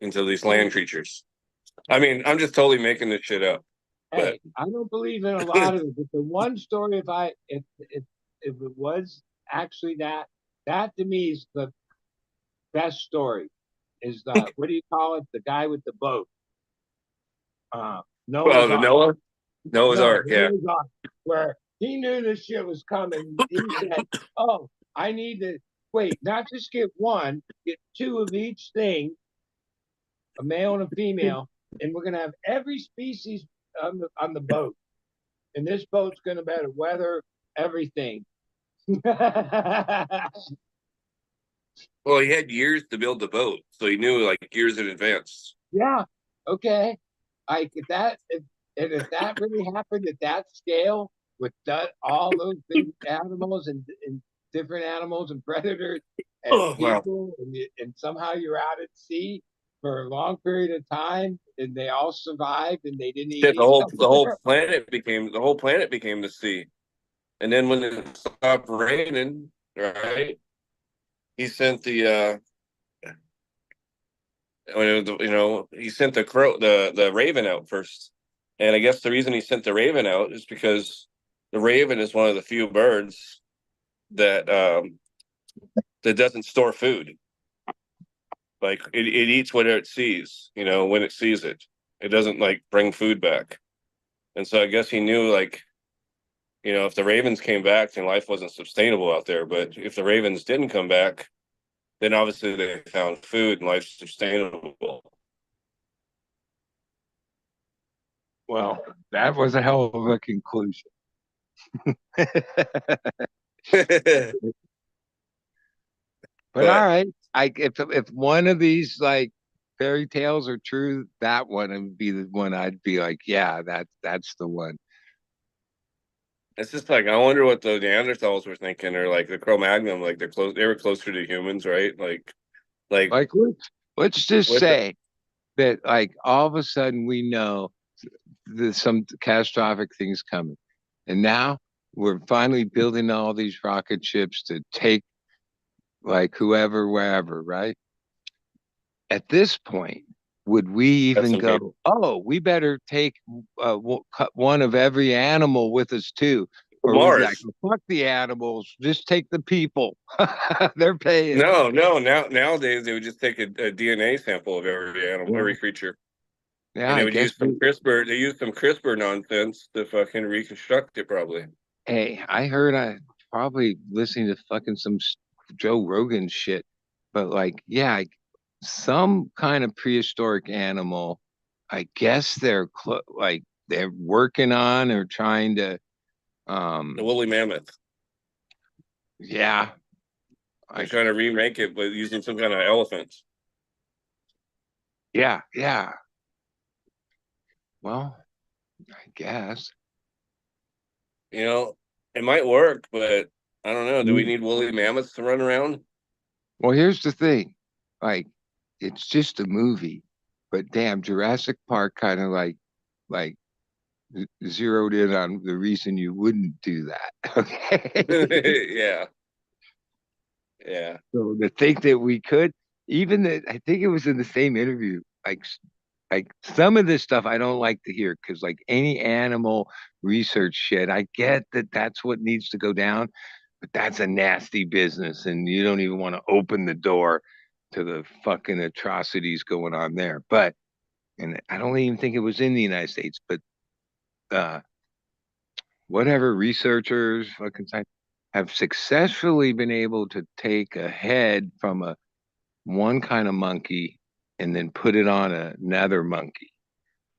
into these land creatures. I mean, I'm just totally making this shit up, but Hey, I don't believe in a lot of it, but the one story, if it was actually that to me is the best story. Is the what do you call it? The guy with the boat, well, Noah's the Ark. Noah's No, Ark, yeah. Noah's Ark, where he knew this shit was coming. He said, "Oh, I need to wait, not just get one, get two of each thing, a male and a female, and we're gonna have every species on the boat." And this boat's going to better weather everything. Well, he had years to build the boat, so he knew like years in advance. Yeah. Okay. Like if that, if that really happened at that scale with all those big animals and different animals and predators and Oh wow! people, and somehow you're out at sea for a long period of time, and they all survived, and they didn't eat Shit, the each whole other. planet became the sea. And then when it stopped raining, right? He sent the he sent the raven out first. And I guess the reason he sent the raven out is because the raven is one of the few birds that that doesn't store food. Like it eats whatever it sees, when it sees it. It doesn't like bring food back. And so I guess he knew like, if the ravens came back, then life wasn't sustainable out there. But if the ravens didn't come back, then obviously they found food and life's sustainable. Well, that was a hell of a conclusion. But all But right, if one of these like fairy tales are true, that one would be the one I'd be like, yeah, that's the one. it's just like I wonder what the Neanderthals were thinking, or like the Cro-Magnon, like they were closer to humans, right? Like Like let's just with the, say that like all of a sudden we know there's some catastrophic things coming, and now we're finally building all these rocket ships to take like whoever wherever, right? At this point, would we that's even some hate. go, oh, we better take cut one of every animal with us too? Or we'd be like, Mars. fuck the animals, just take the people. They're paying. No. Nowadays they would just take a DNA sample of every animal, Yeah, every creature, yeah, and they I would guess use some CRISPR. They use some CRISPR nonsense to fucking reconstruct it, probably. Hey, I heard I probably listening to fucking some Joe Rogan shit, but like, yeah, some kind of prehistoric animal. I guess they're like they're working on or trying to, The um, woolly mammoth. yeah, They're like, trying to remake it, but using some kind of elephant. yeah, yeah. Well, I guess. You know, it might work, but I don't know. Do we Mm. need woolly mammoths to run around? Well, here's the thing, like, it's just a movie, but damn, Jurassic Park kind of like zeroed in on the reason you wouldn't do that. Okay. Yeah, yeah. So to think that we could, even that, I think it was in the same interview. Like some of this stuff I don't like to hear because like any animal research shit, I get that that's what needs to go down, but that's a nasty business, and you don't even want to open the door to the fucking atrocities going on there. But and I don't even think it was in the United States, but uh, whatever researchers fucking have successfully been able to take a head from a one kind of monkey and then put it on another monkey.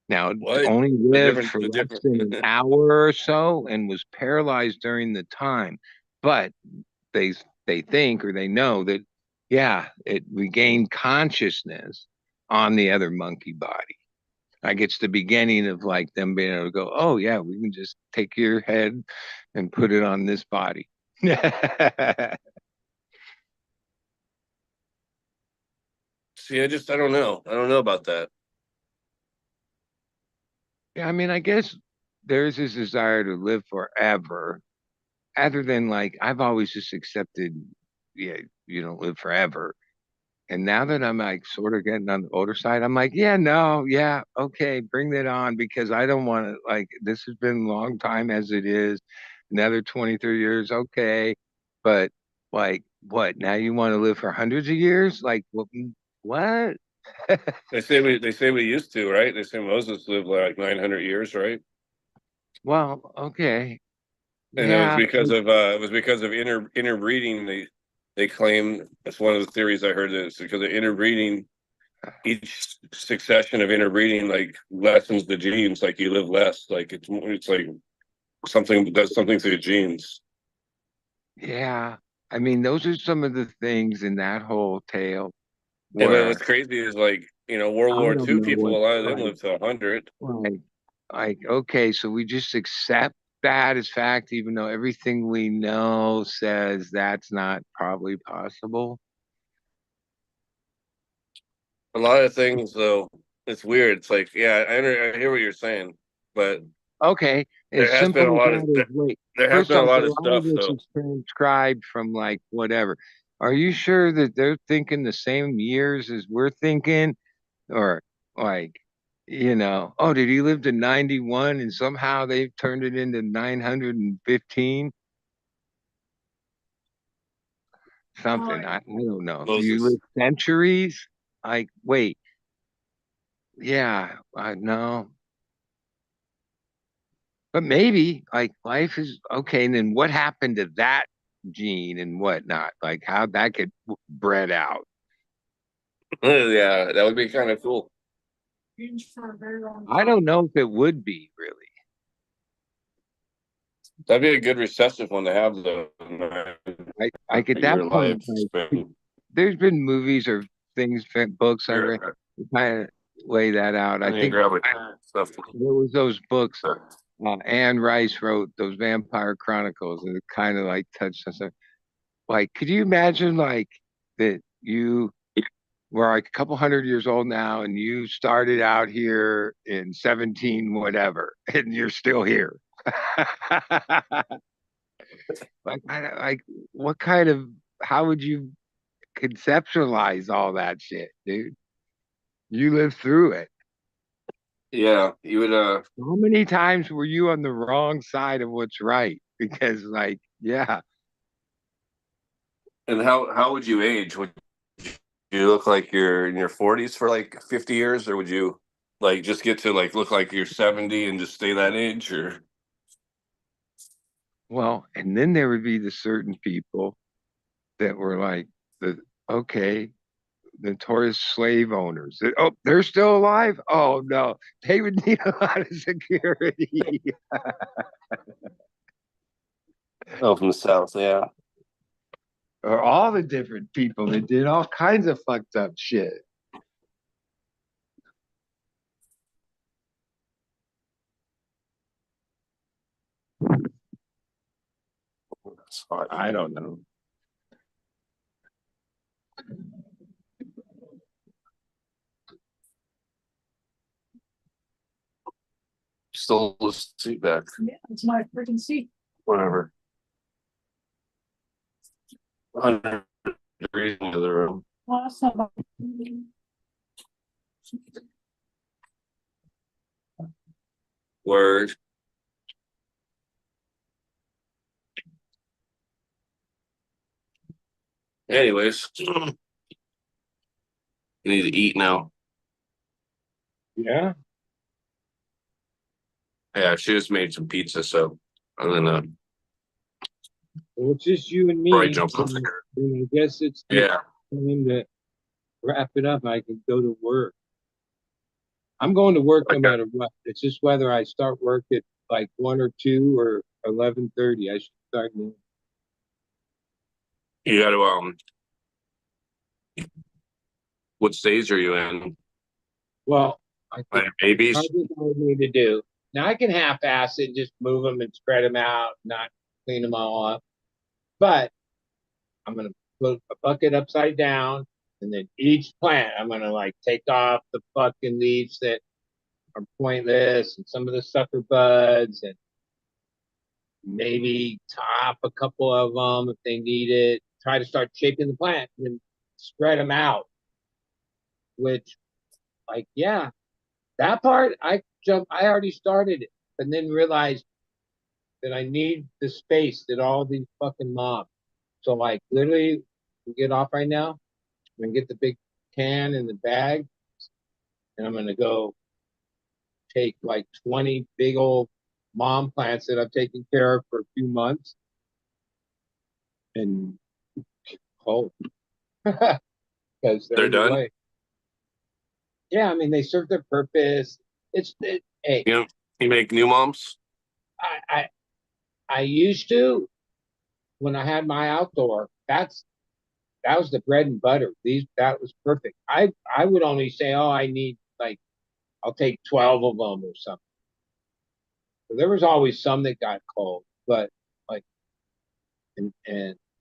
Now, it What? only The lived different, for the less different. than an hour or so and was paralyzed during the time. But they they think or they know that yeah, it regained consciousness on the other monkey body. Like it's the beginning of like them being able to go, oh yeah, we can just take your head and put it on this body. Yeah, See, I don't know. I don't know about that. I mean, I guess there's this desire to live forever, other than like I've always just accepted, yeah, you don't live forever. And now that I'm like sort of getting on the older side, I'm like, yeah, no, yeah, okay, bring that on because I don't want to like this has been a long time as it is. Another 20, 30 years, okay. But like what? Now you want to live for hundreds of years? Like what what? They say we used to, right? They say Moses lived like 900 years, right? Well, okay. And it was Yeah. because of interbreeding. They claim that's one of the theories I heard, that it's because of interbreeding. Each succession of interbreeding like lessens the genes, like you live less. Like it's like something does something to the genes. Yeah. I mean, those are some of the things in that whole tale And but what's where crazy is like, World I War don't II know people, what a lot of them lived to 100. like okay, so we just accept that as fact, even though everything we know says that's not probably possible. A lot of things though, it's weird. It's like, yeah, I hear what you're saying, but Okay, there as has been a simple as lot of that is wait. there has First been a off, a lot of lot of stuff this though. is transcribed from like whatever. Are you sure that they're thinking the same years as we're thinking? Or like, oh, did he live to 91 and somehow they've turned it into 915? Something. I don't know. Do you live Moses. centuries? Like, wait, yeah, I know. But maybe like life is okay. And then what happened to that gene and whatnot? Like how that get bred out. Yeah, that would be kind of cool. For a very long I don't know if it would be really. That'd be a good recessive one to have though. Like at that Your point, like lifespan. there's been movies or things, books I've read Here, to kind of lay that out. I I need to think grab it. Stuff. there was those books Anne Rice wrote, those Vampire Chronicles, and it kind of like touched us. Like, could you imagine like that you were like a couple hundred years old now, and you started out here in 17 whatever, and you're still here? Like, what kind of? How would you conceptualize all that shit, dude? You lived through it. Yeah, you would. How many times were you on the wrong side of what's right? Because, like, yeah, And how would you age? Would you look like you're in your 40s for like 50 years, or would you like just get to like look like you're 70 and just stay that age? Or Well, and then there would be the certain people that were like okay, notorious slave owners. Oh, they're still alive? Oh no, they would need a lot of security. Oh, from the south, yeah. Or all the different people that did all kinds of fucked up shit. That's hot. I don't know. Stole the seat back. Yeah, it's my freaking seat. Whatever. 100 degrees in the other room. Awesome. Word. Anyways, I need to eat now. Yeah. Yeah, she just made some pizza, so I'm gonna Well, it's just you and probably me. jump off And, there. and I guess it's Yeah. time to wrap it up. I can go to work. I'm going to work no Okay. matter what. It's just whether I start work at like 1 or 2 or 11:30. I should start now. You gotta what stage are you in? Well, I Like think babies? hardly told me to do. Now I can half-ass it, just move them and spread them out, not clean them all up. But I'm gonna put a bucket upside down, and then each plant I'm gonna like take off the fucking leaves that are pointless and some of the sucker buds, and maybe top a couple of them if they need it. Try to start shaping the plant and then spread them out. Which, like, yeah, that part I already started it, but then realized that I need the space that all these fucking mobs. So like literally we get off right now. I'm gonna get the big can in the bag and I'm gonna go take like 20 big old mom plants that I've taken care of for a few months and hold because they're They're in the done? way. Yeah, I mean they serve their purpose. Hey, You know, you make new moms? I I used to when I had my outdoor. That was the bread and butter. That was perfect. I would only say, oh, I need like I'll take 12 of them or something. So there was always some that got cold, but like and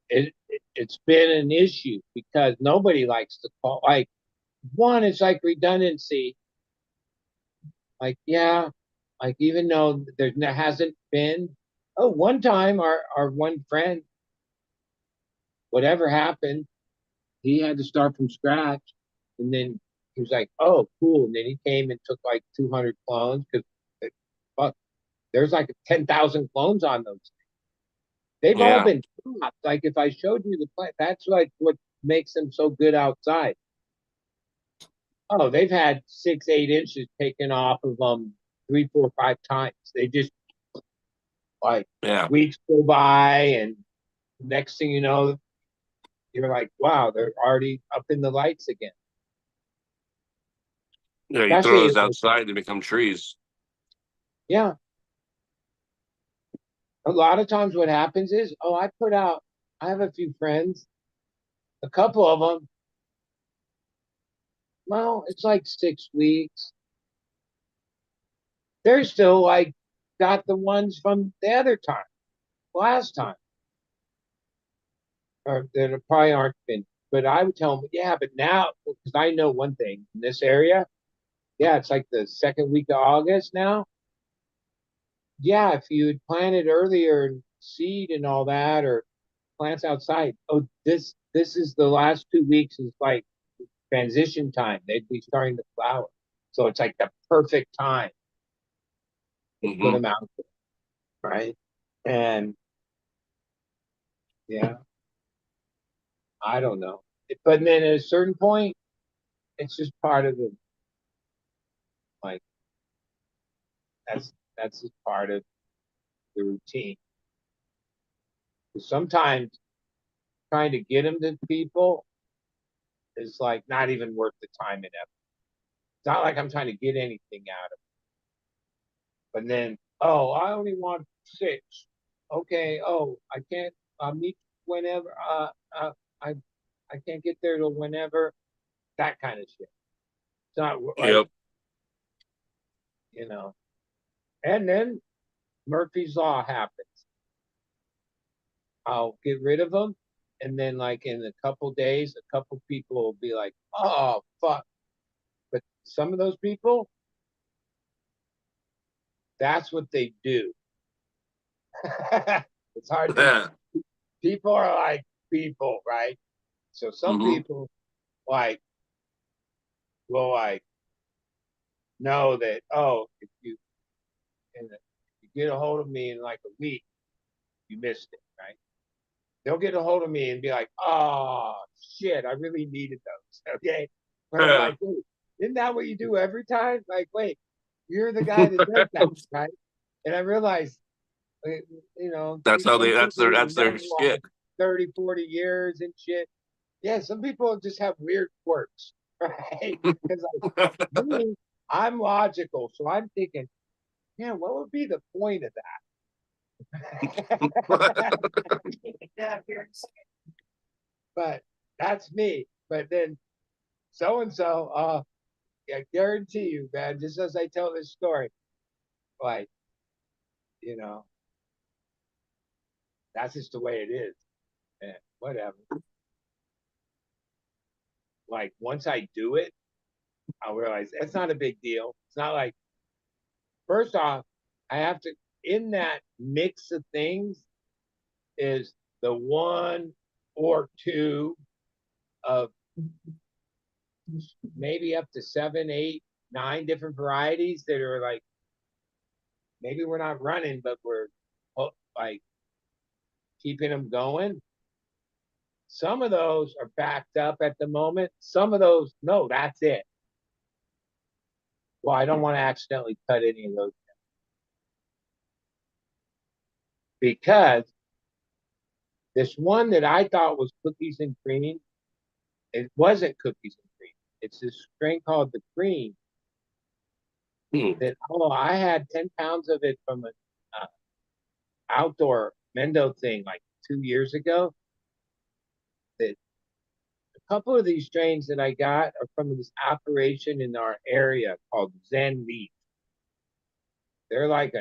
it's been an issue because nobody likes to call. Like one, it's like redundancy. Like yeah, like even though there hasn't been. Oh, one time our one friend, whatever happened, he had to start from scratch, and then he was like, "Oh, cool." And then he came and took like 200 clones because fuck, there's like 10,000 clones on those. They've all Yeah. been popped. Like if I showed you the plant, that's like what makes them so good outside. Oh, they've had 6, 8 inches taken off of them 3, 4, 5 times. They just like Yeah. weeks go by, and next thing you know, you're like, wow, they're already up in the lights again. Yeah, you throw Especially, those outside, they become trees. yeah, a lot of times what happens is, oh, I have a few friends, a couple of them, well, it's like 6 weeks. They're still like got the ones from the other time, last time, or that probably aren't been. But I would tell them, yeah, but now, because I know one thing in this area, yeah, it's like the second week of August now. Yeah, if you had planted earlier and seed and all that, or plants outside, oh, this is the last 2 weeks is like transition time. They'd be starting to flower. So it's like the perfect time to put Hmm. them out there, right? And yeah, I don't know. But then at a certain point, it's just part of the like that's just part of the routine. Sometimes trying to get them to people is like not even worth the time and effort. It's not like I'm trying to get anything out of it. But then, oh, I only want 6. Okay, oh, I can't. I'll meet whenever. I I can't get there till whenever. That kind of shit. It's not like Yep. you know. And then Murphy's Law happens. I'll get rid of them, and then like in a couple days, a couple people will be like, "Oh fuck!" But some of those people, that's what they do. It's hard to. Yeah. People are like people, right? So some Mm-hmm. people like will like know that if you get a hold of me in like a week, you missed it, right? They'll get a hold of me and be like, "Oh shit, I really needed those." Okay, but I'm like, wait, isn't that what you do every time? Like, wait, you're the guy that does that, right? And I realized, That's how some they. That's people their. have That's known their you all skit. 30, 40 years and shit. Yeah, some people just have weird quirks, right? Because like me, I'm logical, so I'm thinking, yeah, what would be the point of that? But that's me. But then so and so, I guarantee you, man, just as I tell this story, like, you know, that's just the way it is. And whatever. Like once I do it, I realize it's not a big deal. It's not like first off, I have to in that mix of things is the 1 or 2 of maybe up to 7, 8, 9 different varieties that are like maybe we're not running, but we're like keeping them going. Some of those are backed up at the moment. Some of those, no, that's it. Well, I don't want to accidentally cut any of those down because this one that I thought was cookies and cream, it wasn't cookies and cream. It's this strain called the cream that, I had 10 pounds of it from an outdoor Mendo thing like 2 years ago. That a couple of these strains that I got are from this operation in our area called Zen Leaf. They're like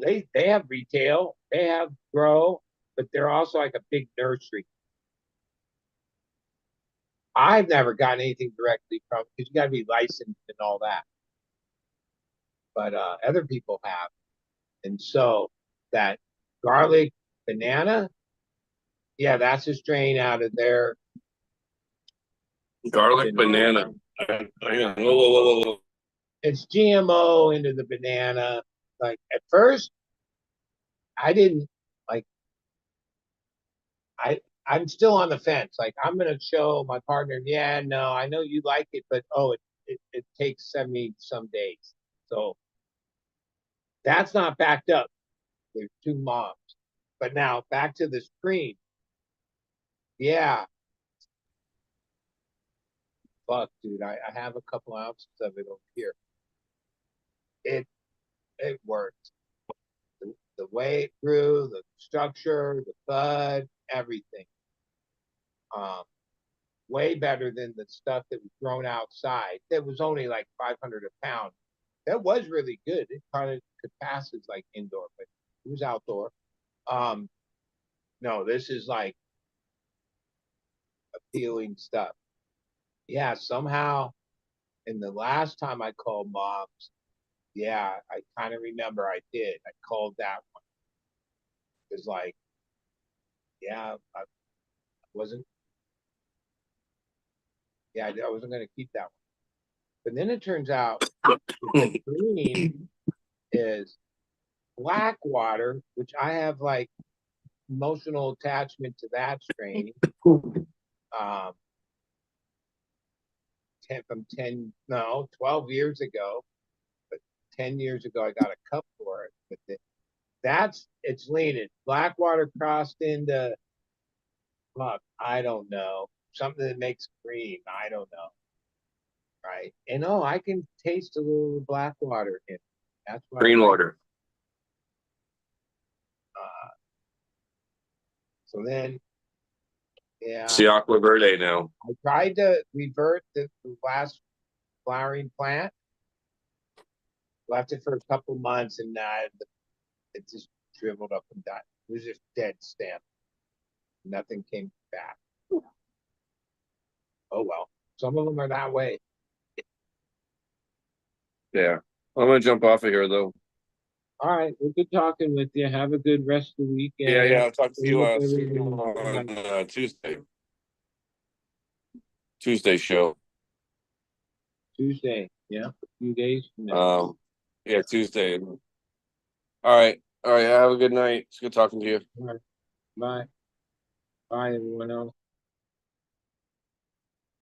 they have retail, they have grow, but they're also like a big nursery. I've never gotten anything directly from because you got to be licensed and all that, but other people have, and so that garlic banana, yeah, that's a strain out of there. Garlic banana. Whoa, whoa, whoa, whoa. It's GMO into the banana. Like at first, I didn't like. I'm still on the fence. Like I'm gonna show my partner, yeah, no, I know you like it, but it takes 70 some days. So that's not backed up. There's 2 moms. But now back to the screen. Yeah, fuck, dude. I have a couple ounces of it over here. It it worked. The way it grew, the structure, the bud, everything. Um, way better than the stuff that was grown outside. That was only like 500 a pound. That was really good. It kind of could pass as like indoor, but it was outdoor. Um, no, this is like appealing stuff. Yeah, somehow in the last time I called moms, yeah, I kind of remember I did. I called that one. It's like, yeah, I wasn't, yeah, I wasn't going to keep that one. But then it turns out the green is black water, which I have like emotional attachment to that strain. 12 years ago, but 10 years ago, I got a cup for it with it. it's leaning. Blackwater crossed into, look, I don't know. Something that makes green. I don't know. Right. And oh, I can taste a little Blackwater in it. That's what I Green like. water. So then, yeah, It's the Aqua Verde now. I tried to revert the last flowering plant. Left it for a couple months, and it just shriveled up and died. It was just dead stem. Nothing came back. Oh well, some of them are that way. Yeah. I'm gonna jump off of here though. All right, well, good talking with you. Have a good rest of the weekend. Yeah, yeah. I'll talk to you, Hope see you everything- on Tuesday. Tuesday show. Tuesday, yeah, a few days from now. Yeah, Tuesday. All right. All right. Have a good night. It's good talking to you. All right. Bye. Bye, everyone else.